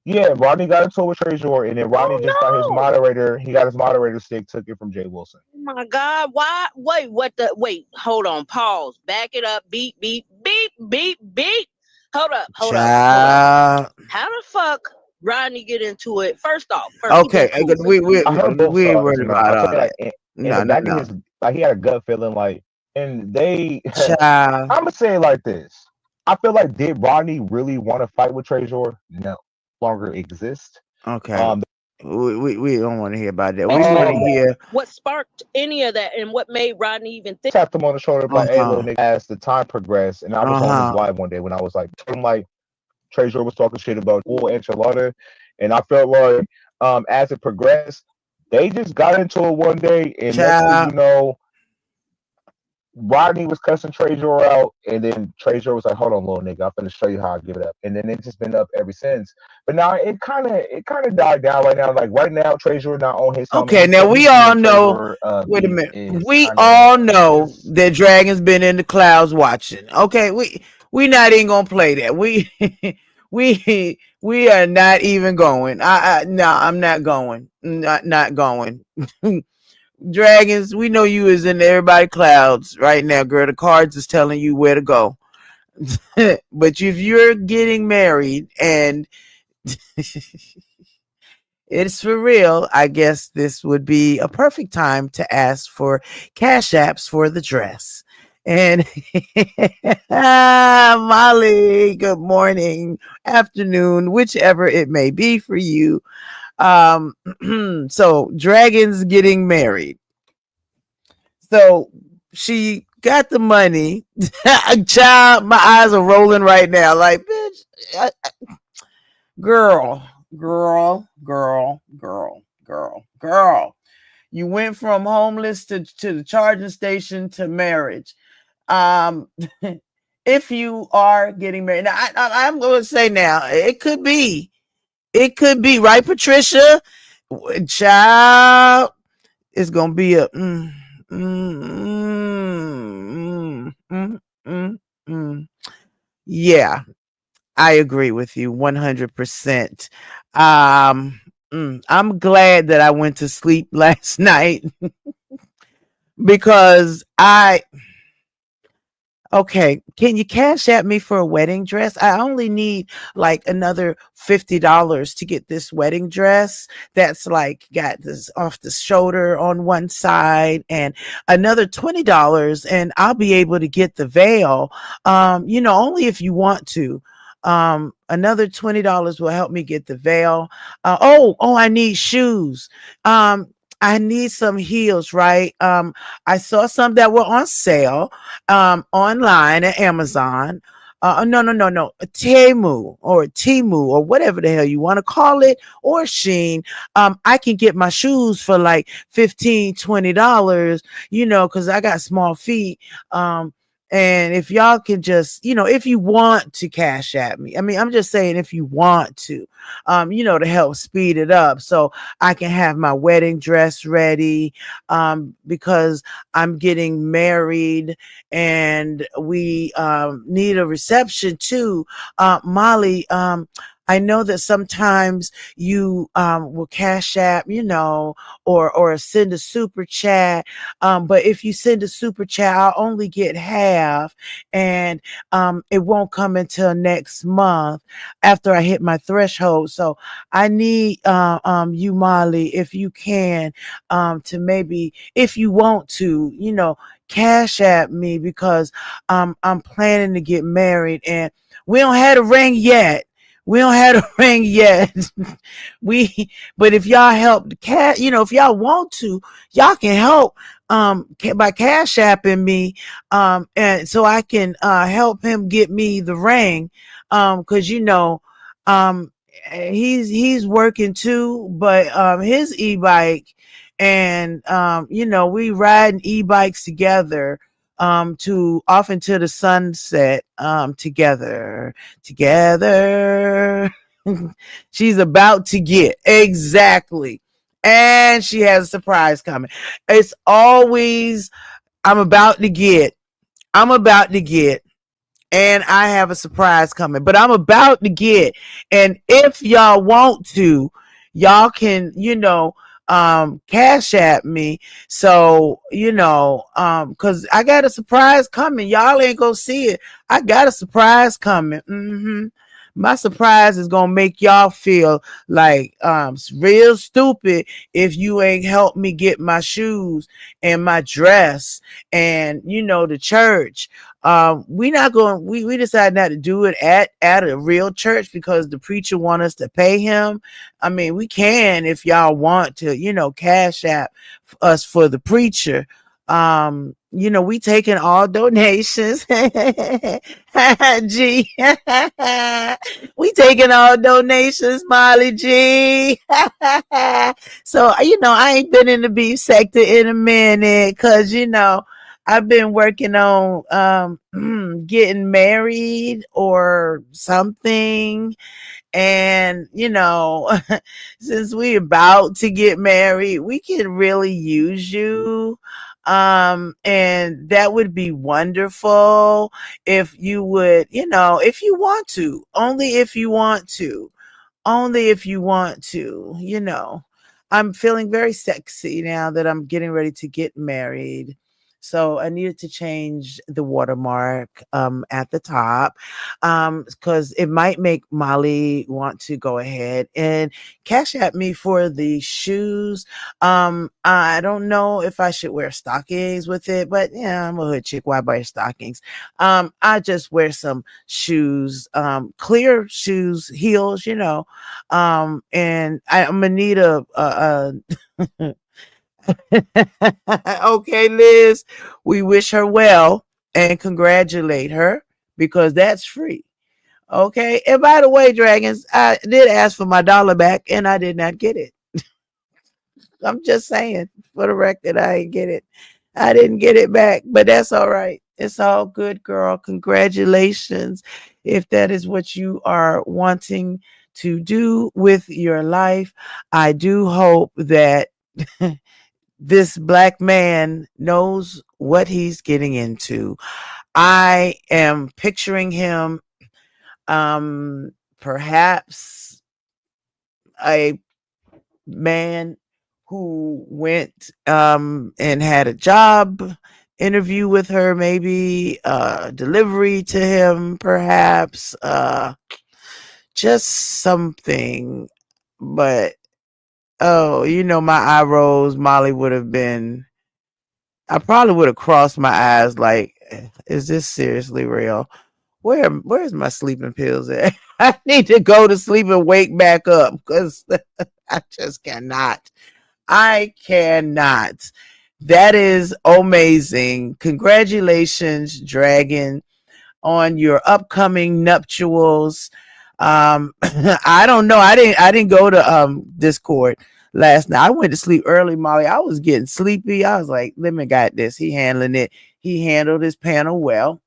yeah. Rodney got into it with Trezor, and then Rodney just got his Oh no. moderator. He got his moderator stick. Took it from Jay Wilson. Oh my God. Why? Wait, what the? Wait, hold on. Pause. Back it up. Beep, beep, beep, beep, beep. Hold up. Child. How the fuck Rodney get into it? First off, he been Okay, cool with I heard both we ain't sides, worried and about I'll tell all you, like that. in the No, no, back of no. his, like he had a gut feeling, like, and they. Child. I'm gonna say it like this. I feel like did Rodney really want to fight with Trezor? No, longer exist. Okay. Um, We don't want to hear about that. We want to um, hear what sparked any of that and what made Rodney even think? tapped him on the shoulder, like, "Hey, little uh-huh. nigga." As the time progressed, and I was on his Uh-huh. live one day when I was like, I'm like, Trezor was talking shit about full enchilada, and I felt like, as it progressed, they just got into it one day, and next thing Child. you know, Rodney was cussing Trezor out, and then Trezor was like, "Hold on, little nigga, I'm gonna show you how I give it up." And then it's just been up ever since. But now it kind of died down right now. Like right now, Trezor not on his helmet. Okay, He now said we me all and know. Trezor Wait a beef minute. is We kind of all know just that Dragon's been in the clouds watching. Okay, we not even gonna play that. We we are not even going. No, I'm not going. Not going. Dragons, we know you is in everybody clouds right now, girl. The cards is telling you where to go. But if you're getting married and it's for real, I guess this would be a perfect time to ask for cash apps for the dress. And Molly, good morning, afternoon, whichever it may be for you. Um, so Dragon's getting married. So she got the money. Child, my eyes are rolling right now. Like, bitch, girl, girl. You went from homeless to the charging station to marriage. Um, if you are getting married, now I'm going to say now, it could be right, Patricia. Child, it's going to be a mm, mm, mm, mm. Yeah, I agree with you 100%. I'm glad that I went to sleep last night because okay, can you cash at me for a wedding dress? I only need like another $50 to get this wedding dress that's like got this off the shoulder on one side and another $20 and I'll be able to get the veil. Only if you want to. Another $20 will help me get the veil. I need shoes. I need some heels, right? I saw some that were on sale online at Amazon. No, Temu or whatever the hell you want to call it, or Sheen. I can get my shoes for like $15, $20, because I got small feet. And if y'all can just, if you want to cash at me, I mean, I'm just saying if you want to, to help speed it up so I can have my wedding dress ready, because I'm getting married and we need a reception too. Molly, I know that sometimes you will cash app, or send a super chat. But if you send a super chat, I'll only get half, and it won't come until next month after I hit my threshold. So I need you, Molly, if you can, to maybe, if you want to, cash at me because I'm planning to get married and we don't have a ring yet. We don't have a ring yet. But if y'all help the cat, if y'all want to, y'all can help by cash apping me, and so I can help him get me the ring, because um he's working too, but his e-bike, and we riding e-bikes together, to off into the sunset, together. She's about to get exactly, and she has a surprise coming. It's always i'm about to get I'm about to get, and I have a surprise coming, but I'm about to get. And if y'all want to, y'all can, cash at me. So, cause I got a surprise coming. Y'all ain't gonna see it. I got a surprise coming. My surprise is gonna make y'all feel like real stupid if you ain't helped me get my shoes and my dress and the church. We decided not to do it at a real church because the preacher want us to pay him. I mean, we can if y'all want to, cash app us for the preacher. We taking all donations. G. We taking all donations, Molly G. So, I ain't been in the beef sector in a minute because, I've been working on getting married or something. And, since we about to get married, we can really use you. And that would be wonderful if you would, if you want to, only if you want to, only if you want to, I'm feeling very sexy now that I'm getting ready to get married. So I needed to change the watermark at the top, because it might make Molly want to go ahead and cash at me for the shoes. I don't know if I should wear stockings with it, but yeah, I'm a hood chick. Why buy stockings? I just wear some shoes, clear shoes, heels, and I'm gonna need a okay, Liz, we wish her well and congratulate her because that's free. Okay. And by the way, dragons, I did ask for my dollar back and I did not get it. I'm just saying for the record, I didn't get it. I didn't get it back, but that's all right. It's all good, girl. Congratulations. If that is what you are wanting to do with your life, I do hope that this black man knows what he's getting into. I am picturing him, perhaps a man who went and had a job interview with her, maybe delivery to him, perhaps just something. But oh, my eye rolls, Molly would have been. I probably would have crossed my eyes like, is this seriously real? Where's my sleeping pills at? I need to go to sleep and wake back up because I just cannot. I cannot. That is amazing. Congratulations, Dragon, on your upcoming nuptials. I don't know. I didn't go to Discord last night. I went to sleep early, Molly. I was getting sleepy. I was like, Lemon got this. He handling it. He handled his panel well.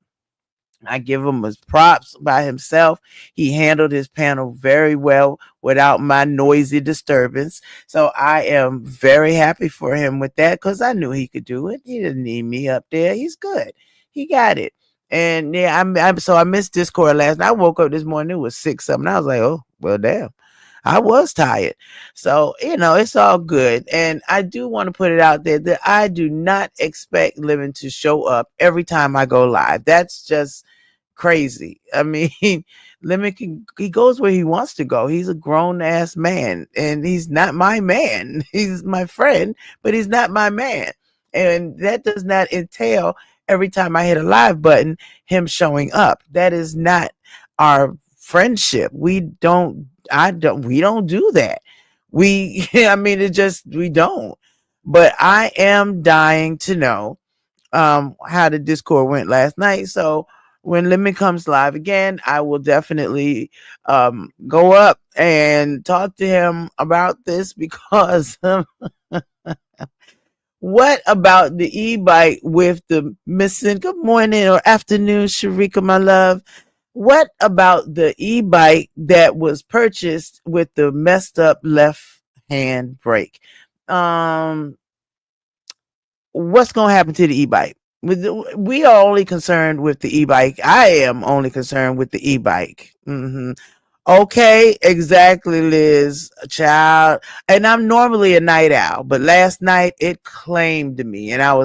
I give him his props by himself. He handled his panel very well without my noisy disturbance. So I am very happy for him with that because I knew he could do it. He didn't need me up there. He's good. He got it. And yeah, so I missed Discord last night. I woke up this morning, it was 6 something. I was like, oh, well, damn. I was tired. So, it's all good. And I do want to put it out there that I do not expect Living to show up every time I go live. That's just crazy. I mean, Lemon he goes where he wants to go. He's a grown ass man and he's not my man. He's my friend, but he's not my man. And that does not entail every time I hit a live button, him showing up. That is not our friendship. We don't do that. We don't. But I am dying to know how the Discord went last night. So when Lemon comes live again, I will definitely go up and talk to him about this because what about the e-bike with the missing good morning or afternoon, Sharika, my love? What about the e-bike that was purchased with the messed up left hand brake? What's going to happen to the e-bike? We are only concerned with the e-bike. I am only concerned with the e-bike. Okay, exactly, Liz, child. And I'm normally a night owl, but last night it claimed me and I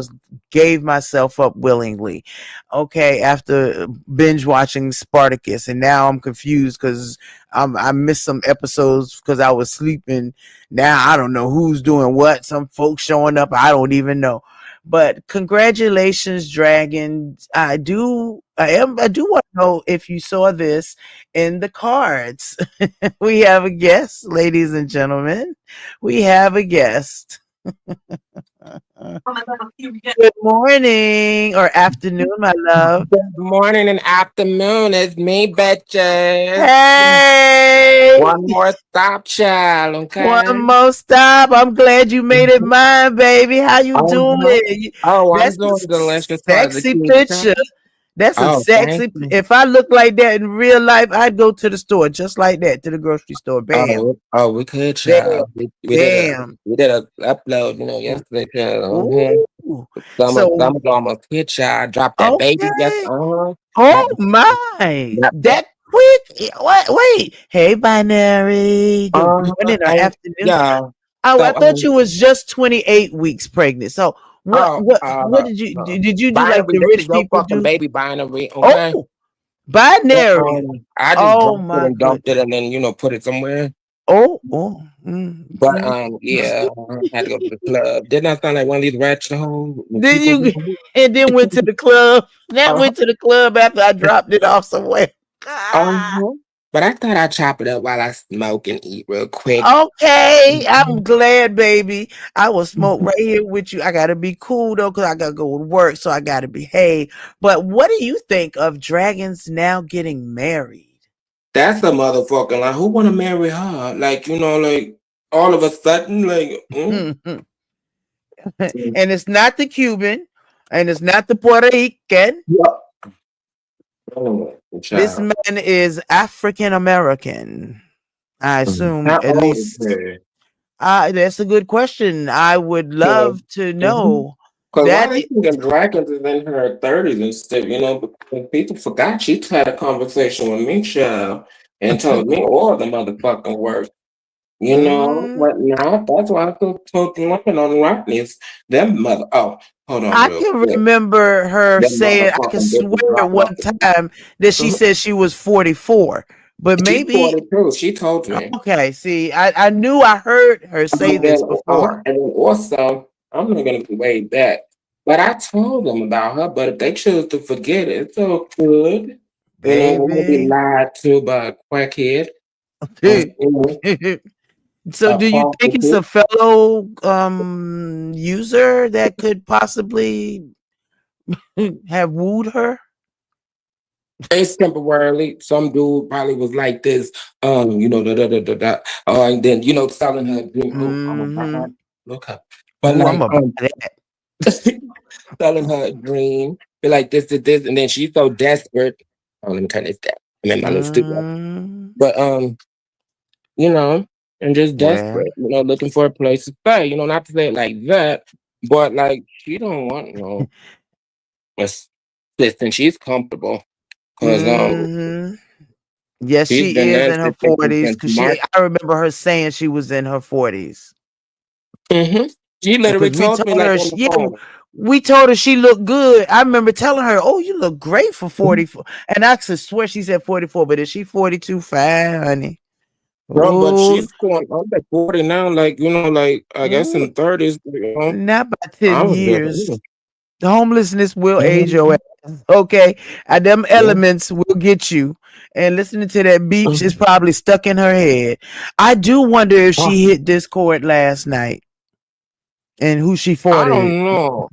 gave myself up willingly. Okay, after binge watching Spartacus, and now I'm confused because I missed some episodes because I was sleeping. Now I don't know who's doing what. Some folks showing up, I don't even know. But congratulations, Dragon. I do want to know if you saw this in the cards. We have a guest, ladies and gentlemen. We have a guest. Good morning or afternoon, my love. Good morning and afternoon. It's me, bitches. Hey! One more stop, child. Okay. One more stop. I'm glad you made it mine, baby. How you doing? I'm That's doing a delicious. sexy picture. That's a sexy. If I look like that in real life, I'd go to the store just like that, to the grocery store. Bam. We could, Bam. child. We Bam. did a upload, yesterday, child. Ooh. Some almost hit, child. I dropped that baby. Yes. Oh my. That quick. What? Wait. Hey, Binary. Good morning or afternoon. Yeah. Oh, I thought you was just 28 weeks pregnant. So what did you do binary, like the rich people do? Baby binary, okay? Oh, binary. I just dumped it and then put it somewhere. But yeah, I had to go to the club. Didn't I sound like one of these ratchet hoes? Did you? And then went to the club. Went to the club after I dropped it off somewhere. But I thought I'd chop it up while I smoke and eat real quick. Okay, I'm glad, baby. I will smoke right here with you. I gotta be cool though, because I gotta go to work, so I gotta behave. But what do you think of Dragons now getting married? That's a motherfucker. Like, who want to marry her? Like, like all of a sudden, like. And it's not the Cuban, and it's not the Puerto Rican. This man is African American. I assume at least. That's a good question. I would love to know. Because why they thinking Dragons is in her 30s and stuff, because people forgot she had a conversation with me, child, and told me all the motherfucking words. You know, but now that's why I took women on Rodney's. Them mother. Oh, hold on, I real can quick. remember her Them saying, I can motherfucking swear bitches at dropping off one the. time that she Mhm. said she was 44, but She maybe 42. She told me. okay. See, I knew I heard her say And this then, before. and then also, I'm not gonna go way back, but I told them about her. But if they choose to forget it, it's all good. You know, we're gonna be Baby. lied to by a crackhead. You know, So a do you think it's a prostitute. fellow user that could possibly have wooed her? It's temporarily. Some dude probably was like this, you know, and then selling her dream. Oh, I'm a buy Mm-hmm. her. Look up, but Ooh, I'm like about that. selling her a dream, be like this, and then she's so desperate. Oh, let me turn this down. I'm in my little studio, Mm, but you know, and just well, desperate, looking for a place to stay. Not to say it like that, but like she don't want assistance. She's comfortable because mm-hmm. Yes, she's she been is there in her since 40s because March. I remember her saying she was in her 40s. Mm-hmm. She literally Because we told me told like her, on the yeah, phone. we told her she looked good. I remember telling her, "Oh, you look great for Mhm. 44." And I could swear she said 44, but is she 42? Fine, honey. But Oh, she's going under 40 now, like like I guess ooh, in 30s. not by I 10 was just years. The homelessness will age your mhm, ass. Okay. And them yeah. elements will get you. And listening to that beach is Mhm. probably stuck in her head. I do wonder if Ah, she hit this chord last night and who she I fought it. don't know.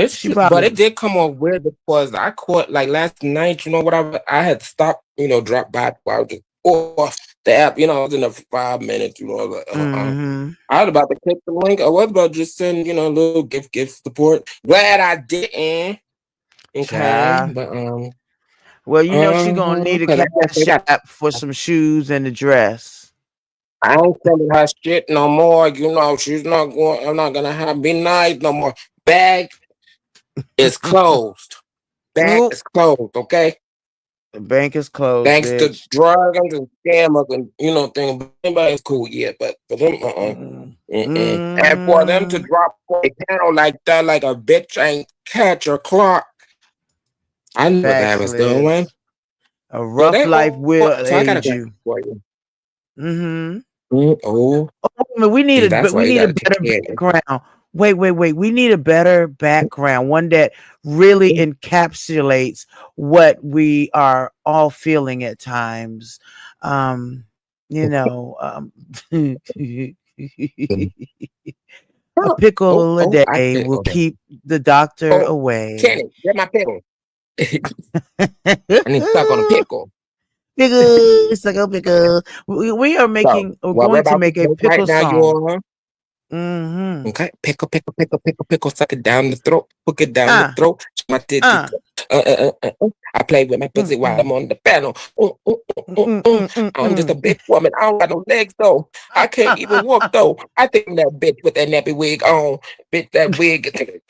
She But probably it did come off weird because I caught like last night, whatever. I had stopped, dropped by while I was just off the app, I was in there for 5 minutes, I was like, mm-hmm. I was about to click the link. I was about to just send, a little gift support. Glad I didn't. Okay. Child. But Well, she gonna need a cause I guess they cash got app for some shoes and a dress. I ain't sending her shit no more. She's not going. I'm not gonna have be nice no more. Bag is closed. Bag Nope. is closed. Okay. The bank is closed, Thanks to bitch. dragons and scammers and thing. But anybody's cool, yeah. But for them, Mm. mm-mm. And for them to Mm. drop a panel like that, like a bitch ain't catch a clock. I knew what that Facts, was doing. Liz. A So rough they life all. will So I got a age question you. for you. Mm-hmm. Oh, We need see, that's why we you need a gotta take better care of background. Wait. We need a better background, one that really you. encapsulates what we are all feeling at times. Um, you know, a Oh, pickle a I day did. will Okay. keep the doctor Oh, away. Kenny, get my pickle. I need stuck on a pickle. Pickle, suck a pickle. So We're what we're going to about to make a do right pickle now, you song. all. Mm-hmm. Okay, pickle, suck it down the throat, hook it down the Uh, throat. My titty. uh, I play with my pussy while mm-mm. I'm on the panel. I'm just a Mm-mm-mm-mm. big woman. I don't got no legs though. I can't even walk though. I think that bitch with that nappy wig on, bitch that wig.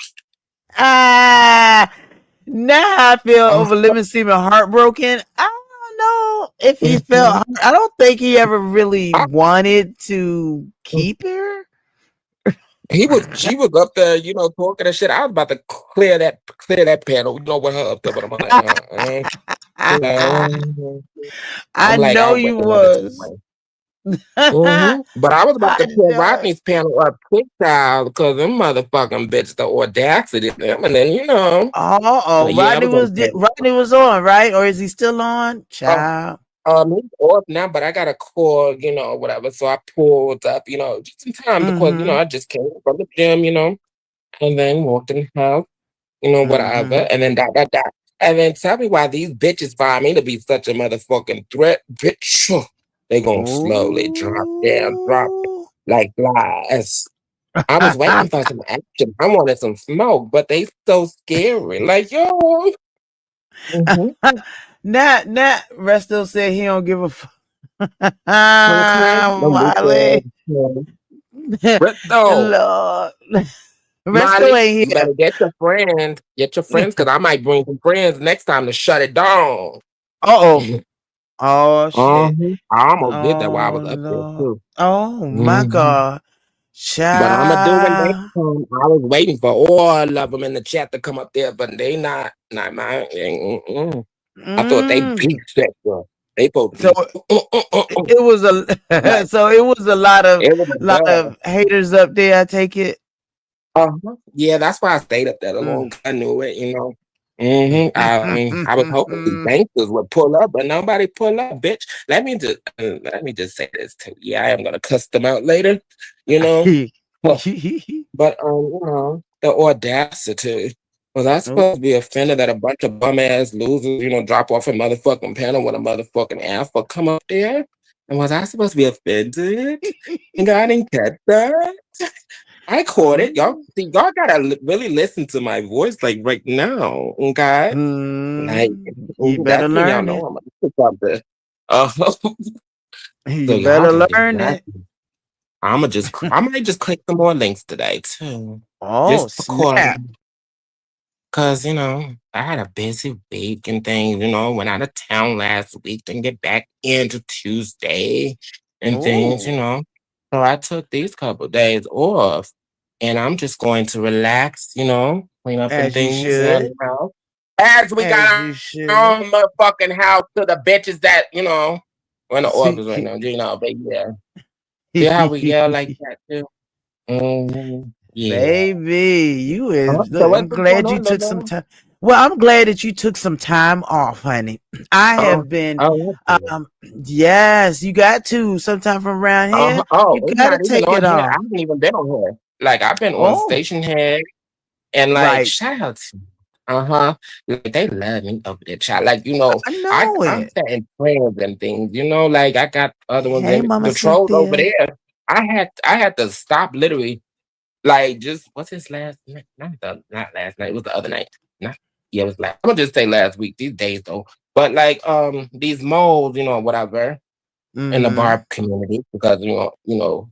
Ah, now I feel over Living Seaman heartbroken. I don't know if he felt. I don't think he ever really wanted to keep her. She was up there, talking and shit. I was about to clear that panel, with her up there, but I'm like, no. I I'm like, know I'll wait you another time. was. I But I was about to pull know. Rodney's panel up quick style because them motherfucking bitch, the audacity of them, and then Oh, yeah, I was gonna say, Rodney was on, right? Or is he still on? oh, Child. he's off now, but I got a call, whatever. So I pulled up, just in time because Mm-hmm. I just came from the gym, and then walked in the house. Whatever, Mm-hmm. and then dot. And then tell me why these bitches find me to be such a motherfucking threat, bitch. They gonna slowly drop Ooh. like flies. I was waiting for some action. I wanted some smoke, but they so scary. Like, yo. hmm Nat Resto said he don't give a fuck. Okay. Them Molly. bitches. Resto. Lord. Resto Molly, ain't you here. better get your friends. Get your friends, because I might bring some friends next time to shut it down. Uh-oh. Oh shit. I almost did that while I Oh was up there Lord. too. Oh my Mhm. God. But I'm gonna do when they Child. come. I was waiting for all of them in the chat to come up there, but they not mine. I thought they Mm. beat that girl. They supposed to So be it was a like so it was a it was a lot dub. of haters up there, I take it. Yeah, that's why I stayed up there Mm. alone. I knew it, you know. I was hoping these gangsters would pull up, but nobody pull up, bitch. Let me just say this too. Yeah, I am gonna cuss them out later, you know. But the audacity. Was I Oh. supposed to be offended that a bunch of bum ass losers, drop off a motherfucking panel with a motherfucking alpha come up there? And was I supposed to be offended? And I didn't catch that. I caught it. Y'all Oh. see, y'all gotta really listen to my voice like right now. Okay. Like You better that's when y'all learn know it. I'm gonna pick up the uh so You y'all better can just learn laugh. it. I might just click some more links today too. Oh, Just snap. according. Cause I had a busy week and things, went out of town last week, didn't get back into Tuesday and things, Oh, So I took these couple days off and I'm just going to relax, clean up and as you things around should. the house. As we As got you should. our own motherfucking house to the bitches that, we're in the office right now, but yeah. See how we yell like that too? Yeah. Baby, you is So look, what's I'm been going glad you on, took some Lolo? time. Well, I'm glad that you took some time off, honey. I Oh, have been oh, okay. yes, you got to sometime from around here. Oh, You it's gotta not even take it on here. I off. haven't even been on here. Like I've been on Oh, Station Head and like right. shout out to like they love me over there, child. Like, I I'm know I'm it. setting plans and things, like I got other ones Hey, in Mama the trolls over Cynthia. there. I had to stop literally like just what's his last night? Not last night, it was the other night. Not yeah, it was last. I'm gonna just say last week, these days though. But like these moles, whatever in the Mm-hmm. barb community because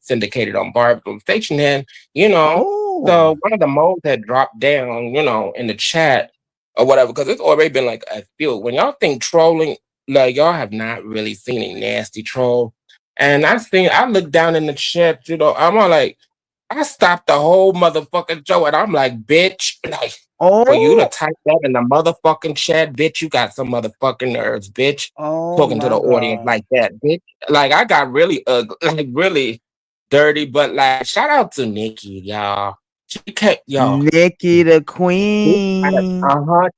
syndicated on barb on station and so Oh. one of the moles had dropped down in the chat or whatever because it's already been like a field when y'all think trolling like y'all have not really seen a nasty troll and I looked down in the chat I'm all like I stopped the whole motherfucking show and I'm like bitch like for you to Oh. type that in the motherfucking chat bitch you got some motherfucking nerves bitch Oh talking to the my audience God. like that, bitch. Like I got really ugly, like really dirty, but like shout out to Nikki, y'all. She kept y'all. Nikki the Queen.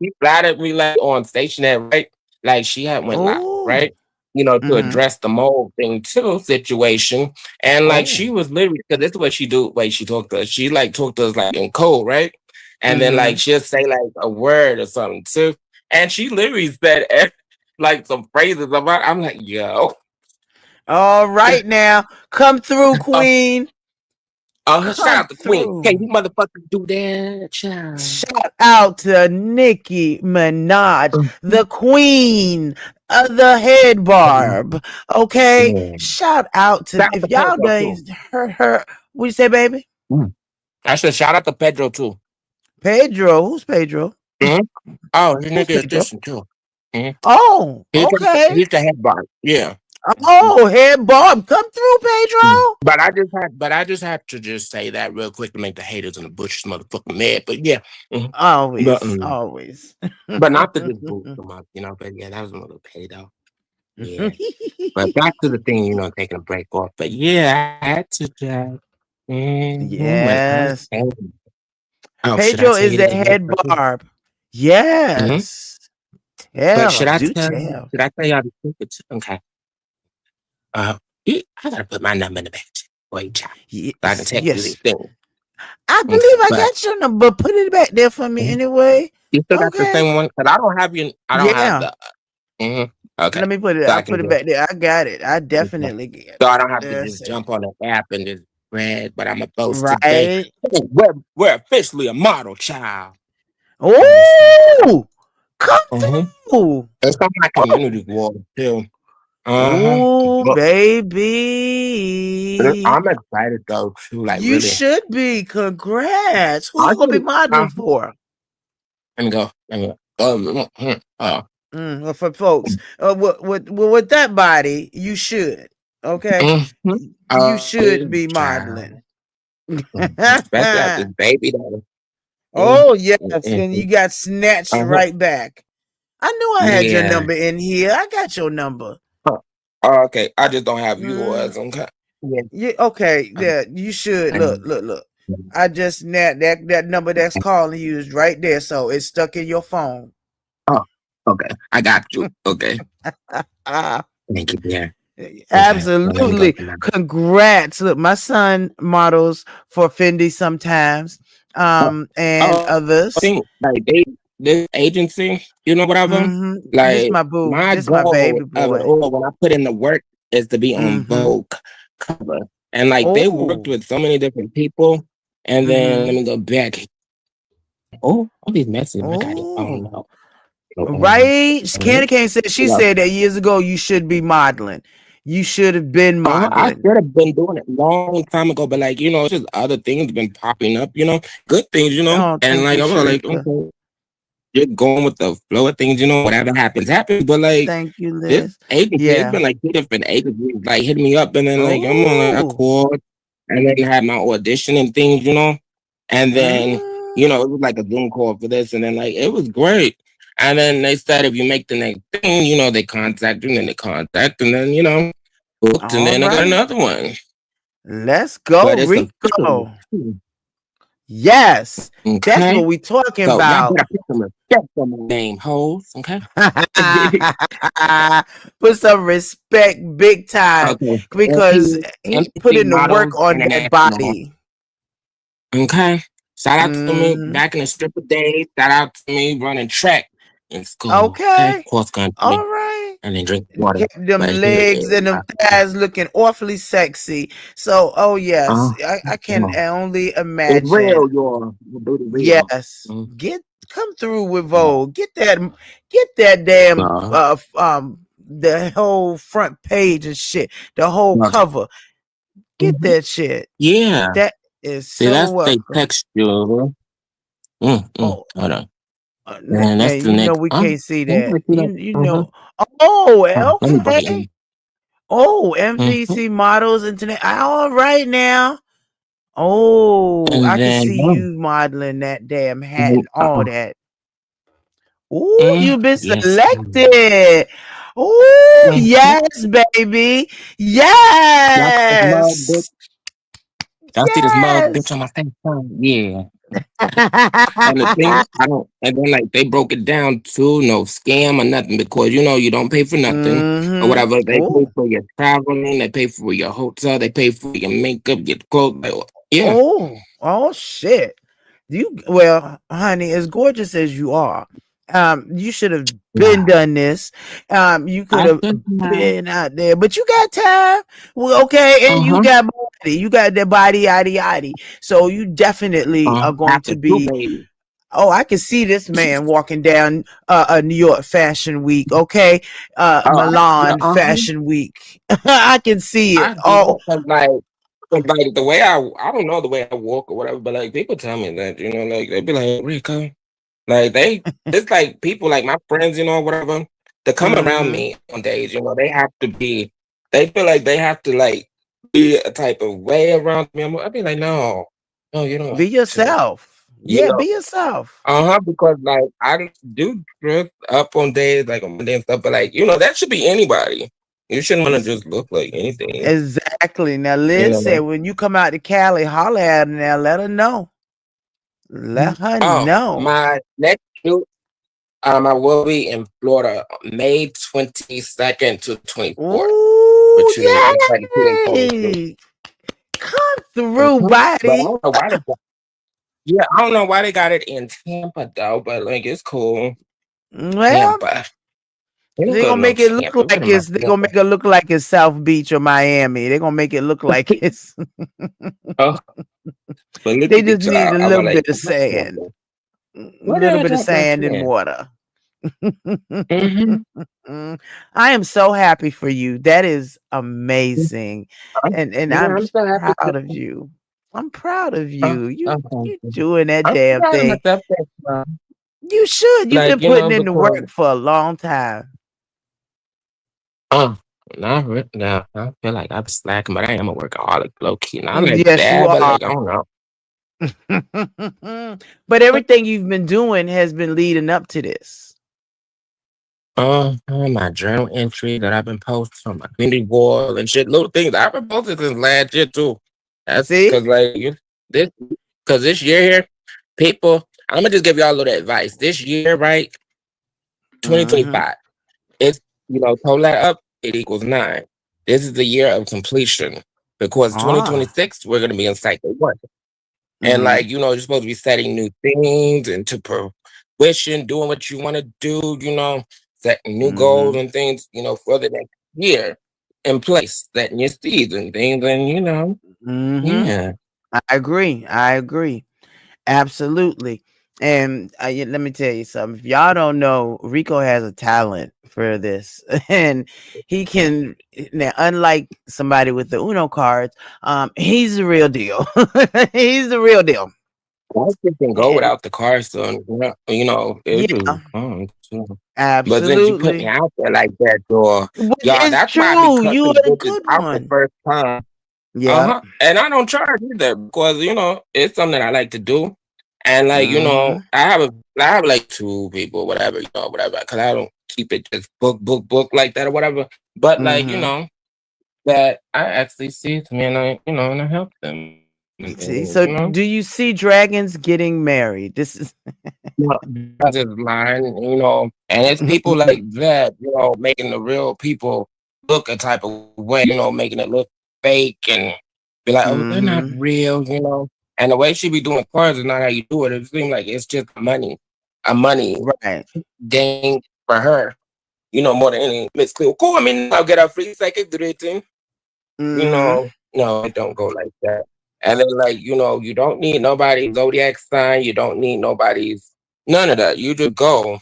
She flattered me like on stationary, right? Like she had went live, Oh. right? To Mm-hmm. address the mold thing too situation. And like Oh. she was literally because this is what she do, way she talked to us. She like talked to us like in code, right? And then Mm-hmm. like she'll say like a word or something too. And she literally said like some phrases about I'm like, yo. All right now. Come through, Queen. Shout Come out to Queen. Hey, through. you motherfuckers do that, child. Shout out to Nicki Minaj, the queen of the head barb. Okay. Yeah. Shout out to Shout out if to y'all Pedro done too. heard her. What you say, baby? I said shout out to Pedro too. Pedro. Who's Pedro? Mhm. Oh, his Who's nigga is Pedro? distant too. Mhm. Oh, He's the, okay. he's the head bar. Yeah. Oh, head barb. Come through, Pedro. But I just had to just say that real quick to make the haters and the bushes motherfucking mad. But yeah. But Always, always. but not to just boost them up, But yeah, that was a little petty though. Yeah. But back to the thing, taking a break off. But yeah, I had to just when I was Yes. angry. Oh, should I Pedro tell is you the this real head quick? barb. Mhm. Yes. But Tell. Do tell. should I tell y'all the secret? Okay. Uh, I gotta put my number in the back chat for you, child. So I can Yes. text you Yes. these things. I Okay. believe I But got your number. Put it back there for me mhm. anyway. You still got the Okay. same one? Because I don't have you. I don't have Yeah. the. Okay. Let me put it. So I I can put it just. back there. I got it. I Okay. definitely get So I it. don't have to That's just it. jump on the app and just brag, but I'm a boast today. Right. Hey, we're officially a model, child. You understand? Ooh. Come Mm-hmm. through. It's on my Oh. community wall too. Uh-huh. Ooh, But baby. I'm excited though too. Like You really. should be. Congrats. Who I you gonna be can modeling for? let me go. Let me go. Well, for folks, with that body, you should. Okay, Mm-hmm. you Oh, should be child. modeling. Especially after this baby daughter. Oh yes, and Mm-hmm. you got snatched Uh-huh. right back. I knew I had your Yeah. number in here. I got your number. Huh. Oh, okay. I just don't have Mm, yours. Okay. Yeah. yeah, okay. Um, Yeah, you should look, um, look, look. I just that number that's calling you is right there, so it's stuck in your phone. oh, okay. I got you. Okay. Ah, Thank you. Yeah. Okay. Well, let me go absolutely. to my. Congrats. Look, my son models for Fendi sometimes, Oh, and oh, I others. think like this agency, whatever. This Like my boo. my This my baby goal of it boy. all when I put in the work is to be on Mm-hmm. Vogue cover, and like they worked Oh. with so many different people. And then let Mm-hmm. me go back. Oh, all these messages. I got it. Oh Oh. no. Right. Candy Cane said she Yeah. said that years ago you should be modeling. You should have been I modeling. should have been doing it long time ago, but like it's just other things been popping up. Good things. Oh, And thank like you, I was like, Sharika. okay, you're going with the flow of things. Whatever happens, happens. But like Thank you, this Liz. agency, it's Yeah. been like two different agencies like hitting me up, and then like I'm on like a Oh. call, and then had my audition and things. And then Mm. it was like a Zoom call for this, and then like it was great. And then they said if you make the next thing, they contact you, and then they contact, and then booked, and All then I got right. another one. Let's go, But it's official. Rico. Yes. That's Okay. what we talking So y'all about. better put some respect on my name, hoes. Okay. Put some respect big time Okay. because he put MPC in the work Models on that International. body. Okay. Shout out to me Mm-hmm. back in the stripper days. Shout out to me running track in school. Okay. Okay. Cross country. All right. And then drink water. Kept them But here legs is and them thighs looking awfully sexy. So, oh yes, uh, I can only it's imagine. real, y'all. The booty real. Yes, come through with Vogue. Get that damn the whole front page and shit. The whole cover. Get Mhm. that shit. Yeah. That is See, so that's the welcome. texture. Oh, Hold on. And now that's the you know next. we can't see Can that. you see that? You know. Oh, Let me bring it okay. in. Oh, Mhm. MPC Models Internet. All right now. Oh, And I can then, see you modeling that damn hat and all uh-uh. that. Ooh, you've been Yes. selected. Ooh, Mhm. yes, baby. Y'all see this mug, bitch? Yes. Y'all see this mug, bitch, Yes. on my face? Yeah. And the thing, I don't, and then like they broke it down to no scam or nothing because you don't pay for nothing or Mm-hmm. whatever. They pay Oh. for your traveling, they pay for your hotel, they pay for your makeup, your clothes. Yeah. Oh shit. Well, honey, as gorgeous as you are, you should have been Wow. done this. You could I have just been out there, but you got time. Well, okay, and you uh-huh. got body. You got that body, yaddy yaddy. So you definitely are going After to two be. babies. Oh, I can see this man walking down a New York Fashion Week. Okay, Yeah, Milan Fashion Week. I can see it. I do Oh, that cause like the way I don't know the way I walk or whatever, but like people tell me that like they be like Rico, like it's like people like my friends, whatever, to come around mm-hmm. me on days, they have to be, they feel like they have to like be a type of way around me. I'd be like, no, you don't Be have to, yourself. you Yeah, know. be yourself. Because like I do dress up on days like on Monday and stuff, but like that should be anybody. You shouldn't want to just look like anything. Exactly. Now, You Liz said know. when you come out to Cali, holler at her now. Let her know. Let her Oh, know. my next shoot, I will be in Florida, May 22nd to 24th. Ooh, But it's like a 2 day photo shoot. yay! Come through, But I buddy. don't know why I don't know why they got it in Tampa though, but like it's cool. Well, Tampa. They don't go to no Tampa. We go to they're gonna Miami. make it look like it's South Beach or Miami. They're gonna make it look like it's Oh, but look they at just the need child. a I was little like, bit of sand. A what did little I bit of drop that sand and in? water. Mm-hmm. I am so happy for you. That is amazing. And Yeah, I'm I'm so happy. proud of you. I'm proud of Oh, you. You okay. doing that I'm damn proud of thing. myself. Thanks, Mom. You should. You've Like, been you know, putting in the because work for a long time. uh not really now. I feel like I'm slacking, but I am a workaholic, low key. Not like Yes, you that, but are. like I don't know. But everything you've been doing has been leading up to this. My journal entry that I've been posting on my community wall and shit, little things I've been posting since last year too. That's See? because like this, because this year here, people. I'm gonna just give y'all a little advice. This year, right, Mm-hmm. 2025. It's total that up, it equals 9. This is the year of completion because Ah. 2026 we're gonna be in cycle 1. And Mm-hmm. like, you're supposed to be setting new things into fruition, doing what you want to do, setting new goals Mm-hmm. and things, for the next year in place, setting your seeds and things, and Mm-hmm. yeah. I agree. I agree. Absolutely. And let me tell you something. If y'all don't know, Rico has a talent for this, and he can. Now, unlike somebody with the Uno cards, he's the real deal. He's the real deal. I can go And without the car, so it yeah, was fun too. But since you put me absolutely. out there like that, door, But y'all, it's that's why I be true. You cutting are a bitches good out the one. first time. Yep. And I don't charge either because it's something that I like to do. And like, Mm-hmm. I have like 2 people, whatever, whatever, because I don't keep it just book like that or whatever. But like, Mm-hmm. that I actually see it to me and and I help them and See, things, so do you see dragons getting married? This is Well, that's just mine, and it's people like that, making the real people look a type of way, making it look fake and be like, oh, they're not mm-hmm. real, And the way she be doing cards is not how you do it. It seems like it's just a money Right. gain for her, more than any Miss Cleo. Cool, I mean, I'll get a free psychic rating. Mm-hmm. No, it don't go like that. And then like, you don't need nobody's zodiac sign, you don't need nobody's none of that. You just go.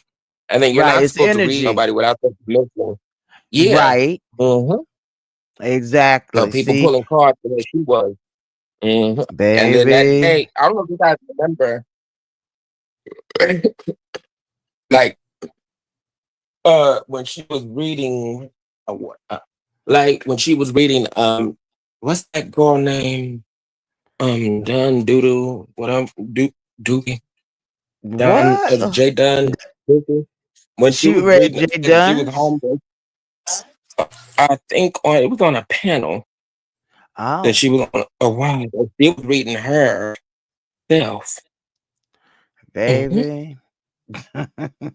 And then you're Right. not It's supposed to read energy. nobody without their permission. Yeah. Right. hmm So Exactly. people See, pulling cards the way she was. And then that baby. day, I don't know if you guys remember, like when she was reading like when she was reading what's that girl name? Dun Doodoo, whatever Dookie. Don What? J Dunn when she She was read reading Jay because she was Dunn's? home. I think it was on a panel that Oh, she was on a while ago. She was reading herself, hmm baby.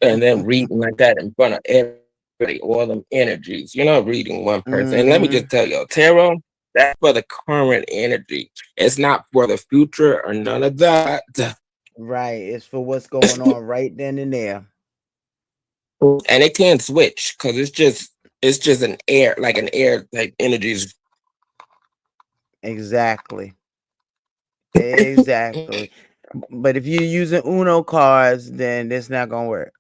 and then reading like that in front of everybody, all them energies. You're not reading one person. And let me Mm-hmm. just tell you, tarot, that's for the current energy. It's not for the future or none of that. Right. It's for what's going on right then and there. And it can switch because it's just an air like an air like energies. Exactly. Exactly. But if you're using Uno cards, then it's not gonna work.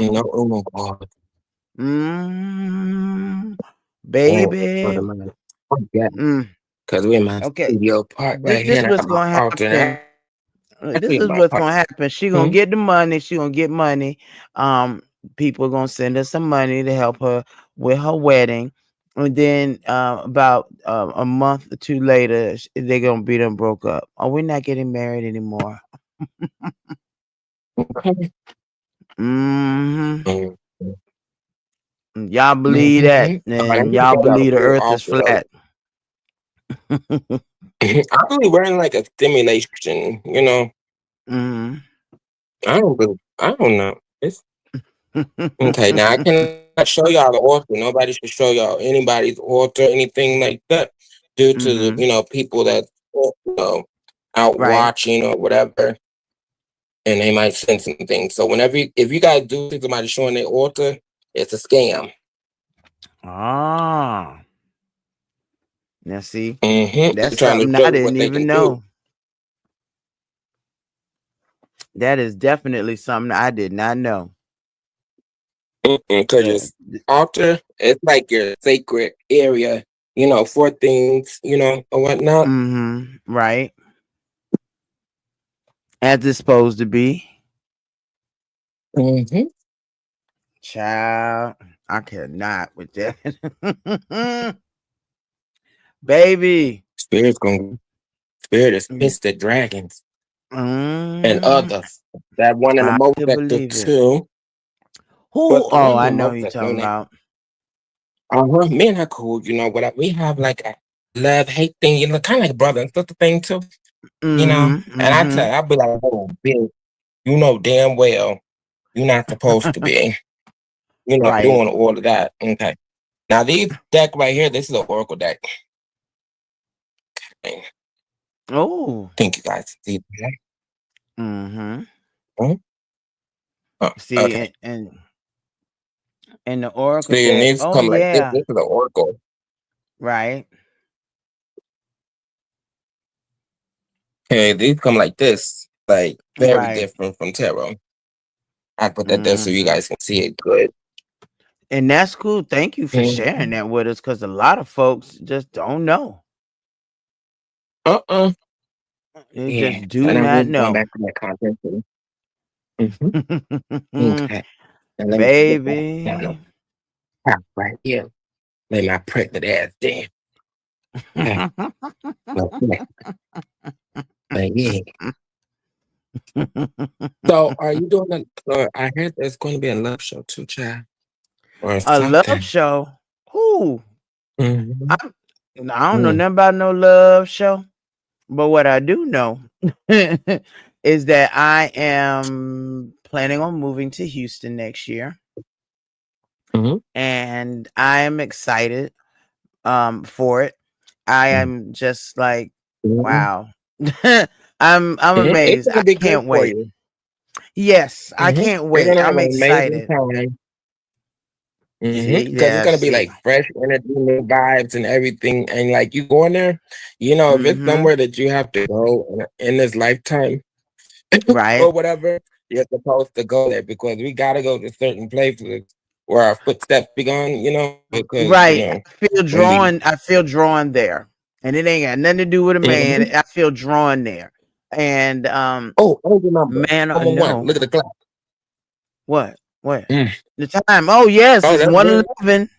No, oh my god. mm, Oh, for baby. the man. Yeah, Mm. because we're in my Okay. studio part right This here. And I what's got my gonna altar happen. and This actually is my what's part. gonna happen. She gonna Hmm? get the money. She gonna get money. People are gonna send her some money to help her with her wedding, and then about a month or two later, they're gonna be them broke up. Oh, we're not getting married anymore. Okay. hmm Mhm. Y'all believe that, Mhm. All right, I and need to y'all go down a believe the full Earth is altar though. flat. I'm really wearing like a stimulation, hmm I don't know. It's okay. Now I cannot show y'all the altar. Nobody should show y'all anybody's altar, anything like that, due to the hmm people that out Right. watching or whatever, and they might send some things. So if you guys do see somebody showing their altar, it's a scam. Ah. Now see, They're that's trying to something show I you what didn't they even can do. know. That is definitely something I did not know. Because your Uh, altar, it's like your sacred area, for things, or whatnot. right. As it's supposed to be. Mm-hmm. Child, I cannot with that. Baby. Spirit is pissed at dragons and Mm, others. That one in the I most could sector believe it. too. But Who? the Oh, one in I the know most you sector, talking about. me and her cool. You know what? We have like a love hate thing. You know, kind of like brother and sister thing too. You know, Mm-hmm. and Mm-hmm. I'll be like, oh, bitch, you know damn well you're not supposed to be, Right. doing all of that. Okay. Now these deck right here, this is an oracle deck. I Oh. think you guys see that. Mm-hmm. Mhm. Oh, See, okay. and the Oracle See, and deck. these Oh come like this. yeah. This is an oracle. Right. Okay, these come like this, like very Right. different from tarot. I put that there so you Mm-hmm. guys can see it good. And that's cool. Thank you for Mhm. sharing that with us, because a lot of folks just don't know. Uh-uh. They Yeah, just do and I'm not really going know. back to that content too. Mm-hmm. Okay, and let me get back down Baby. on top right here. Lay my pregnant ass down. Okay, okay, but yeah. So, are you doing I heard there's going to be a love show too, child, or A love something. show? Who? Mm-hmm. I don't know nothing about no love show. But what I do know is that I am planning on moving to Houston next year. Mm-hmm. And I am excited for it. I am just like, Mm-hmm. wow. I'm It's amazed. going I to be good can't for wait. you. Yes, I Mm-hmm. can't You're going wait. to have I'm an amazing excited. time. See, Because it's yeah, gonna be see. like fresh energy, new vibes, and everything. And like you going there, if it's Mm-hmm. somewhere that you have to go in this lifetime Right. or whatever, you're supposed to go there because we gotta go to certain places where our footsteps be gone. Because Right. when we I feel drawn there. And it ain't got nothing to do with a man. Mhm. I feel drawn there. And Oh, your number man, 111. no. Look at the clock. What? What? Mm. The time. Oh yes, Oh, it's that's good. 111.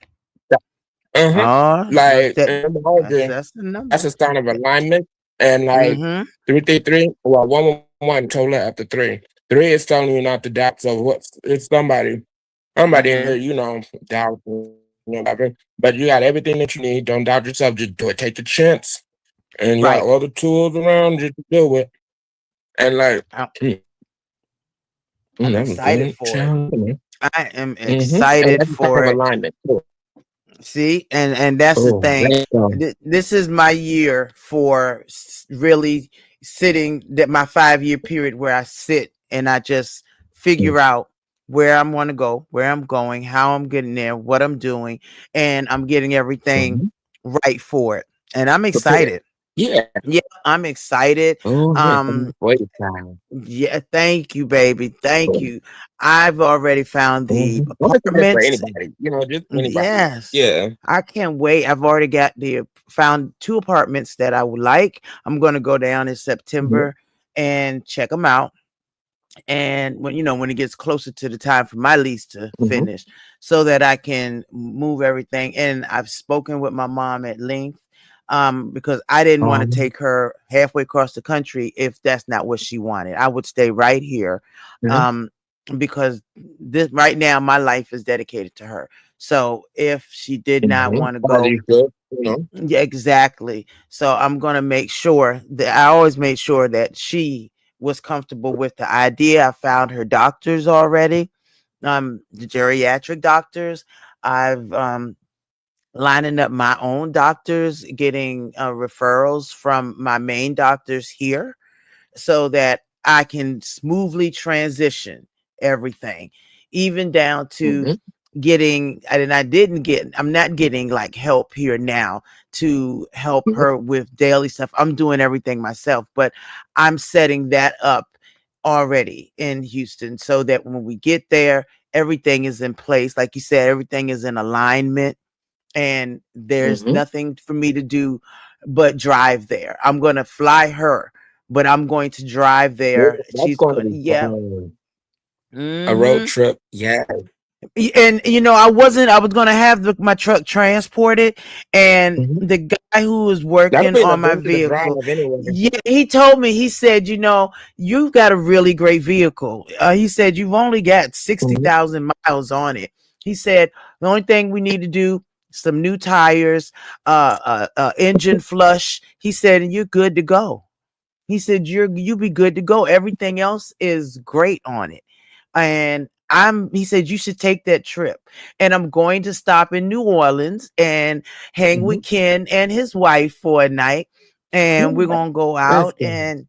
Uh-huh. Oh, Like that's the that's number. a sign of alignment. And like Mm-hmm. 333, well, 111 told her after three. Three is telling you not to doubt. So what's it's somebody in Mm-hmm. here, doubt, whatever. But you got everything that you need. Don't doubt yourself. Just do it. Take the chance. And you got Right. all the tools around you to do it. And like, I- I'm that was excited good. for it. Challenge. I am And excited that's the type for of it. alignment too. See, and that's the Oh, thing. let's go. This is my year for really sitting, that my 5-year period where I sit and I just figure out where I'm going to go, where I'm going, how I'm getting there, what I'm doing, and I'm getting everything Mhm. right for it. And I'm Prepare. excited. Yeah. Yeah, I'm excited. Oh, yes. Um, Wait time. yeah, thank you, baby. Thank you. I've already found the Well, this is just for apartments. anybody, just anybody. Yes. Yeah. I can't wait. I've already got found 2 apartments that I would like. I'm going to go down in Mhm. September and check them out. And when it gets closer to the time for my lease to Mhm. finish, so that I can move everything. And I've spoken with my mom at length, because I didn't want to Um, take her halfway across the country if that's not what she wanted. I would stay right here, mhm. um, because this right now my life is dedicated to her. So if she did not want to As go, you should. yeah, exactly. So I'm gonna make sure that I always made sure that she was comfortable with the idea. I found her doctors already, the geriatric doctors. I've lining up my own doctors, getting referrals from my main doctors here, so that I can smoothly transition everything, even down to Mhm. getting. I'm not getting like help here now to help Mhm. her with daily stuff. I'm doing everything myself, but I'm setting that up already in Houston, so that when we get there, everything is in place. Like you said, everything is in alignment, and there's Mhm. nothing for me to do but drive there. I'm going to fly her, but I'm going to drive Yeah, there. that's She's going to good. be Yeah. fun. A road Mm-hmm. trip, yeah. And I was gonna have my truck transported, and the guy who was That'll working be the on my dangerous drive vehicle, anyway. yeah, he told me, he said, you've got a really great vehicle. He said you've only got Mhm. 60,000 miles on it. He said the only thing we need to do, some new tires, engine flush. He said, and you're good to go. He said you be good to go. Everything else is great on it. And he said you should take that trip. And I'm going to stop in New Orleans and hang with Mhm. Ken and his wife for a night. And we're Yeah, gonna go out, listen. and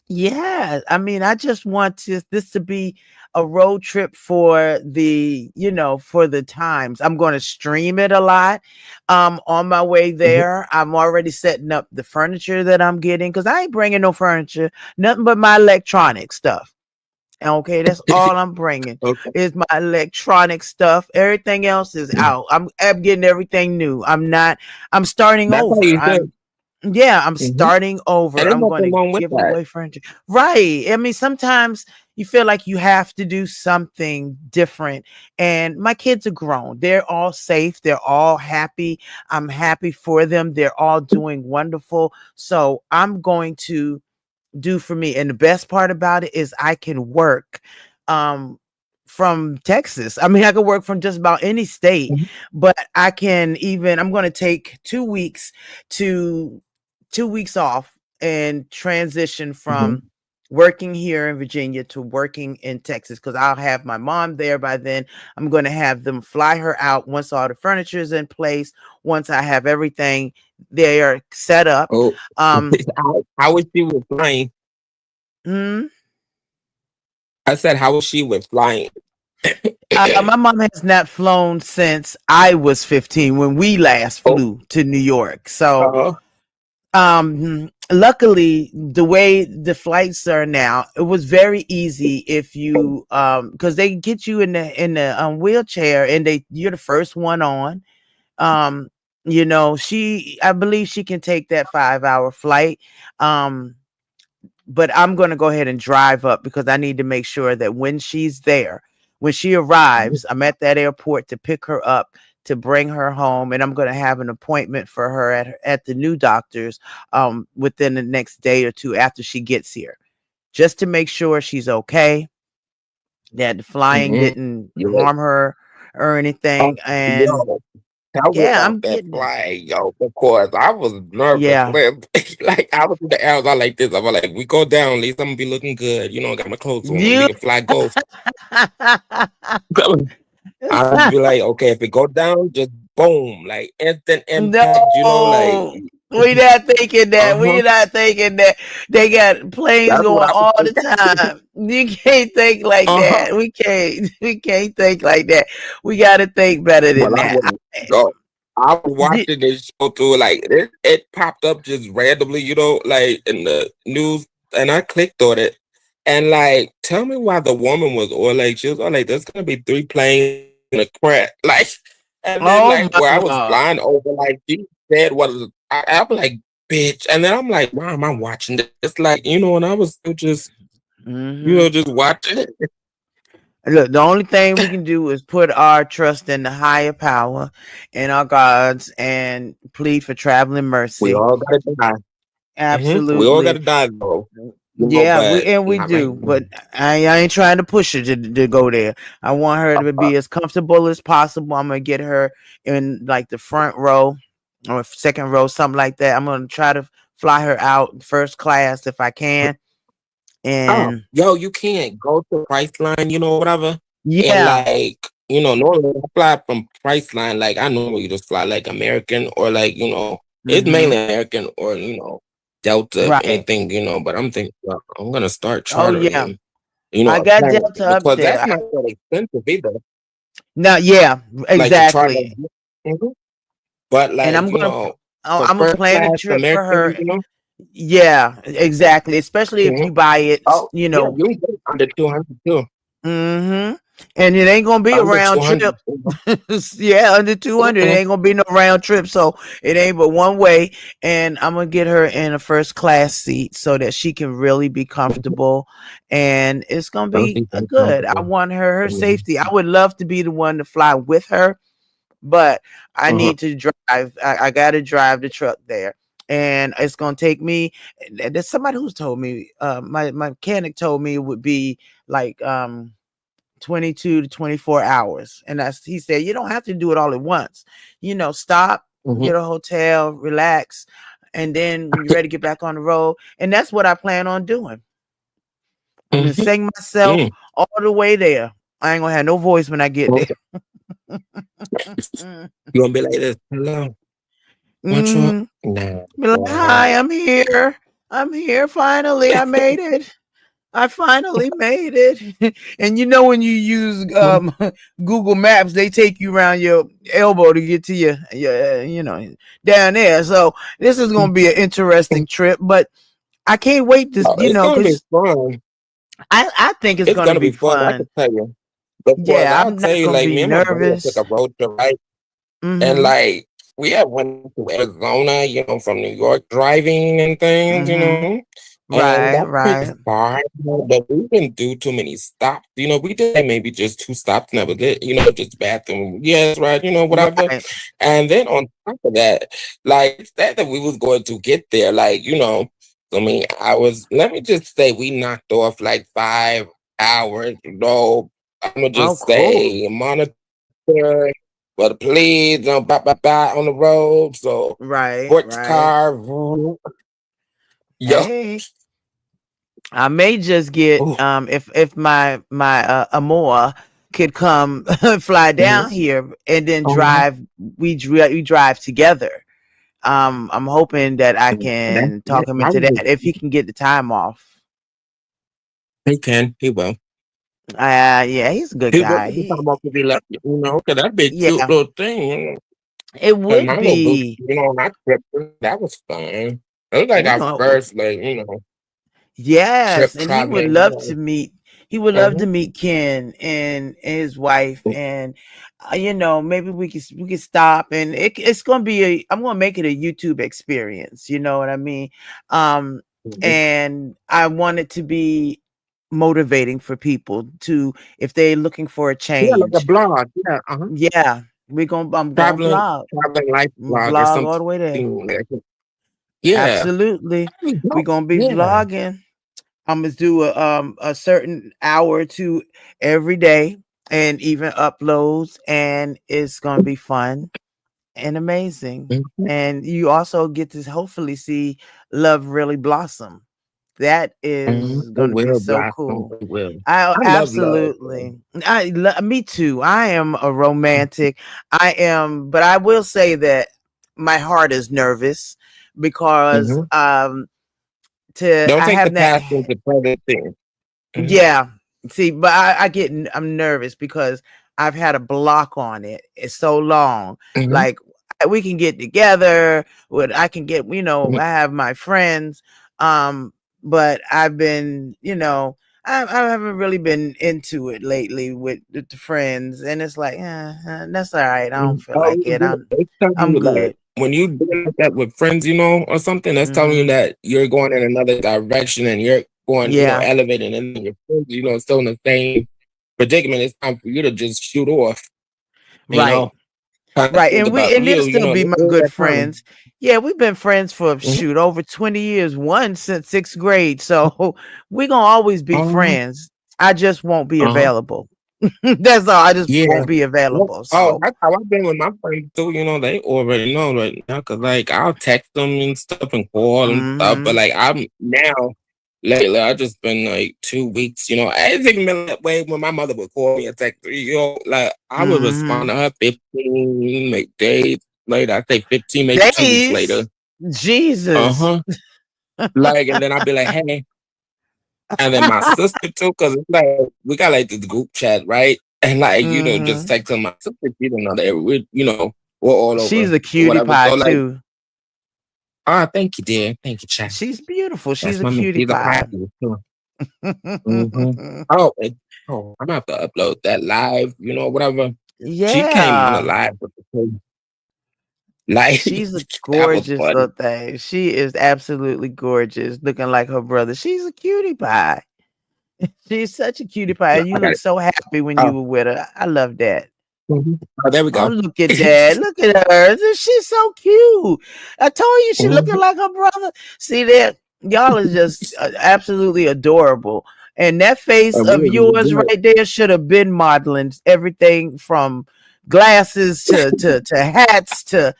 yeah, I mean, I just want this to be a road trip for for the times. I'm going to stream it a lot. On my way Mhm. there, I'm already setting up the furniture that I'm getting, because I ain't bringing no furniture, nothing but my electronic stuff. Okay, that's all I'm bringing Okay. is my electronic stuff. Everything else is out. I'm getting everything new. I'm starting That's how over. you should. I'm Mhm. starting over. And there's I'm going nothing to wrong with give that. away furniture. Right. I mean, sometimes you feel like you have to do something different. And my kids are grown. They're all safe. They're all happy. I'm happy for them. They're all doing wonderful. So I'm going to do for me. And the best part about it is I can work um from Texas. I mean, I can work from just about any state, Mhm. but I'm going to take 2 weeks to 2 weeks off and transition from Mhm. working here in Virginia to working in Texas, because I'll have my mom there by then. I'm going to have them fly her out once all the furniture is in place, once I have everything there set up. Oh, Um, how was she with flying? mm, I said, how was she with flying? my mom has not flown since I was 15, when we last Oh, flew to New York. So, uh-huh. luckily, the way the flights are now, it was very easy if you because they get you in the wheelchair, and you're the first one on. Um, I believe she can take that 5-hour flight. Um, but I'm going to go ahead and drive up, because I need to make sure that when she arrives, I'm at that airport to pick her up, to bring her home, and I'm going to have an appointment for her at the new doctor's within the next day or two after she gets here, just to make sure she's okay, that the flying Mhm. didn't Yeah. harm her or Oh, anything. And yo, tell me yeah, about I'm that getting it. flight, yo. Because I was nervous. Yeah. Like I was in the air, I was like this. I was like, we go down, at least I'm gonna be looking good. You know, I got my clothes on. We You can fly ghost. I'd be like, okay, if it go down, just boom, like instant impact. You know, like No, we not thinking that. uh-huh. We not thinking that. They got planes That's what going I was all the thinking. time. You can't think like Uh-huh. that. We can't. We can't think like that. We got to think better than Well, I that. was yo, I was Di- watching this show too, like it popped up just randomly, you know, like in the news, and I clicked on it, and like, tell me why the woman was, or like she was, all like, there's gonna be 3 planes in a crash, like, and then oh like where I my was God. flying over, like she said, was I was like, bitch, and then I'm like, why am I watching this? It's like, you know, and I was still just, Hmm. just watching it. Look, the only thing we can do is put our trust in the higher power and our gods, and plead for traveling We mercy. all gotta die. We all gotta Absolutely. die though, you know, Yeah, we but and we not right do, now. but I ain't trying to push her to go there. I want her to be as comfortable as possible. I'm gonna get her in like the front row or second row, something like that. I'm gonna try to fly her out first class if I can. Oh, And yo, you can't go to Priceline, you know, whatever. And yeah, like, you know, normally I fly from Priceline, like I normally just fly like American or like, you know, it's mm-hmm, mainly American or, you know, Delta, if right. anything, you know, but I'm thinking, well, I'm gonna start Oh chartering yeah, them, you know, I a got plane Delta up because there. that's not that expensive either. Now, yeah, Like to charter, exactly. mhm. But And like, you know, for I'm gonna first plan a class trip for American, her. you know, Yeah, exactly. Especially if mhm. you buy it, Oh, yeah, you can get it under 200 too. mm-hmm. And it ain't gonna be a Under round trip. 200. You know? Yeah, under 200. It Mm-mm. ain't gonna be no round trip. So it ain't but one way. And I'm gonna get her in a first class seat so that she can really be comfortable. And it's gonna Don't be be so good. I comfortable. want her Mhm. safety. I would love to be the one to fly with her, but I Uh-huh. need to drive. I gotta drive the truck there. And it's gonna take me. There's somebody who's told me. My mechanic told me it would be like 22 to 24 hours. And that's he said, you don't have to do it all at once. Stop, Mhm. get a hotel, relax, and then when you're ready to get back on the road. And that's what I plan on doing. I'm gonna Mhm. sing myself Mm. all the way there. I ain't gonna have no voice when I get there. Okay. You gonna be like this? Hello, what's up? Mm. Nah, Be like, boy. hi, I'm here. I'm here finally. I made it. I finally made it. And when you use Google Maps, they take you around your elbow to get to your down there. So this is going to be an interesting trip, but I can't wait to, Oh, it's gonna be because fun. I think it's It's going to gonna be be fun. I fun. can tell you. Because Yeah, I'll I'm tell not you, going to like be me and my brother took nervous. a road trip, right? And Mm-hmm. like we had went to Arizona, from New York driving and things. Mm-hmm. And Right, that's pretty right, far, but we didn't do too many stops. We did like maybe just two stops, never did, just bathroom. Yes, right, whatever. right. And then on top of that, like it's that we was going to get there, like, I was, let me just say we knocked off like 5 hours, I'm gonna Oh, just cool. say monitor for the police, bye on the road. So Right, sports right. car, vroom. Yo. Hey. I may just get Ooh. if my Amor could come fly Mhm. down here and then Uh-huh. we drive together. I'm hoping that I That's can talk it. him I into was that if he can get the time off. he will. Yeah, he's a good He will guy. get the time off to be like, cause that'd be a cute Yeah, little thing. it And would my little boo, be. not tripping. That was fun. It was like We our gonna first, like, Yes, trip and he would traveling. love to meet. He would love Uh-huh. to meet Ken and his wife, and maybe we could stop, and it's gonna be I'm gonna make it a YouTube experience. You know what I mean? Um, Mhm. and I want it to be motivating for people to if they're looking for a Yeah, like a change. blog. Yeah, uh-huh. Yeah, I'm gonna vlog, Traveling life blog or vlog all the way there. something like that. Yeah. Absolutely, There we we're go. gonna be Yeah. vlogging. I'm gonna do a certain hour or two every day and even uploads, and it's gonna be fun and amazing. Mhm. And you also get to hopefully see love really blossom. That Mhm. is It gonna be will so blossom. cool. It will. I I love love. absolutely. Me too. I am a romantic. I am, but I will say that my heart is nervous because Mhm. to Don't I take the have that. past into present thing. Mhm. Yeah. See, but I'm nervous because I've had a block on it. It's so long. Mhm. Like we can get together, what I can get, Mhm. I have my friends. But I've been, I haven't really been into it lately with the friends, and it's like, that's all right. I don't feel Oh, like it. yeah. It's telling I'm you like good. when you doing like that with friends, or something, that's telling you Hmm. that you're going in another direction and you're going, Yeah. elevating, and then your friends, still in the same predicament. It's time for you to just shoot off, you Right. know, kind of Right, think about and they'll you, still be this my is good that time. friends. Yeah, we've been friends for Mhm. shoot over 20 years, one since sixth grade. So we're gonna always be Uh-huh. friends. I just won't be Uh-huh. available. That's all. I just Yeah. won't be Well, available. oh, So that's how I've been with my friends too. They already know right now, cause like I'll text them and stuff and call them stuff. But hmm. like I'm now lately, I just been like 2 weeks. It's even been that way when my mother would call me and text me. Like I would respond Hmm. to her 15 like days later. I say 15, maybe 2 weeks later. Days. Uh Jesus. huh. Like, and then I'd be like, hey. And then my sister too, because it's like we got like this group chat, right? And like, just Hmm. texting my sister, she don't know that we're all over She's a or cutie whatever. pie So like, too. thank you, dear. Thank you, chat. She's beautiful. She's That's a my cutie she's a pie. Pisces too. Mm-hmm. Oh, I'm gonna have to upload that live, whatever. She came on a Yeah. live with the like She's a that was gorgeous funny. little thing. She is absolutely gorgeous, looking like her brother. She's a cutie pie. She's such a cutie pie, Yeah, and you I got look it. so happy when you Oh, were with her. I love that. oh, there we Oh, go. look at that. Look at her. She's so cute. I told you she looking Mhm. like her brother. See that? Y'all is just absolutely adorable. And that face And we of were really yours good. right there should have been modeling everything from glasses to hats to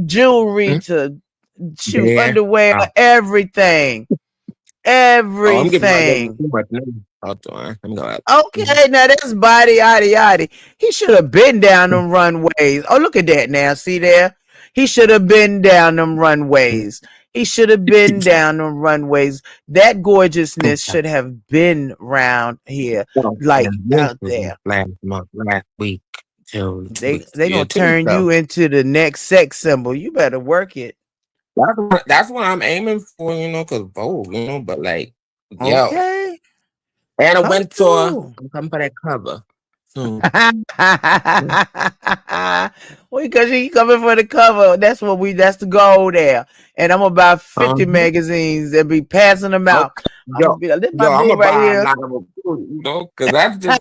jewelry Mhm. to shoot Yeah. underwear, Oh. everything. Oh, I'm giving my name Everything. too much name. Hold on. Let me go out. Mhm. Okay, now that's body, yaddy, yaddy. He should have been down them runways. Oh, look at that now. See there? He should have been down them runways. He should have been down them runways. That gorgeousness should have been round here, Oh, like and this out was there. last month, last week, 2 weeks, They yeah, gonna 2 weeks turn ago. you into the next sex symbol. You better work it. That's what I'm aiming for, cause Vogue, but like, yo, Okay, and a come Windsor, through. I'm coming for that cover soon. Well, because you coming for the cover. That's the goal there. And I'm gonna buy 50 Uh-huh. magazines and be passing them out. Okay. I'm gonna be like, this my I'm boo gonna right buy a here. lot of them too, cause that's just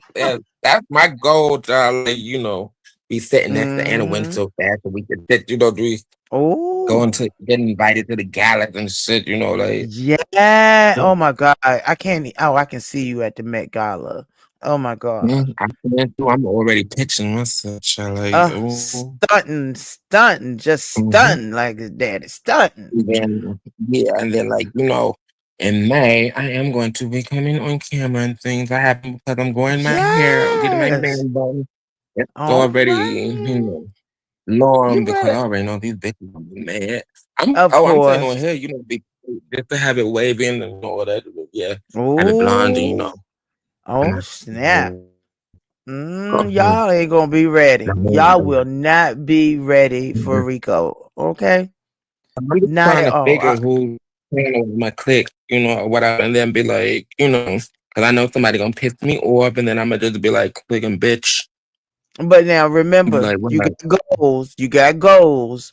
that's my goal, to like, be sitting next to Anna Mm-hmm. Windsor fast so we can sit, do going Oh. to get invited to the galas and shit, like. Yeah. Oh my God. I can't oh, I can see you at the Met Gala. Oh my God. I'm already pitching myself, child, like, ooh. Stunting, just Mhm. stunting like his daddy. Stunting. And then, yeah, and then like, in May, I am going to be coming on camera and things. I happen because I'm growing my hair, I'm getting my Yes. man bun. It's All already, right. norm You because I better. already know these bitches are mad. Of I'm saying on course. here, just to have it waving and all that. Yeah, have it blonde, and Oh, and oh I snap. go ahead. Y'all ain't gonna be ready. Y'all will not be ready for Mhm. Rico. Okay? I'm just Not trying at to all. figure who my clique, or whatever, and then be like, because I know somebody gonna piss me off, and then I'm gonna just be like, clicking bitch. But now Be remember, like, you what? got goals. You got goals.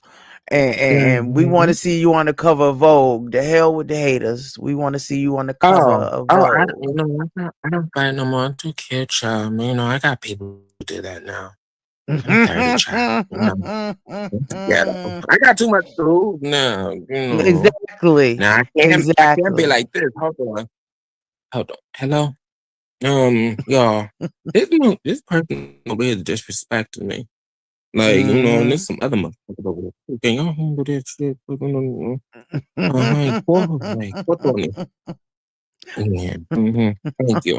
And we want to Mhm. see you on the cover of Vogue. The hell with the haters. We want to see you on the cover Oh, of oh, Vogue. I don't fight no more. I'm too cute, child. I got people who do that now. I'm 30, child. It's ghetto. I got too much to lose now. Exactly. Now I can't be Exactly. like this. Hold on. Hello, y'all. This person over here is disrespecting me. Like, and Mm-hmm. there's some other motherfuckers over there. Can y'all handle that shit? Like, what on it? Yeah. Thank you.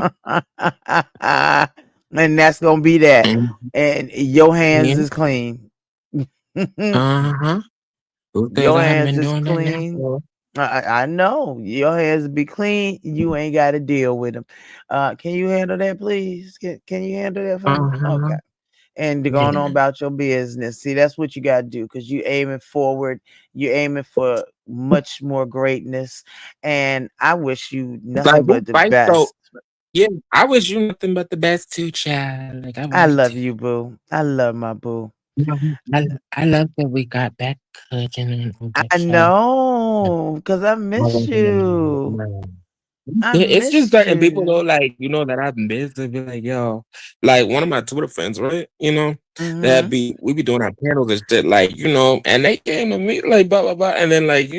And that's gonna be that. Mhm. And your hands Yeah. is clean. Uh-huh. Who says Your I haven't hands been is doing that now? clean. I know your hands be clean. You ain't got to deal with them. Can you handle that, please? Can you handle that for me? Uh-huh. Okay. And to going on Yeah. about your business. See, that's what you got to do because you aiming forward. You aiming for much more greatness. And I wish you Like, nothing who but the fights so? best. Yeah, I wish you nothing but the best too, child. Like, I I want love to. you, boo. I love my boo. I love that we got back cooking and all that I stuff. know because I miss you. I Yeah, it's just missed certain people you. though, like that I've missed. To be like, yo, like one of my Twitter friends, right? Mm-hmm. We be doing our panels and shit, like and they came to me like blah blah blah, and then like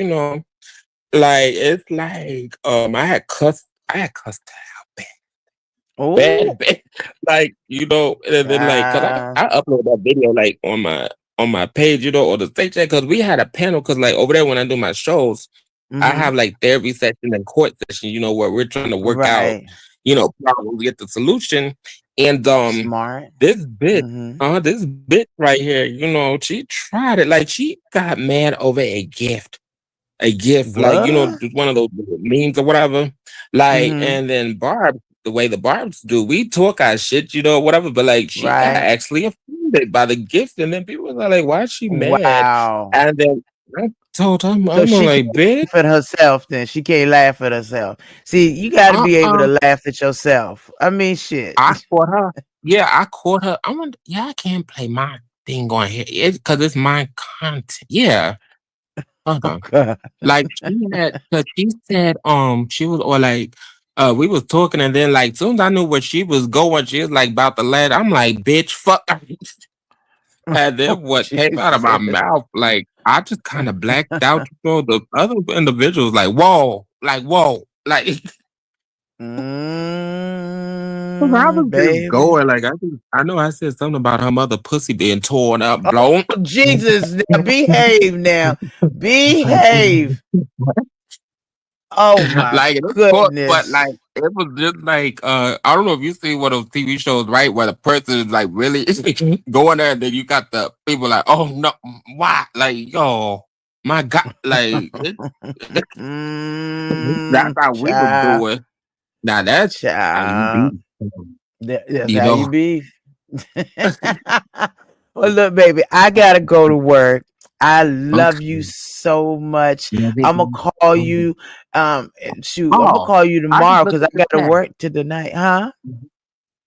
like it's like I had cussed Oh, bad, bad. Like, and then like, cause ah, I upload that video like on my page, or the stage chat, cause we had a panel, cause like over there when I do my shows, I mm-hmm. have like therapy session and court session, where we're trying to work out, Right. problems, get the solution. And Smart. this bitch, Mm-hmm. this bitch right here, she tried it. Like she got mad over a gift, like What? just one of those memes or whatever. Like, Mm-hmm. and then Barb, the way the Barbs do, we talk our shit, whatever. But like, she got Right. actually offended by the gift, and then people were like, "Why is she mad?" Wow. And then I told her, I'm So she like, can't bitch. laugh at herself. Then she can't laugh at herself. See, you got to be able to laugh at yourself. I mean, shit. I caught her. Yeah, I caught her. I wonder. Yeah, I can't play my thing on here. It's because it's my content. Yeah. Hold on. God. Like cause she said, she was or like, we was talking and then like soon as I knew where she was going, she was like about to let. I'm like, bitch, fuck. And then Oh, what came out of my Jesus. mouth, like I just kind of blacked out. You know, the other individuals like, whoa, like. I was just Baby. going like I know I said something about her mother pussy being torn up, blown. Oh, Jesus. Now behave now. Behave. Oh, my Like but goodness. like it was just like I don't know if you see one of those TV shows, right, where the person is like really going there, and then you got the people like, oh no, why, like yo, my God, like that's how we was Child. doing. Now that's how you Child. be, That's you how you know. be. Well, look, baby, I gotta go to work. I love you Okay. so much. Yeah, I'm gonna call you. Shoot, I'm gonna oh, call you I just tomorrow looked because I at the gotta chat. work to the night, huh?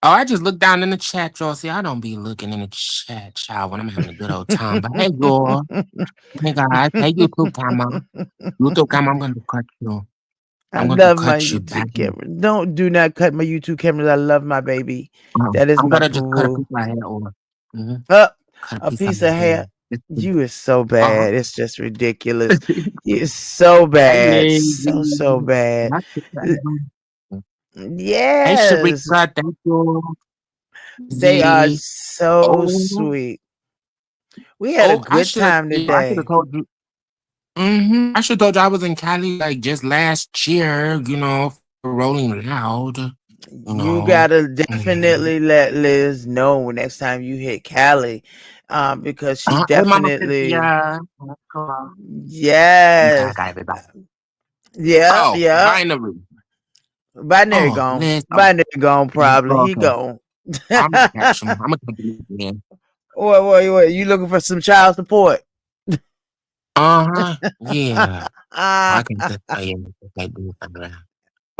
Oh, I just looked down in the chat, y'all. See, I don't be looking in the chat, child, when I'm having a good old time. But hey, y'all. Hey, guys. Hey, YouTube camera. YouTube camera, I'm going to cut you. I I'm going to love my cut you back. YouTube camera. Do not cut my YouTube cameras. I love my baby. That is I'm my going to just boo cut a piece boo. of my hair over. Mm-hmm. Cut a A piece of piece my of hair. hair. You is so Uh-huh. bad. It's just ridiculous. You're so Hey, bad. So lady. bad. Hey, Yes. Sharika. Thank you. They are Z. so Oh, sweet. We had a I good should have. time I should have today. told you. I should have told you I was in Cali like just last year, for Rolling Loud, you You know. gotta Mhm. definitely let Liz know next time you hit Cali, because she Hey, Mama definitely, Cynthia. Okay, I yes, got everybody. yeah, Oh, yeah. binary. Binary Oh, gone. Liz. Oh, Binary gone. Probably he okay. gone. I'm gonna catch him. I'm gonna catch him again. Wait. You looking for some child support? Uh-huh. Yeah. I can just tell you like this.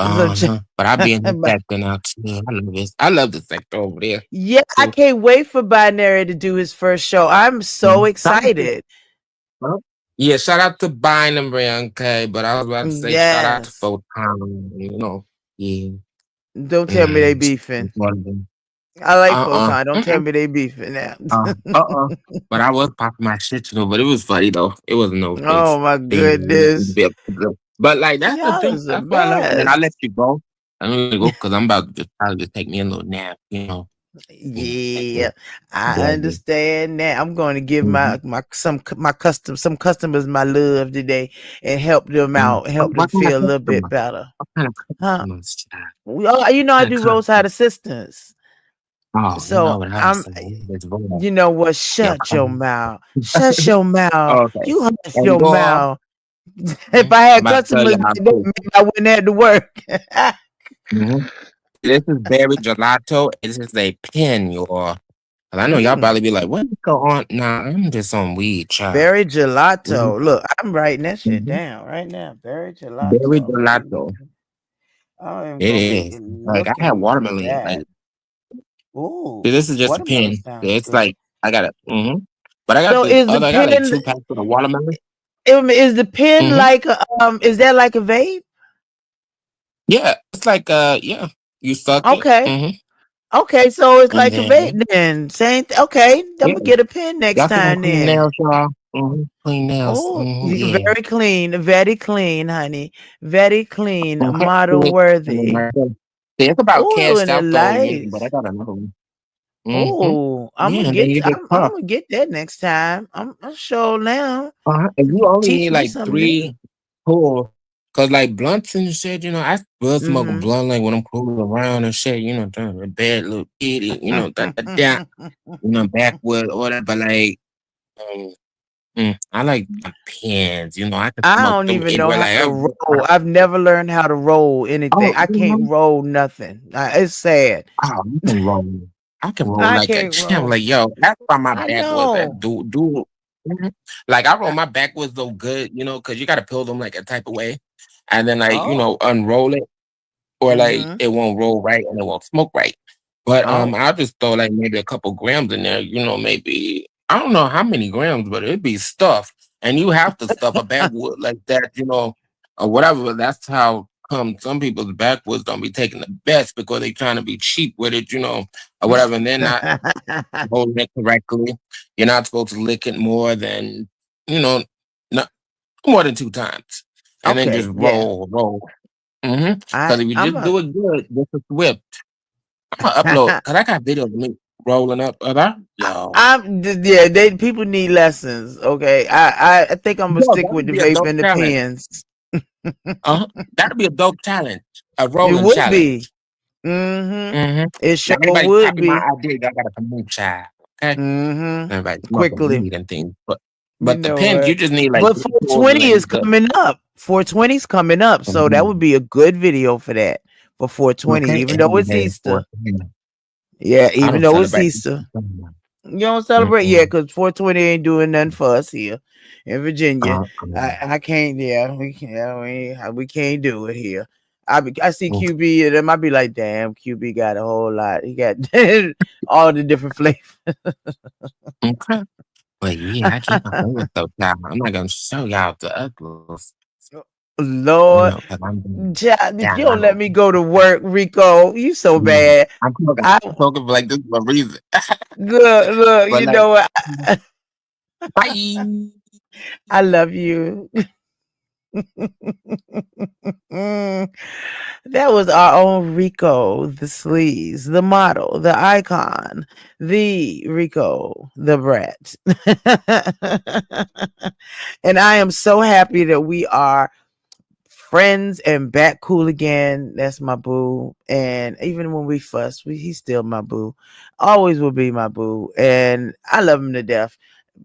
Some But I'll be in the but sector now too. I love this. I love the sector over there yeah, I too. can't wait for Binary to do his first show. I'm so Shout out to, excited. huh? Yeah, shout out to Binary, okay. But I was about to say shout out to Yes. Photon, Yeah. Don't tell me they And beefing. I like uh-uh. Photon. Don't tell Mm-mm. me they beefing now. Uh-uh. But I was popping my shit, but it was funny though. It wasn't no offense. Oh my Thing. goodness. But like that's the Y'all thing. is the That's why I love it. And then I let best. you go. I'm gonna go because I'm about to probably just take me a little nap, Like Yeah, that. I Yeah. understand that. I'm going to give Mm-hmm. some customers my love today and help them out, help them What kind of feel a little bit customer? better. What kind of Huh? customers, child? I What kind do of customer? roadside assistance. Oh, you So know what I was I'm saying. It's wrong. you know what? Yeah. Shut your mouth. Shut your mouth. Okay. You hush And your go. mouth. If I I'm had about to tell customers you how like that, to. maybe I wouldn't have to work. Mm-hmm. This is berry gelato. This is a pen, y'all. And I know y'all Mm, probably be like, what is going on? Nah, I'm just on weed, child. berry Mhm. gelato. Look, I'm writing that shit Mhm. down right now. Berry Berry gelato. gelato. I'm It gonna be is. Like I had looking for watermelon. Like that. Ooh, this is just a watermelon pen. sounds It's good. like I got it. But I got So this is the other. I got like pen 2 packs of the watermelon. is the pen hmm like is that like a vape? Yeah, it's like yeah. You suck it. Okay. Okay, so it's And like a then vape then. Okay, I'm yeah, gonna get a pen next y'all see my time clean then. nails, y'all. Clean nails. Oh, Yeah. very clean, honey. Very clean, Okay. model See, worthy. see, it's about Oh, cashed and the out though, but I lights. got another one. Mm-hmm. Oh, Yeah, and then you get I'm puffed. gonna get that next time. I'm sure now. And you only Teach need me like something new. 3 pulls. Cause like blunts and shit, I still smoke a Mm-hmm. blunt like when I'm cruising around and shit, doing a bad little kitty, that, backwood or whatever. But like, um, I like my pens, I can I smoke don't them even know anywhere. how Like, to roll. I've never learned how to roll anything. oh, I can't roll nothing. It's sad. you can roll. I can roll I like a can't champ. roll. Like, yo, that's why my I back was that know. dude. Mhm. Like I roll my backwards though good, because you got to peel them like a type of way, and then like Oh. unroll it, or like Mm-hmm. it won't roll right and it won't smoke right. But Oh. I'll just throw like maybe a couple grams in there. Maybe I don't know how many grams, but it'd be stuff, and you have to stuff a backwood like that, or whatever. That's how come some people's backwoods don't be taking the best because they trying to be cheap with it, or whatever, and they're not holding it correctly. You're not supposed to lick it more than, you know, not more than 2 times. And then just Okay, yeah. roll. Because if you I'm just a do it good, just a whip. I'm gonna upload because I got videos of me rolling up other. Yo. yeah, people need lessons. Okay. I think I'm gonna Yo, stick that with would the be a vape dope and the challenge. pens. That'd be a dope challenge. A It rolling would challenge. be. Mm-hmm. Mm-hmm. It Now sure anybody would copy my be. idea, y'all gotta come move child. Okay? Mm-hmm. Everybody smoking Quickly. weed and things. But You the know pens, you what? just need like But three pulls and 420 then you is good. coming up. 420 is coming up. So that would be a good video for that. For 420, Okay, even though every it's day is Easter. 420. Yeah, I even don't though it's celebrate. Easter. You don't celebrate? Yeah, because 420 ain't doing nothing for us here in Virginia. I can't, we can't do it here. I see QB and them, I be like, damn, QB got a whole lot. He got all the different flavors. Okay. But yeah, I keep my fingers so tight. I'm not gonna show y'all the others. Lord, Because I'm child, if you down don't let low. me go to work, Rico, you so Yeah. bad. I'm talking like this for a reason. Look, But you like, know what? bye. I love you. That was our own Rico, the sleaze, the model, the icon, the Rico, the brat. And I am so happy that we are friends and back cool again. That's my boo. And even when we fuss, he's still my boo. Always will be my boo. And I love him to death.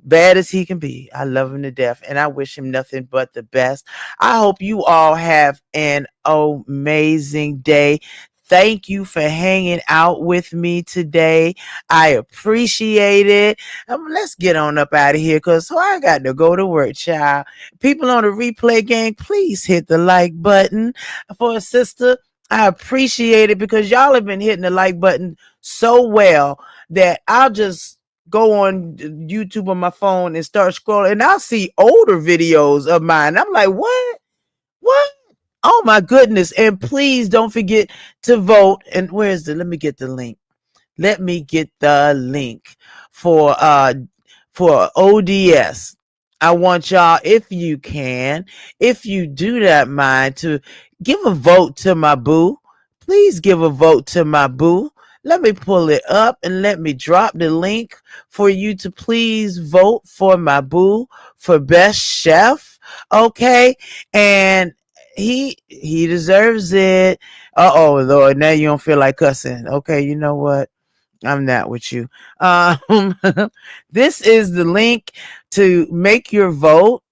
Bad as he can be, I love him to death. And I wish him nothing but the best. I hope you all have an amazing day. Thank you for hanging out with me today. I appreciate it. Let's get on up out of here because I got to go to work, child. People on the replay gang, please hit the like button for a sister. I appreciate it because y'all have been hitting the like button so well that I'll just go on YouTube on my phone and start scrolling and I'll see older videos of mine. I'm like, what? What? Oh my goodness. And please don't forget to vote. And let me get the link. Let me get the link for ODS. I want y'all, if you can, if you do not mind, to give a vote to my boo. Please give a vote to my boo. Let me pull it up and let me drop the link for you to please vote for my boo for best chef. Okay. And he deserves it. Uh-oh, Lord. Now you don't feel like cussing. Okay, you know what? I'm not with you. This is the link to make your vote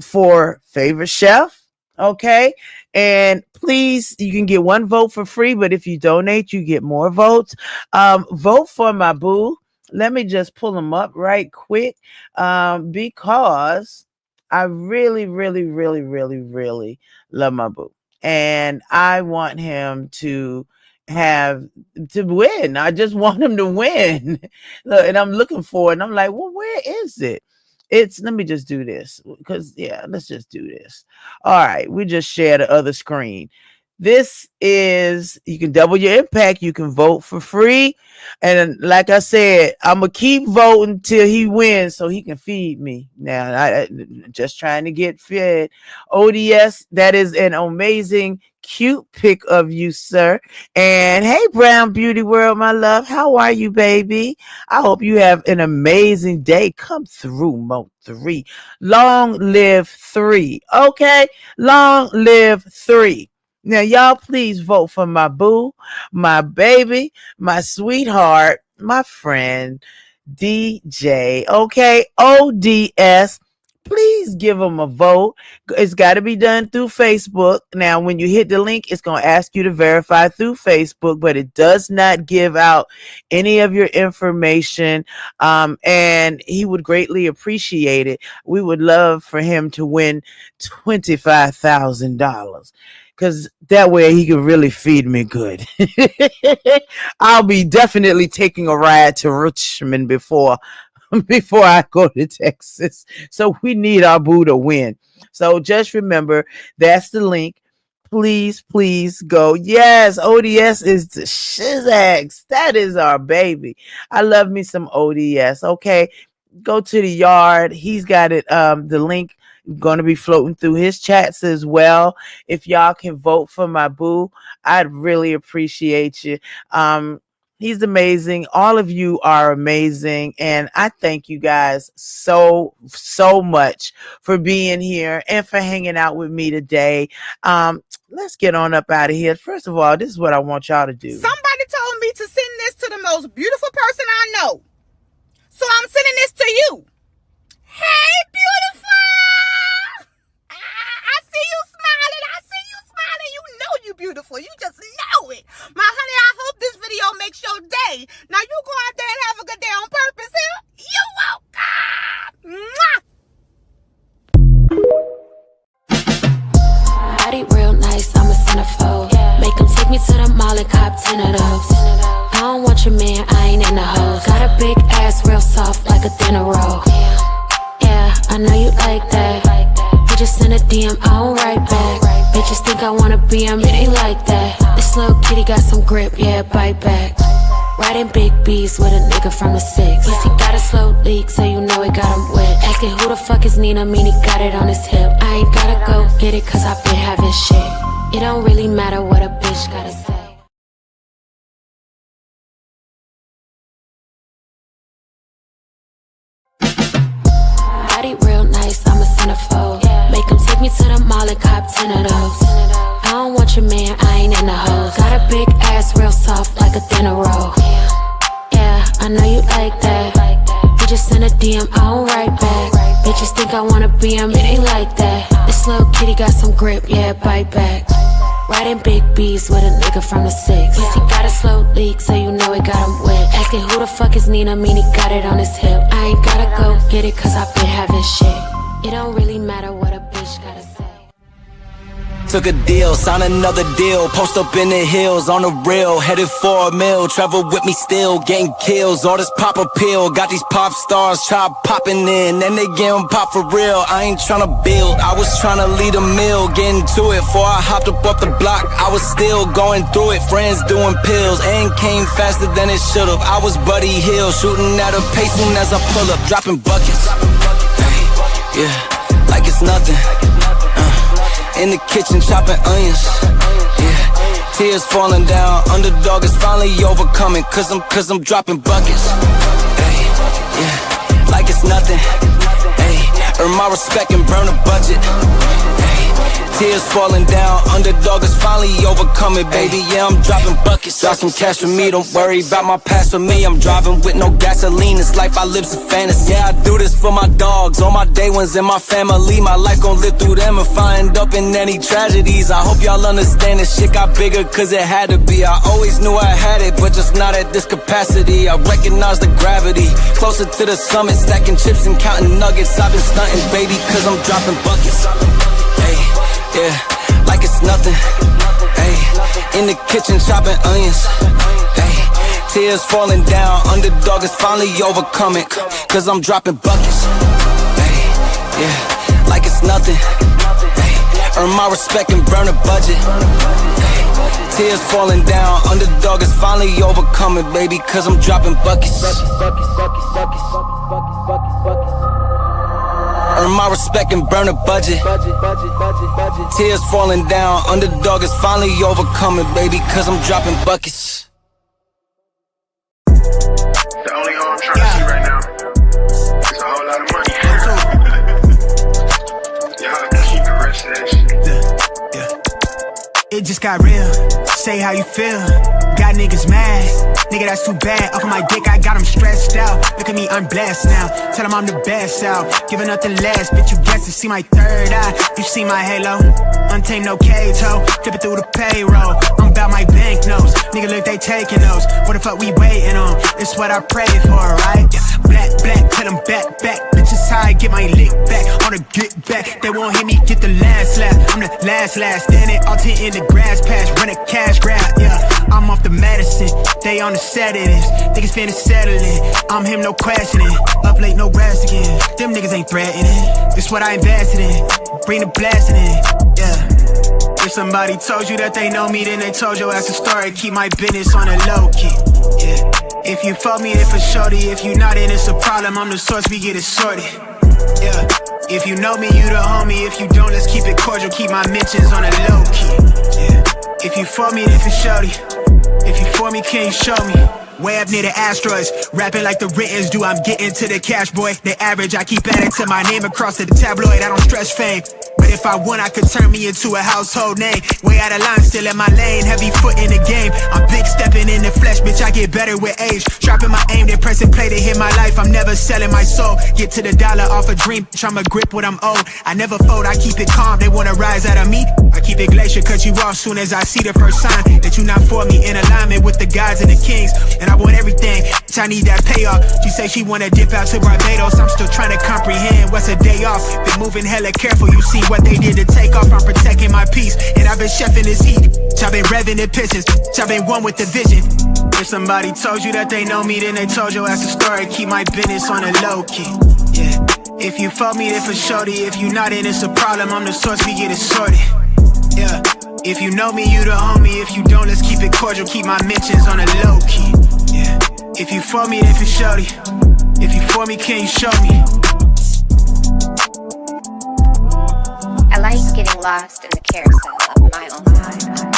for favorite chef. Okay. And please, you can get one vote for free, but if you donate, you get more votes. Vote for my boo. Let me just pull them up right quick because I really, really, really, really, really love my boo. And I want him to win. I just want him to win. Look, and I'm looking for it. And I'm like, well, where is it? Let me just do this because let's just do this. All right, we just share the other screen. This is, you can double your impact. You can vote for free. And like I said, I'm going to keep voting till he wins so he can feed me. Now, I just trying to get fed. ODS, that is an amazing, cute pic of you, sir. And hey, Brown Beauty World, my love. How are you, baby? I hope you have an amazing day. Come through, Mo3. Long live 3. Okay? Long live 3. Now, y'all, please vote for my boo, my baby, my sweetheart, my friend, DJ. Okay? ODS. please give them a vote. It's got to be done through Facebook. Now, when you hit the link, it's going to ask you to verify through Facebook, but it does not give out any of your information. And he would greatly appreciate it. We would love for him to win $25,000. Because that way he can really feed me good. I'll be definitely taking a ride to Richmond before I go to Texas. So we need our boo to win. So just remember, that's the link. Please go. Yes, ODS is the shizax. That is our baby. I love me some ODS. Okay, go to the yard. He's got it. The link going to be floating through his chats as well. If y'all can vote for my boo, I'd really appreciate you. He's amazing. All of you are amazing. And I thank you guys so much for being here and for hanging out with me today. Let's get on up out of here. First of all, this is what I want y'all to do. Somebody told me to send this to the most beautiful person I know. So I'm sending this to you. Hey, beautiful! I see you smiling. You know you beautiful. You just know it. My honey, I hope this video makes your day. Now you go out there and have a good day on purpose here. You welcome. Body real nice, I'm a centerfold. Make him take me to the mall and cop 10 of those. I don't want your man, I ain't in the hoes. Got a big ass, real soft like a dinner roll. Yeah, I know you like that. You just send a DM, I don't write back. Bitches think I wanna be him, it ain't like that. This little kitty got some grip, yeah, bite back. Riding big B's with a nigga from the 6. Yes, he got a slow leak, so you know it got him wet. Asking who the fuck is Nina, mean he got it on his hip. I ain't gotta go get it, cause I've been having shit. It don't really matter what a bitch gotta say. Body real nice, I'm a centerfold. Make him take me to the mall and cop 10 of those. I don't want your man, I ain't in the hoes. Got a big ass, real soft like a dinner roll. Yeah, I know you like that. You just send a DM, I don't write back. Bitches think I wanna be him, it ain't like that. This little kitty got some grip, yeah, bite back. Riding big B's with a nigga from the 6. Yes, he got a slow leak, so you know it got him wet. Asking who the fuck is Nina, mean he got it on his hip. I ain't gotta go get it, cause I've been having shit. It don't really matter what a bitch gotta say. Took a deal, signed another deal. Post up in the hills on the rail, headed for a mill. Travel with me still, getting kills. All this pop appeal, got these pop stars try popping in, and they getting pop for real. I ain't tryna build, I was tryna lead a meal. Getting to it before I hopped up off the block. I was still going through it, friends doing pills, and came faster than it should've. I was Buddy Hill, shooting at a pace soon as I pull up, dropping buckets. Hey, yeah, like it's nothing. In the kitchen chopping onions, yeah. Tears falling down, underdog is finally overcoming. Cause I'm dropping buckets, hey, yeah. Like it's nothing, hey. Earn my respect and burn a budget, hey. Tears falling down, underdog is finally overcoming, baby. Yeah, I'm dropping buckets. Drop some cash for me, don't worry about my past for me. I'm driving with no gasoline, this life I live's a fantasy. Yeah, I do this for my dogs, all my day ones and my family. My life gon' live through them if I end up in any tragedies. I hope y'all understand this shit got bigger cause it had to be. I always knew I had it, but just not at this capacity. I recognize the gravity, closer to the summit, stacking chips and counting nuggets. I've been stunting, baby, cause I'm dropping buckets. Hey, yeah, like it's nothing. Hey, in the kitchen chopping onions. Hey, tears falling down, underdog is finally overcoming. Cause I'm dropping buckets. Hey, yeah, like it's nothing. Hey, earn my respect and burn a budget. Hey, tears falling down, underdog is finally overcoming, baby. Cause I'm dropping buckets. Earn my respect and burn a budget. Tears falling down, underdog is finally overcoming, baby, cause I'm dropping buckets. The only hoe I'm trying to see right now is a whole lot of money. Y'all can keep the rest of that shit. It just got real. Say how you feel. Got niggas mad. Nigga, that's too bad. Off of my dick, I got them stressed out. Look at me, I'm blessed now. Tell them I'm the best out. Giving nothing less, bitch, you guess it. See my third eye. You see my halo. Untamed, no cage, ho. Flip it through the payroll. I'm about my banknotes. Nigga, look, they taking those. What the fuck we waiting on? It's what I prayed for, right? Black, black, tell them back, back. Bitches how I get my lick back. On a get back. They won't hit me, get the last laugh. I'm the last. Standing all 10 in the grass patch. Run a cash grab, yeah. I'm off the medicine. They on the sedatives. Niggas finna settle it. I'm him, no questioning. Up late, no rest again. Them niggas ain't threatening. It's what I invested in. Bring the blasting in, yeah. If somebody told you that they know me, then they told your ass a story. Keep my business on a low key, yeah. If you fuck me, then for shorty. If you not, then it's a problem. I'm the source, we get it sorted, yeah. If you know me, you the homie. If you don't, let's keep it cordial. Keep my mentions on a low key, yeah. If you for me, then for shorty. If you for me, can you show me? Way up near the asteroids, rapping like the writtens do. I'm getting to the cash, boy. The average, I keep adding to my name across to the tabloid. I don't stress fame, but if I want, I could turn me into a household name. Way out of line, still in my lane. Heavy foot in the game. I'm big stepping in the flesh, bitch. I get better with age. Dropping my aim, then pressing play to hit my life. I'm never selling my soul. Get to the dollar off a dream. I'ma grip what I'm owed. I never fold, I keep it calm. They wanna rise out of me. I keep it glacier, cut you off soon as I see the first sign that you not for me. In alignment with the gods and the kings, and I want everything. Bitch, I need that payoff. She say she wanna dip out to Barbados. I'm still trying to comprehend what's a day off. Been moving hella careful. You see what they did to take off. I'm protecting my peace, and I've been chefing this heat. I've been revving the pistons. I've been one with the vision. If somebody told you that they know me, then they told your ass a story. Keep my business on a low key, yeah. If you fuck me, then for shorty. If you not, then it's a problem. I'm the source, we get it sorted, yeah. If you know me, you the homie. If you don't, let's keep it cordial. Keep my mentions on a low key, yeah. If you for me, then for shorty. If you for me, can you show me? I like getting lost in the carousel of my own mind.